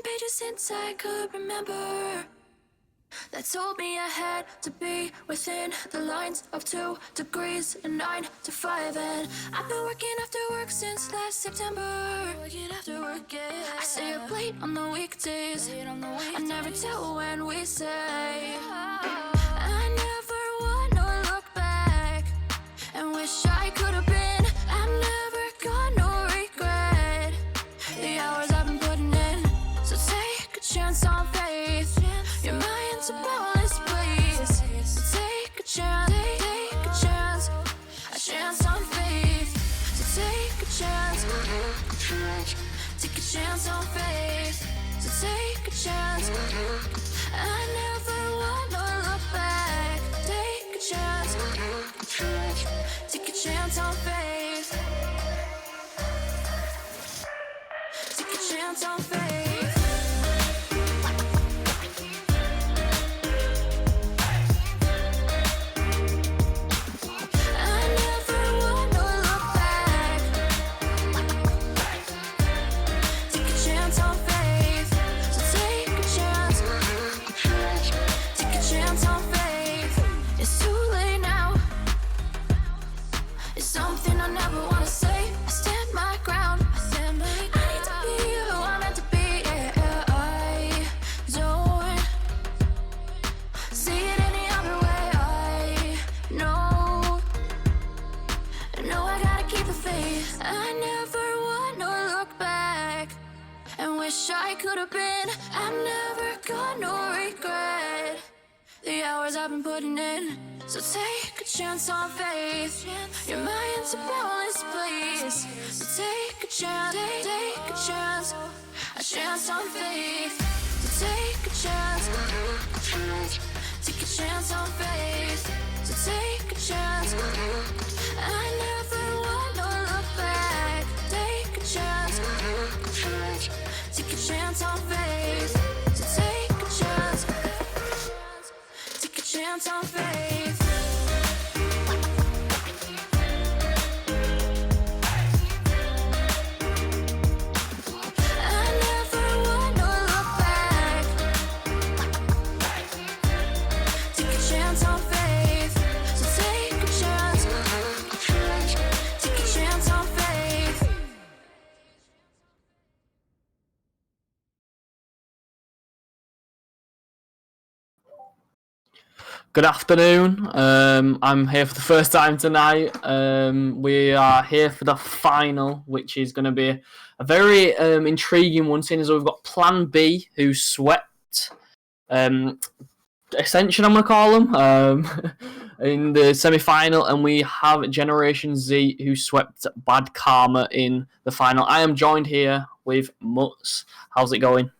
turning pages since I could remember. That told me I had to be within the lines of 2 degrees and 9 to 5. And I've been working after work since last September. Working after work, yeah. I stay up late on the weekdays. I never tell when we say. I never wanna look back and wish I could have been. I'm never gonna regret the hours I've been putting in. So take a chance on faith. Your mind's a boundless place. So take a chance, a chance on faith. So take a chance on faith. So take a chance. I never wanna look back. Take a chance on faith. Take a chance on faith. I never wanna look back. Take a chance on faith. So take a chance. Take a chance on faith. It's too late now. It's something I never wanna say. I stand my ground. I need to be who I'm meant to be. Yeah, I don't see it any other way. I know I gotta keep the faith. I never wanna look back and wish I could have been. I'm never gonna regret the hours I've been putting in. So take a chance on faith. Your mind's a boundless place. So take a chance, a chance on faith. So take a chance on faith. So take a chance. I never wanna look back. Take a chance on faith. So take a chance on faith. I never wanna look back. Take a chance on faith. So take a chance. Take a chance on faith. Good afternoon. I'm here for the first time tonight. We are here for the final, which is going to be a very intriguing one, seeing as we've got Plan B, who swept Ascension, I'm going to call them, in the semi-final, and we have Generation Z, who swept Bad Karma in the final. I am joined here with Mutz. How's it going?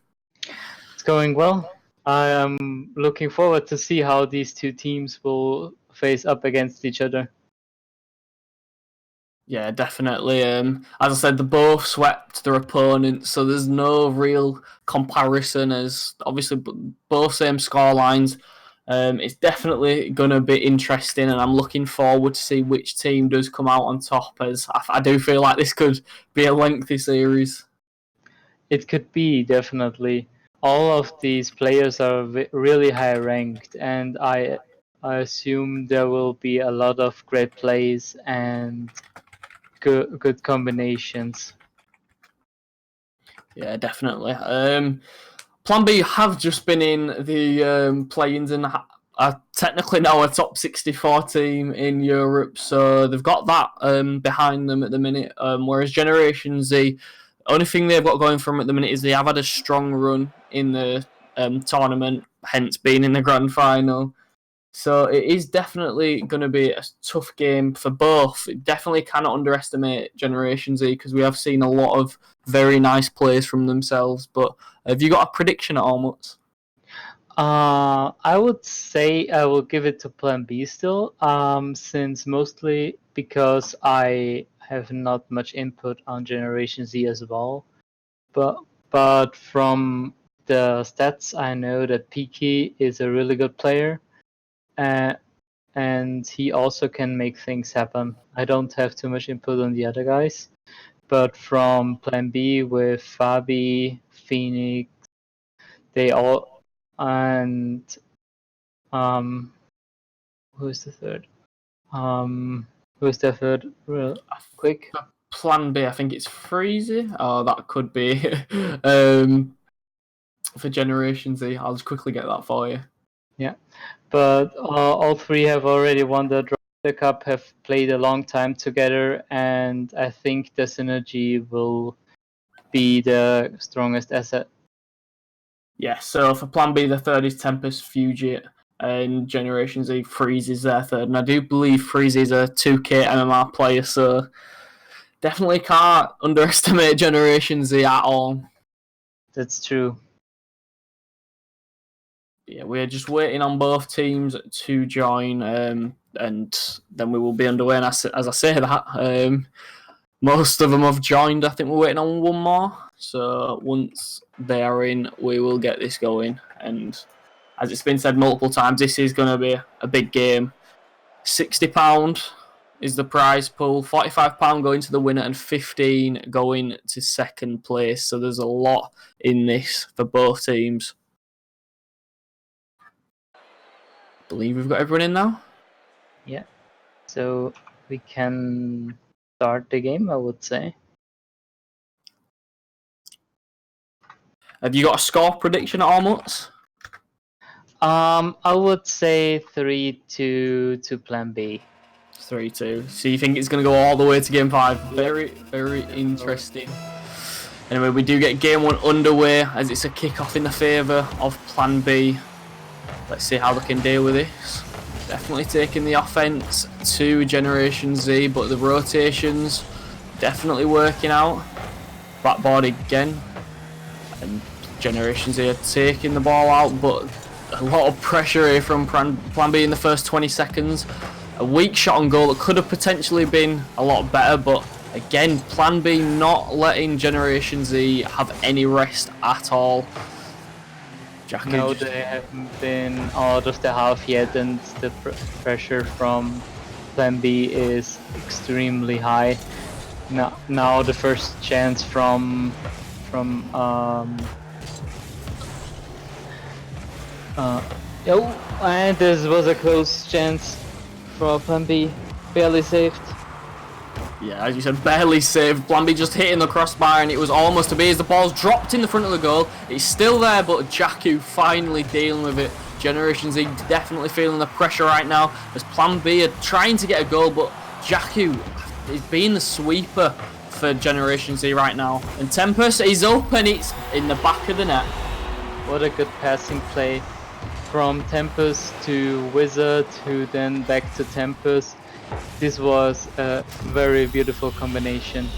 It's going well. I am looking forward to see how these two teams will face up against each other. Yeah, definitely. As I said, they both swept their opponents, so there's no real comparison, as obviously both same score lines. It's definitely going to be interesting, and I'm looking forward to see which team does come out on top, as I do feel like this could be a lengthy series. It could be, definitely. All of these players are really high ranked, and I assume there will be a lot of great plays and good combinations. Yeah, definitely. Plan B have just been in the play-ins and are technically now a top 64 team in Europe, so they've got that behind them at the minute, whereas Generation Z, only thing they've got going for them at the minute is they have had a strong run in the tournament, hence being in the grand final. So it is definitely going to be a tough game for both. Definitely cannot underestimate Generation Z, because we have seen a lot of very nice plays from themselves. But have you got a prediction at all, Mutz? I would say I will give it to Plan B still, since mostly because I have not much input on Generation Z as well. But from the stats, I know that Piki is a really good player, and he also can make things happen. I don't have too much input on the other guys, but from Plan B with Fabi, Phoenix, they all and who's the third? Who's the third? Real quick. Plan B, I think it's Freezy. Oh, that could be for Generation Z. I'll just quickly get that for you. Yeah, but all three have already won the Andromeda Cup, have played a long time together, and I think the synergy will be the strongest asset. Yeah, so for Plan B, the third is Tempest, Fugit, and Generation Z, Freeze is their third. And I do believe Freeze is a 2K MMR player, so definitely can't underestimate Generation Z at all. That's true. Yeah, we're just waiting on both teams to join, and then we will be underway. And as I say that, most of them have joined. I think we're waiting on one more. So once they are in, we will get this going. And as it's been said multiple times, this is going to be a big game. £60 is the prize pool, £45 going to the winner, and $15 going to second place. So there's a lot in this for both teams. I believe we've got everyone in now. Yeah. So we can start the game, I would say. Have you got a score prediction at all, Mutz? I would say 3-2 to Plan B. 3-2. So you think it's going to go all the way to Game 5? Very, very interesting. Anyway, we do get Game 1 underway as it's a kick-off in the favour of Plan B. Let's see how they can deal with this. Definitely taking the offence to Generation Z, but the rotations definitely working out. Backboard again. And Generation Z are taking the ball out, but a lot of pressure here from Plan B in the first 20 seconds. A weak shot on goal that could have potentially been a lot better, but again, Plan B not letting Generation Z have any rest at all. No, they haven't been out of the half yet, and the pressure from Plan B is extremely high. Now the first chance from and this was a close chance for Plan B, barely saved. Yeah, as you said, barely saved. Plan B just hitting the crossbar, and it was almost to be as the ball's dropped in the front of the goal. It's still there, but Jakku finally dealing with it. Generation Z definitely feeling the pressure right now as Plan B are trying to get a goal, but Jakku is being the sweeper for Generation Z right now. And Tempest is open, it's in the back of the net. What a good passing play from Tempest to Wizard, who then back to Tempest. This was a very beautiful combination.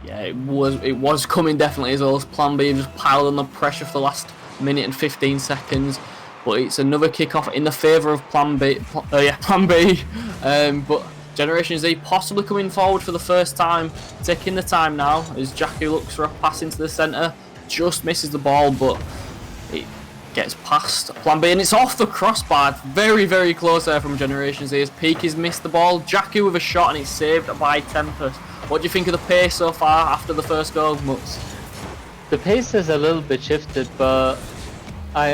Yeah, it was coming definitely as well as Plan B just piled on the pressure for the last minute and 15 seconds. But it's another kick-off in the favour of Plan B. Plan B. But Generation Z possibly coming forward for the first time, taking the time now as Jakku looks for a pass into the centre. Just misses the ball, but it gets past Plan B, and it's off the crossbar. Very, very close there from Generation Z as Peaky's missed the ball. Jakku with a shot, and it's saved by Tempest. What do you think of the pace so far after the first goal, Mutz? The pace has a little bit shifted, but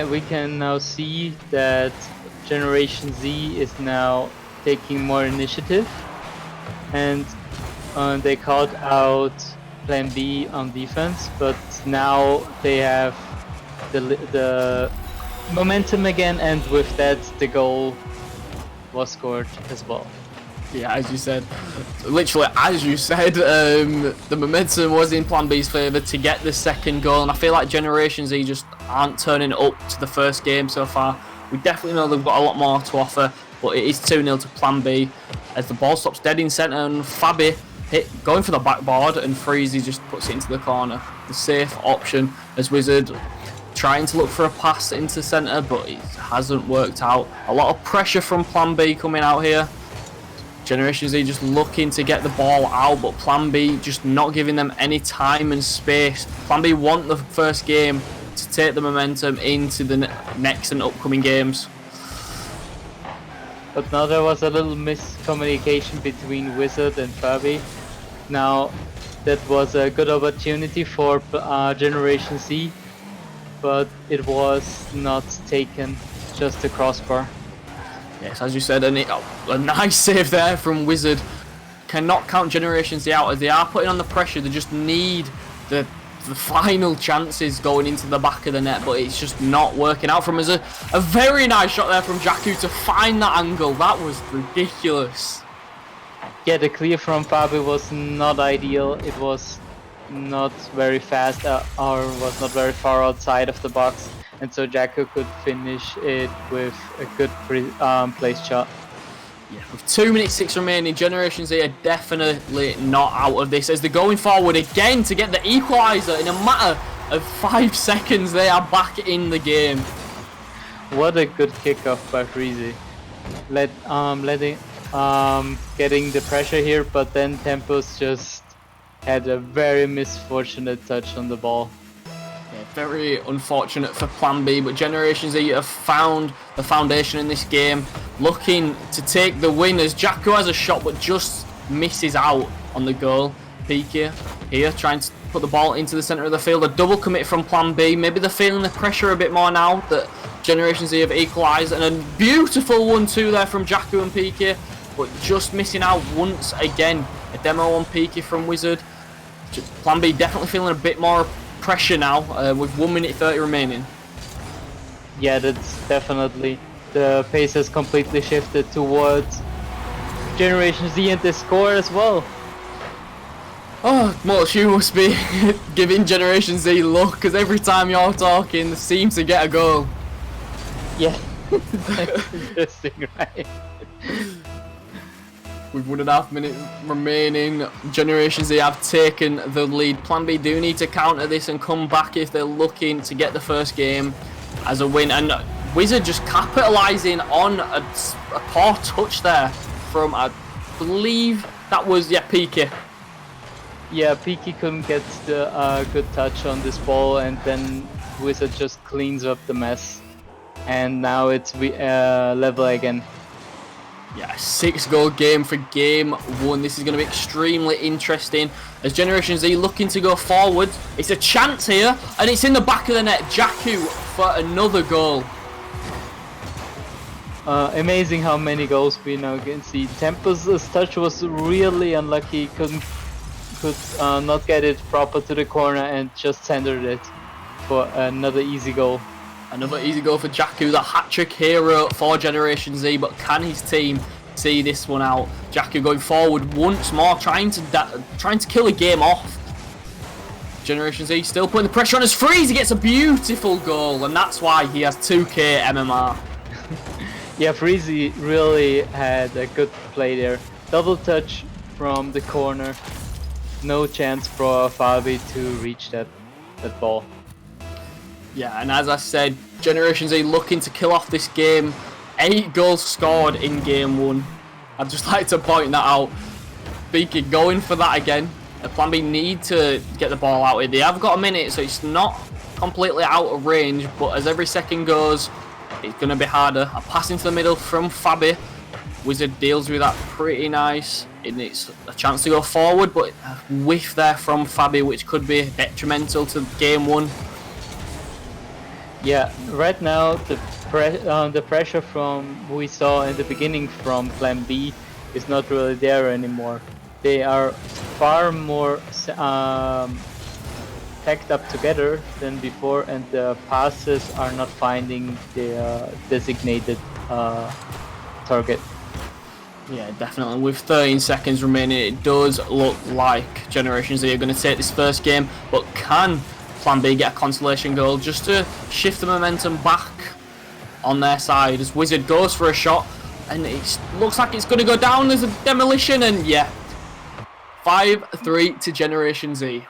we can now see that Generation Z is now taking more initiative, and they called out Plan B on defense, but now they have the momentum again, and with that the goal was scored as well. Yeah, as you said, literally as you said, the momentum was in Plan B's favour to get the second goal, and I feel like Generation Z just aren't turning up to the first game so far. We definitely know they've got a lot more to offer, but it is 2-0 to Plan B as the ball stops dead in centre, and Fabi going for the backboard, and Freezy just puts it into the corner. The safe option as Wizard trying to look for a pass into centre, but it hasn't worked out. A lot of pressure from Plan B coming out here. Generation Z just looking to get the ball out, but Plan B just not giving them any time and space. Plan B want the first game to take the momentum into the next and upcoming games. But now there was a little miscommunication between Wizard and Fabi. Now that was a good opportunity for Generation Z. but it was not taken, just the crossbar. Yes, as you said, and a nice save there from Wizard. Cannot count Generation Z out as they are putting on the pressure. They just need the final chances going into the back of the net, but it's just not working out from us. A very nice shot there from Jakku to find that angle. That was ridiculous. Yeah, the clear from Fabi was not ideal. It was not very fast or was not very far outside of the box, and so Jakku could finish it with a good placed shot. Yeah, with 2 minutes 6 remaining, Generation Z are definitely not out of this as they're going forward again to get the equaliser. In a matter of 5 seconds, they are back in the game. What a good kickoff by Freezy. Getting the pressure here, but then Tempus just had a very misfortunate touch on the ball. Yeah, very unfortunate for Plan B, but Generation Z have found the foundation in this game, looking to take the win as Jakku has a shot but just misses out on the goal. Piki here trying to put the ball into the centre of the field. A double commit from Plan B. Maybe they're feeling the pressure a bit more now that Generation Z have equalised, and a beautiful 1-2 there from Jakku and Piki, but just missing out once again. A demo on Piki from Wizard. Plan B definitely feeling a bit more pressure now with 1 minute 30 remaining. Yeah, that's definitely. The pace has completely shifted towards Generation Z, and they score as well. Oh, Mulch, you must be giving Generation Z luck, because every time you're talking, they seem to get a goal. Yeah, that's interesting, right? With 1.5 minutes remaining, Generation Z have taken the lead. Plan B do need to counter this and come back if they're looking to get the first game as a win. And Wizard just capitalising on a poor touch there from, I believe that was, Piki. Yeah, Piki couldn't get the good touch on this ball, and then Wizard just cleans up the mess. And now it's level again. Yeah, 6-goal game for game 1. This is going to be extremely interesting as Generation Z looking to go forward. It's a chance here, and it's in the back of the net. Jakku for another goal. Amazing how many goals we now can see. Tempus' touch was really unlucky. Could not get it proper to the corner and just centered it for another easy goal. Another easy goal for Jakku, the hat-trick hero for Generation Z, but can his team see this one out? Jakku going forward once more, trying to kill a game off. Generation Z still putting the pressure on as Freezy gets a beautiful goal, and that's why he has 2k MMR. Yeah, Freezy really had a good play there. Double touch from the corner. No chance for Fabi to reach that ball. Yeah, and as I said, Generation Z looking to kill off this game. 8 goals scored in game 1. I'd just like to point that out. Beaky going for that again. Plan B need to get the ball out here. They have got a minute, so it's not completely out of range, but as every second goes, it's going to be harder. A pass into the middle from Fabi. Wizard deals with that pretty nice. And it's a chance to go forward, but a whiff there from Fabi, which could be detrimental to game 1. Yeah, right now the pressure from we saw in the beginning from Plan B is not really there anymore. They are far more packed up together than before, and the passes are not finding the designated target. Yeah, definitely. With 13 seconds remaining, it does look like Generation Z are going to take this first game, but can Plan B get a consolation goal just to shift the momentum back on their side as Wizard goes for a shot, and it looks like it's going to go down as a demolition, and yeah, 5-3 to Generation Z.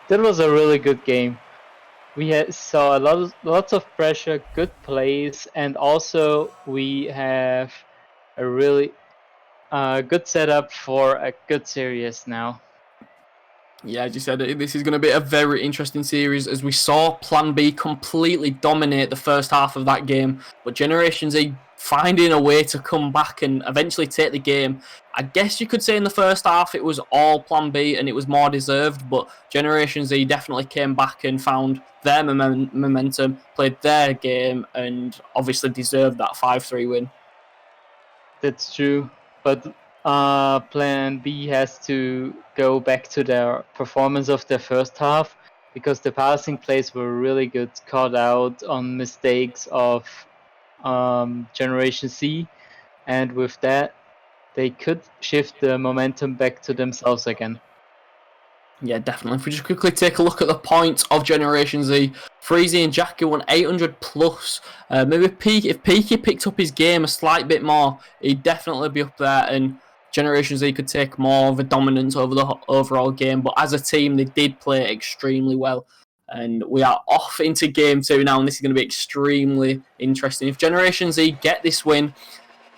That was a really good game. We saw lots of pressure, good plays, and also we have a really good setup for a good series now. Yeah, as you said, this is going to be a very interesting series as we saw Plan B completely dominate the first half of that game, but Generation Z finding a way to come back and eventually take the game. I guess you could say in the first half it was all Plan B and it was more deserved, but Generation Z definitely came back and found their momentum, played their game, and obviously deserved that 5-3 win. That's true, but Plan B has to go back to their performance of their first half, because the passing plays were really good, caught out on mistakes of Generation C, and with that, they could shift the momentum back to themselves again. Yeah, definitely. If we just quickly take a look at the points of Generation Z, Freezy and Jackie won 800 plus. Maybe if Peaky picked up his game a slight bit more, he'd definitely be up there, and Generation Z could take more of a dominance over the overall game. But as a team, they did play extremely well. And we are off into game 2 now, and this is going to be extremely interesting. If Generation Z get this win,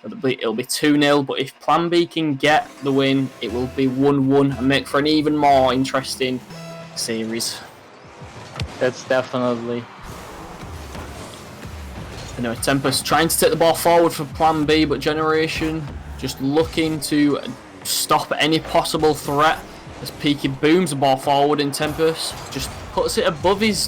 it'll be 2-0, but if Plan B can get the win, it will be 1-1 and make for an even more interesting series. That's definitely. Anyway, Tempest trying to take the ball forward for Plan B, but Generation just looking to stop any possible threat as Peaky booms the ball forward, and Tempest just puts it above his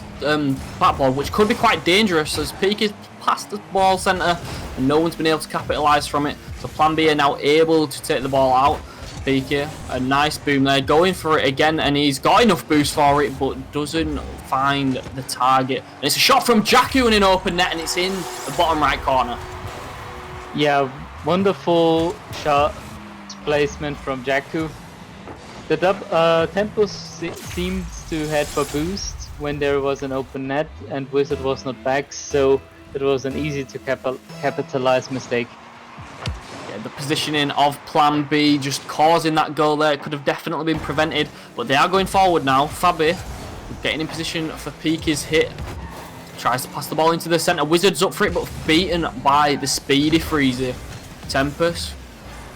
backboard, which could be quite dangerous as Peaky's past the ball centre and no one's been able to capitalise from it. So Plan B are now able to take the ball out. Peaky, a nice boom there, going for it again, and he's got enough boost for it, but doesn't find the target. And it's a shot from Jakku in an open net, and it's in the bottom right corner. Yeah, wonderful shot placement from Jakku. The Tempus seems to head for boost when there was an open net and Wizard was not back, so it was an easy to capitalize mistake. Yeah, the positioning of Plan B just causing that goal there. It could have definitely been prevented, but they are going forward now. Fabi getting in position for Peaky's hit. Tries to pass the ball into the centre. Wizard's up for it, but beaten by the speedy Freezy. Tempest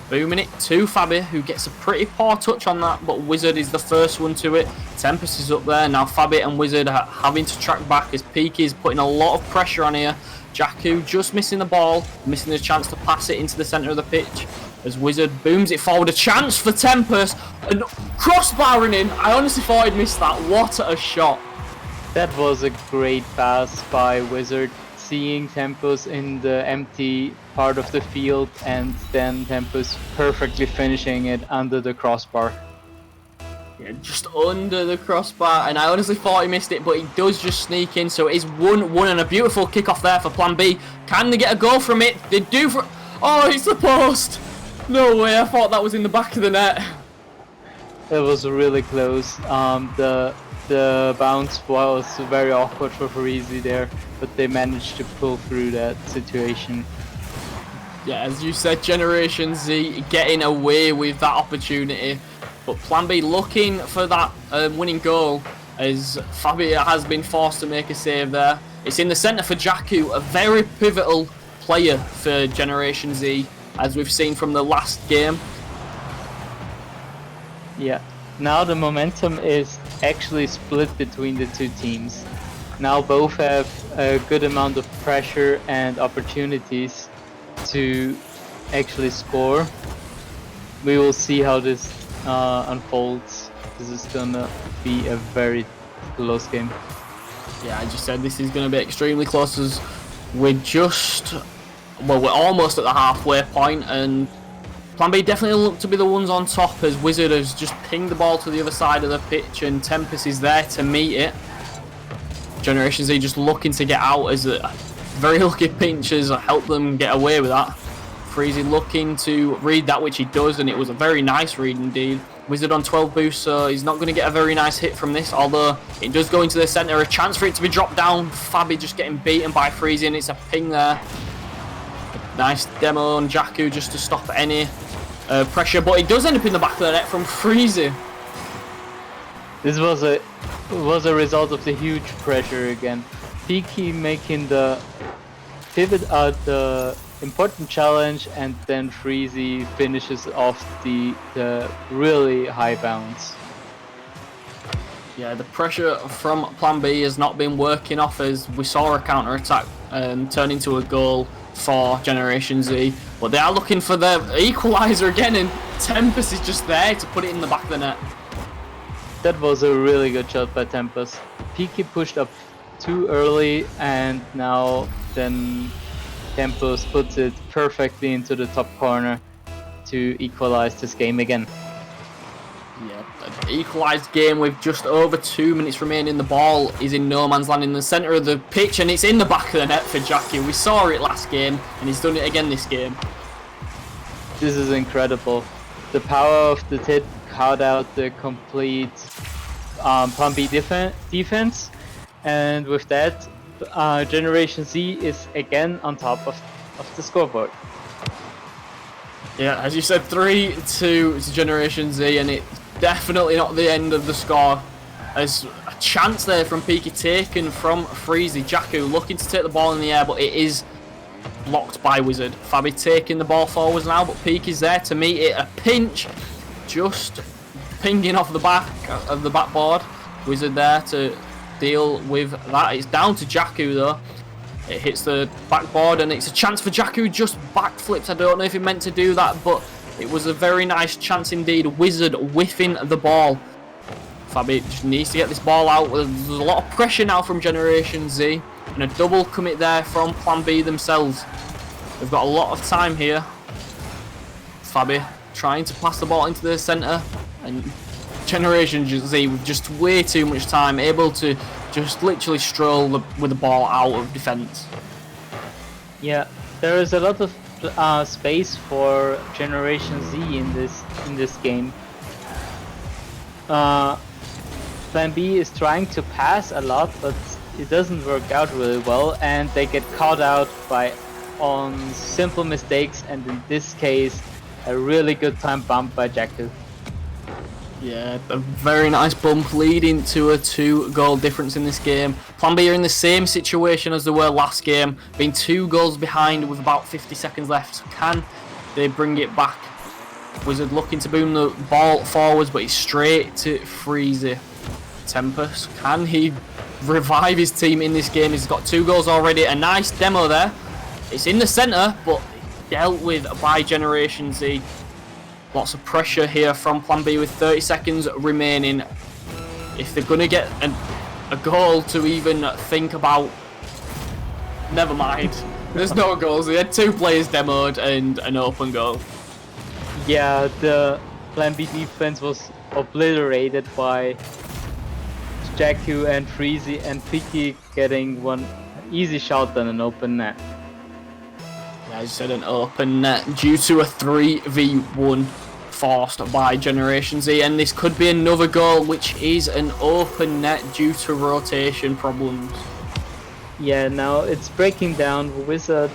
booming it to Fabi, who gets a pretty poor touch on that, but Wizard is the first one to it. Tempest is up there. Now Fabi and Wizard are having to track back as Peaky is putting a lot of pressure on here. Jakku just missing the ball, missing the chance to pass it into the centre of the pitch. As Wizard booms it forward, a chance for Tempest, and crossbarring in. I honestly thought he'd missed that. What a shot. That was a great pass by Wizard, seeing Tempus in the empty part of the field and then Tempus perfectly finishing it under the crossbar. Yeah, just under the crossbar, and I honestly thought he missed it, but he does just sneak in, so it is 1-1 and a beautiful kick-off there for Plan B. Can they get a goal from it? They do for... Oh, it's the post! No way, I thought that was in the back of the net. It was really close. The bounce was very awkward for Freezy there, but they managed to pull through that situation. Yeah, as you said, Generation Z getting away with that opportunity, but Plan B looking for that winning goal as Fabi has been forced to make a save there. It's in the centre for Jakku, a very pivotal player for Generation Z, as we've seen from the last game. Yeah, now the momentum is actually split between the two teams. Now both have a good amount of pressure and opportunities to actually score. We will see how this unfolds. This is gonna be a very close game. Yeah, I just said this is going to be extremely close as we're almost at the halfway point, and Plan B definitely look to be the ones on top as Wizard has just pinged the ball to the other side of the pitch and Tempest is there to meet it. Generation Z just looking to get out as a very lucky pinch has helped them get away with that. Freezy looking to read that, which he does, and it was a very nice read indeed. Wizard on 12 boost, so he's not going to get a very nice hit from this, although it does go into the centre. A chance for it to be dropped down. Fabi just getting beaten by Freezy, and it's a ping there. Nice demo on Jakku just to stop any pressure, but it does end up in the back of the net from Freezy. This was a result of the huge pressure again. Peaky making the pivot at the important challenge, and then Freezy finishes off the really high bounce. Yeah, the pressure from Plan B has not been working off as we saw a counter-attack turn into a goal. for Generation Z, but they are looking for the equaliser again, and Tempest is just there to put it in the back of the net. That was a really good shot by Tempest. Peaky pushed up too early, and now then Tempest puts it perfectly into the top corner to equalize this game again. Yeah, an equalised game with just over 2 minutes remaining. The ball is in no man's land in the centre of the pitch, and it's in the back of the net for Jackie. We saw it last game, and he's done it again this game. This is incredible. The power of the Tit caught out the complete Plan B defense, and with that, Generation Z is again on top of the scoreboard. Yeah, as you said, 3-2 to Generation Z, and it's definitely not the end of the score. There's a chance there from Peaky taken from Freezy. Jakku looking to take the ball in the air, but it is blocked by Wizard. Fabi taking the ball forwards now, but Peaky's there to meet it. A pinch, just pinging off the back of the backboard. Wizard there to deal with that. It's down to Jakku though. It hits the backboard, and it's a chance for Jakku, just backflips. I don't know if he meant to do that, but it was a very nice chance indeed. Wizard whiffing the ball. Fabi just needs to get this ball out. There's a lot of pressure now from Generation Z, and a double commit there from Plan B themselves. They've got a lot of time here. Fabi trying to pass the ball into the centre, and Generation Z with just way too much time, able to just literally stroll with the ball out of defence. Yeah, there is a lot of space for Generation Z in this game. Plan B is trying to pass a lot, but it doesn't work out really well, and they get caught out on simple mistakes, and in this case, a really good time bump by Jakku. Yeah, a very nice bump leading to a 2-goal difference in this game. Plan B are in the same situation as they were last game, being 2 goals behind with about 50 seconds left. Can they bring it back? Wizard looking to boom the ball forwards, but it's straight to Freezy. Tempest, can he revive his team in this game? He's got 2 goals already. A nice demo there. It's in the centre, but dealt with by Generation Z. Lots of pressure here from Plan B with 30 seconds remaining. If they're going to get a goal to even think about... Never mind. There's no goals. They had 2 players demoed and an open goal. Yeah, the Plan B defense was obliterated by Jakku and Freezy, and Peaky getting one easy shot on an open net. As you said, an open net due to a 3v1 forced by Generation Z, and this could be another goal, which is an open net due to rotation problems. Yeah, now it's breaking down. Wizard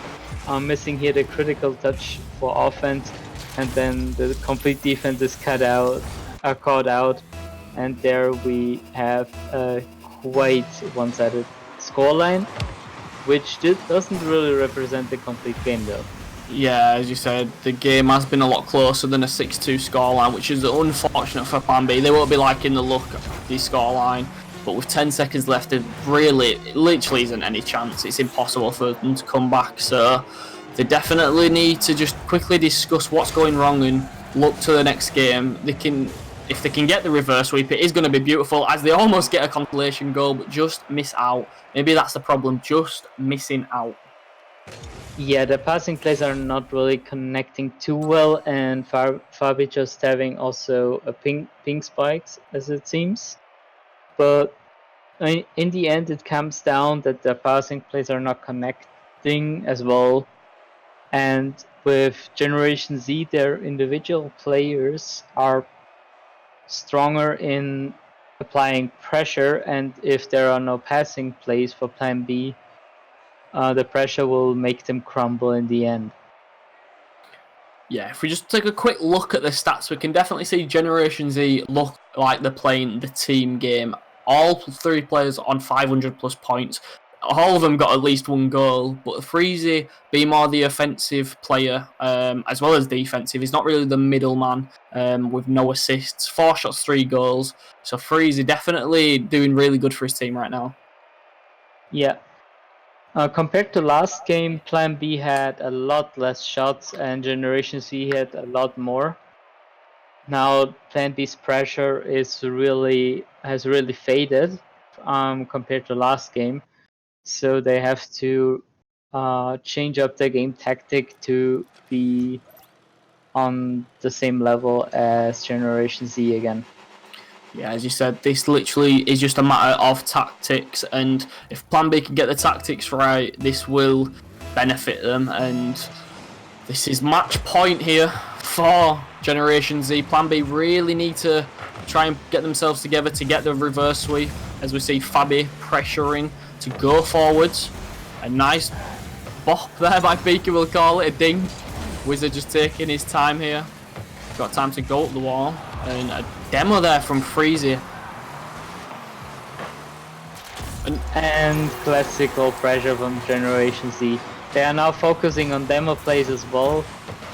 are missing here the critical touch for offense, and then the complete defense is caught out, and there we have a quite one-sided scoreline, which doesn't really represent the complete game though. Yeah, as you said, the game has been a lot closer than a 6-2 scoreline, which is unfortunate for Plan B. They won't be liking the look of the scoreline, but with 10 seconds left, it literally isn't any chance. It's impossible for them to come back, so they definitely need to just quickly discuss what's going wrong and look to the next game. If they can get the reverse sweep, it is going to be beautiful, as they almost get a consolation goal, but just miss out. Maybe that's the problem, just missing out. Yeah, the passing plays are not really connecting too well, and Fabi just having also a ping spikes, as it seems. But in the end, it comes down that the passing plays are not connecting as well. And with Generation Z, their individual players are stronger in applying pressure, and if there are no passing plays for Plan B, the pressure will make them crumble in the end. Yeah, if we just take a quick look at the stats, we can definitely see Generation Z look like they're playing the team game. All 3 players on 500 plus points. All of them got at least 1 goal, but Freezy, being more the offensive player as well as defensive, he's not really the middleman with no assists. 4 shots, 3 goals. So Freezy definitely doing really good for his team right now. Yeah. Compared to last game, Plan B had a lot less shots and Generation Z had a lot more. Now Plan B's pressure has really faded compared to last game, so they have to change up their game tactic to be on the same level as Generation Z again. Yeah, as you said, this literally is just a matter of tactics, and if Plan B can get the tactics right, this will benefit them, and this is match point here for Generation Z. Plan B really need to try and get themselves together to get the reverse sweep, as we see Fabi pressuring to go forwards. A nice bop there by Pika, we'll call it, a ding. Wizard just taking his time here. Got time to go up the wall. And a demo there from Freezy. And classical pressure from Generation Z. They are now focusing on demo plays as well,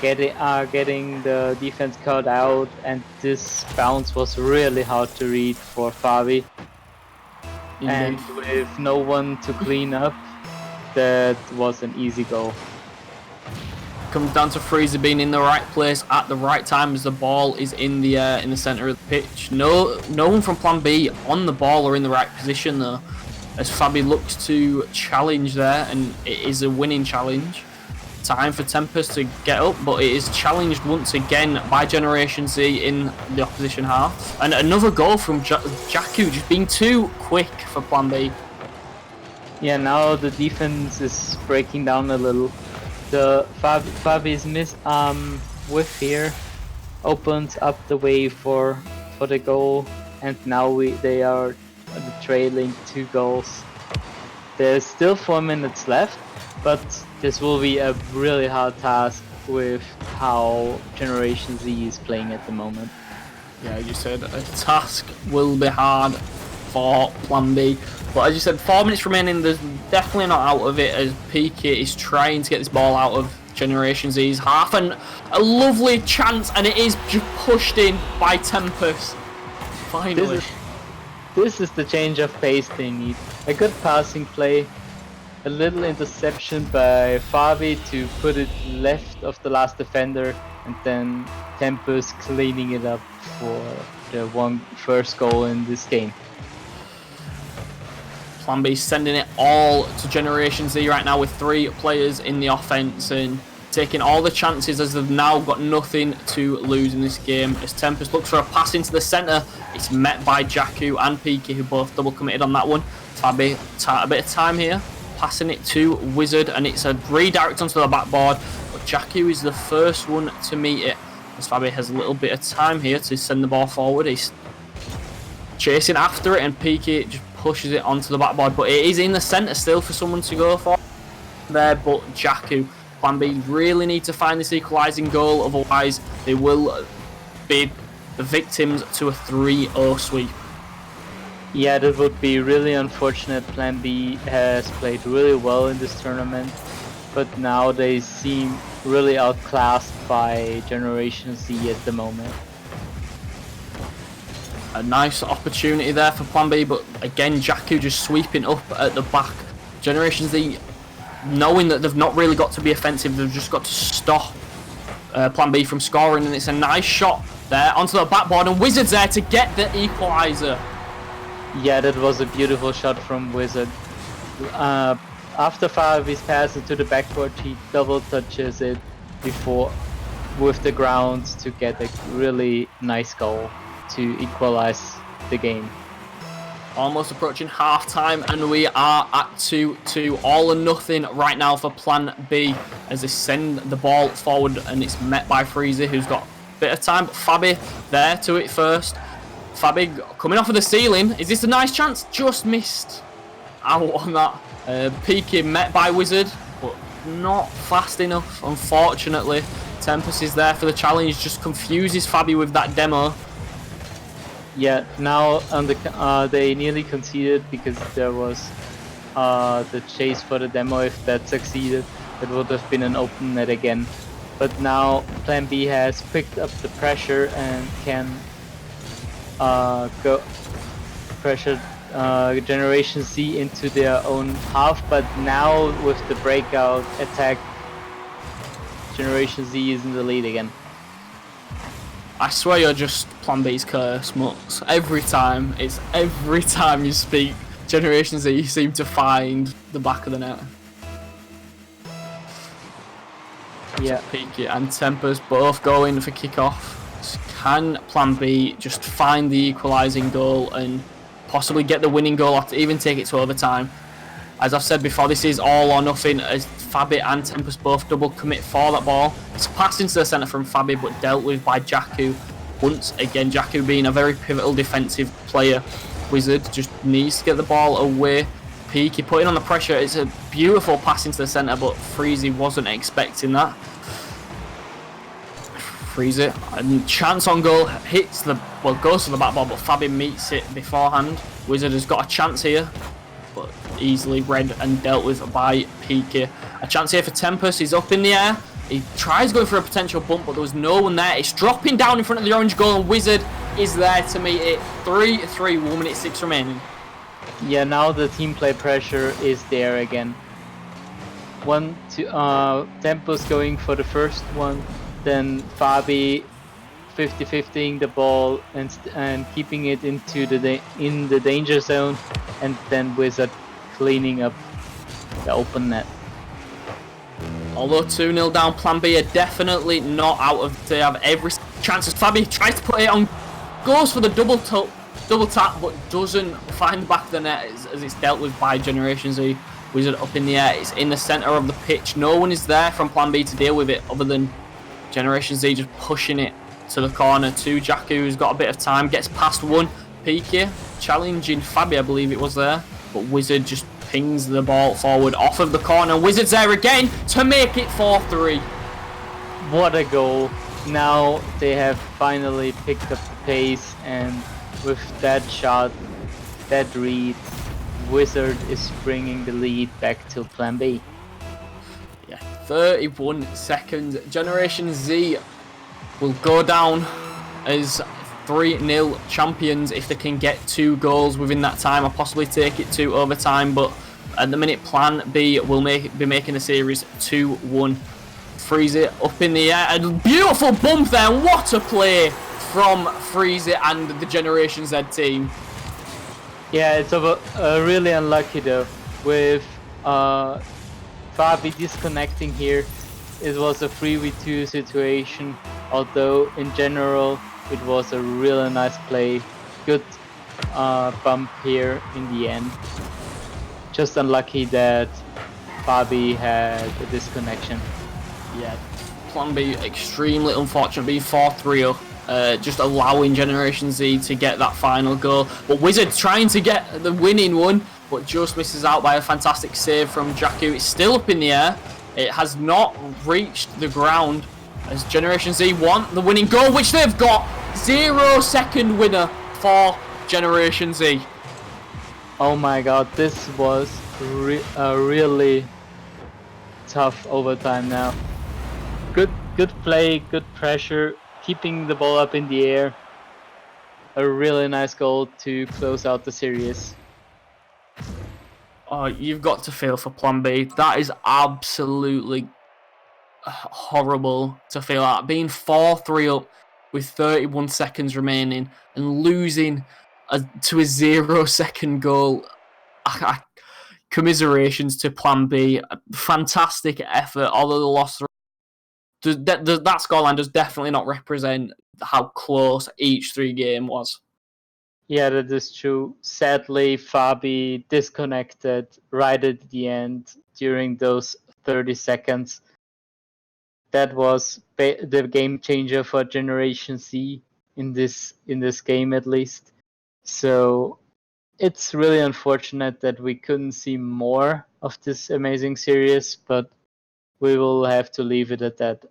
getting the defense cut out, and this bounce was really hard to read for Fabi. And with no one to clean up, that was an easy goal. Comes down to Freezer being in the right place at the right time as the ball is in the center of the pitch. No one from Plan B on the ball or in the right position though, as Fabi looks to challenge there, and it is a winning challenge. Time for Tempest to get up, but it is challenged once again by Generation Z in the opposition half. And another goal from Jakku, just being too quick for Plan B. Yeah, now the defense is breaking down a little. The Fabi's whiff here opens up the way for the goal, and now they are trailing 2 goals. There's still 4 minutes left, but this will be a really hard task with how Generation Z is playing at the moment. Yeah, as you said, a task will be hard for Plan B. But as you said, 4 minutes remaining, there's definitely not out of it as Pika is trying to get this ball out of Generation Z's half. And a lovely chance, and it is just pushed in by Tempest. Finally. This is the change of pace they need. A good passing play, a little interception by Fabi to put it left of the last defender, and then Tempest cleaning it up for the first goal in this game. Plan B sending it all to Generation Z right now with 3 players in the offense and taking all the chances as they've now got nothing to lose in this game. As Tempest looks for a pass into the centre, it's met by Jakku and Piki, who both double committed on that one. Fabi, a bit of time here, passing it to Wizard, and it's a redirect onto the backboard, but Jakku is the first one to meet it. As Fabi has a little bit of time here to send the ball forward. He's chasing after it, and Piki just pushes it onto the backboard, but it is in the centre still for someone to go for there. But Jakku, Plan B really need to find this equalising goal, otherwise they will be the victims to a 3-0 sweep. Yeah, that would be really unfortunate. Plan B has played really well in this tournament, but now they seem really outclassed by Generation Z at the moment. A nice opportunity there for Plan B, but again Jakku just sweeping up at the back. Generation Z, knowing that they've not really got to be offensive, they've just got to stop Plan B from scoring, and it's a nice shot there onto the backboard, and Wizard's there to get the equaliser. Yeah, that was a beautiful shot from Wizard. After Fabi's pass into the backboard, he double touches it before with the ground to get a really nice goal to equalize the game. Almost approaching half time, and we are at 2-2, all or nothing right now for Plan B as they send the ball forward, and it's met by Freezy, who's got a bit of time, but Fabi there to it first. Fabi coming off of the ceiling. Is this a nice chance? Just missed out on that. Piki met by Wizard, but not fast enough, unfortunately. Tempest is there for the challenge, just confuses Fabi with that demo. Yeah, now on they nearly conceded because there was the chase for the demo. If that succeeded, it would have been an open net again. But now Plan B has picked up the pressure and can go pressure Generation Z into their own half, but now with the breakout attack, Generation Z is in the lead again. I swear you're just Plan B's curse, Mux. Every time you speak Generation Z, you seem to find the back of the net. Yeah. Peaky and Tempest both going for kickoff. Can Plan B just find the equalising goal and possibly get the winning goal or even take it to overtime? As I've said before, this is all or nothing as Fabi and Tempest both double commit for that ball. It's passed into the centre from Fabi but dealt with by Jakku. Once again, Jakku being a very pivotal defensive player. Wizard just needs to get the ball away. Peaky putting on the pressure. It's a beautiful pass into the centre, but Freezy wasn't expecting that. Freezy, and chance on goal, goes to the back ball, but Fabi meets it beforehand. Wizard has got a chance here, but easily read and dealt with by Peaky. A chance here for Tempest. He's up in the air. He tries going for a potential bump, but there was no one there. It's dropping down in front of the orange goal, and Wizard is there to meet it. 3-3, 1 minute 6 remaining. Yeah, now the team play pressure is there again. Tempest going for the first one, then Fabi 50-50ing the ball and keeping it into in the danger zone, and then Wizard cleaning up the open net. Although 2-0 down, Plan B are definitely not out of. They have every chance as Fabi tries to put it on, goes for the double tap, but doesn't find the back of the net as it's dealt with by Generation Z. Wizard up in the air. It's in the centre of the pitch. No one is there from Plan B to deal with it other than Generation Z just pushing it to the corner to Jakku, who's got a bit of time. Gets past one. Peaky challenging Fabi, I believe it was there. But Wizard just pings the ball forward off of the corner. Wizard's there again to make it 4-3. What a goal. Now they have finally picked up the pace, and with that shot, that read, Wizard is bringing the lead back to Plan B. Yeah, 31 seconds. Generation Z will go down as 3-0 champions if they can get 2 goals within that time, or possibly take it to overtime. But at the minute, Plan B will be making the series 2-1. Freezy up in the air. A beautiful bump there. What a play from Freezy and the Generation Z team. Yeah, it's really unlucky though. With Fabi disconnecting here, it was a 3v2 situation. Although in general, it was a really nice play. Good bump here in the end. Just unlucky that Fabi had a disconnection. Yeah, Plan B extremely unfortunate, being 4-3 up, just allowing Generation Z to get that final goal. But Wizard trying to get the winning one, but just misses out by a fantastic save from Jakku. It's still up in the air. It has not reached the ground as Generation Z want the winning goal, which they've got. 0-second winner for Generation Z. Oh my god, this was a really tough overtime now. Good play, good pressure, keeping the ball up in the air. A really nice goal to close out the series. Oh, you've got to feel for Plan B. That is absolutely horrible to feel at. Being 4-3 up with 31 seconds remaining and losing to a 0-second goal. Commiserations to Plan B. Fantastic effort, although the loss. That scoreline does definitely not represent how close each 3 game was. Yeah, that is true. Sadly, Fabi disconnected right at the end during those 30 seconds. That was the game changer for Generation Z in this game, at least. So it's really unfortunate that we couldn't see more of this amazing series, but we will have to leave it at that.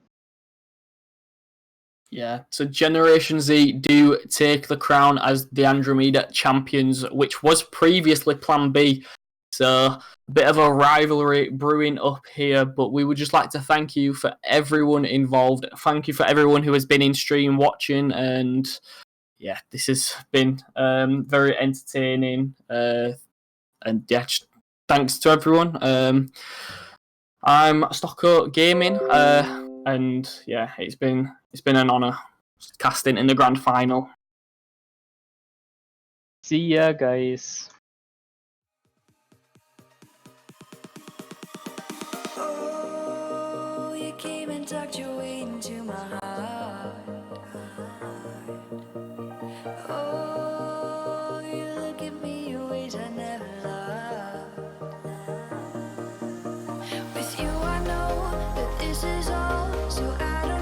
Yeah, so Generation Z do take the crown as the Andromeda champions, which was previously Plan B. So a bit of a rivalry brewing up here, but we would just like to thank you for everyone involved. Thank you for everyone who has been in stream watching, and yeah, this has been very entertaining. And yeah, thanks to everyone. I'm Stocko Gaming, and yeah, it's been an honour casting in the grand final. See ya, guys. Oh, you came and tucked your way into my heart. Oh, you look at me in ways I never loved. With you, I know that this is all, so I don't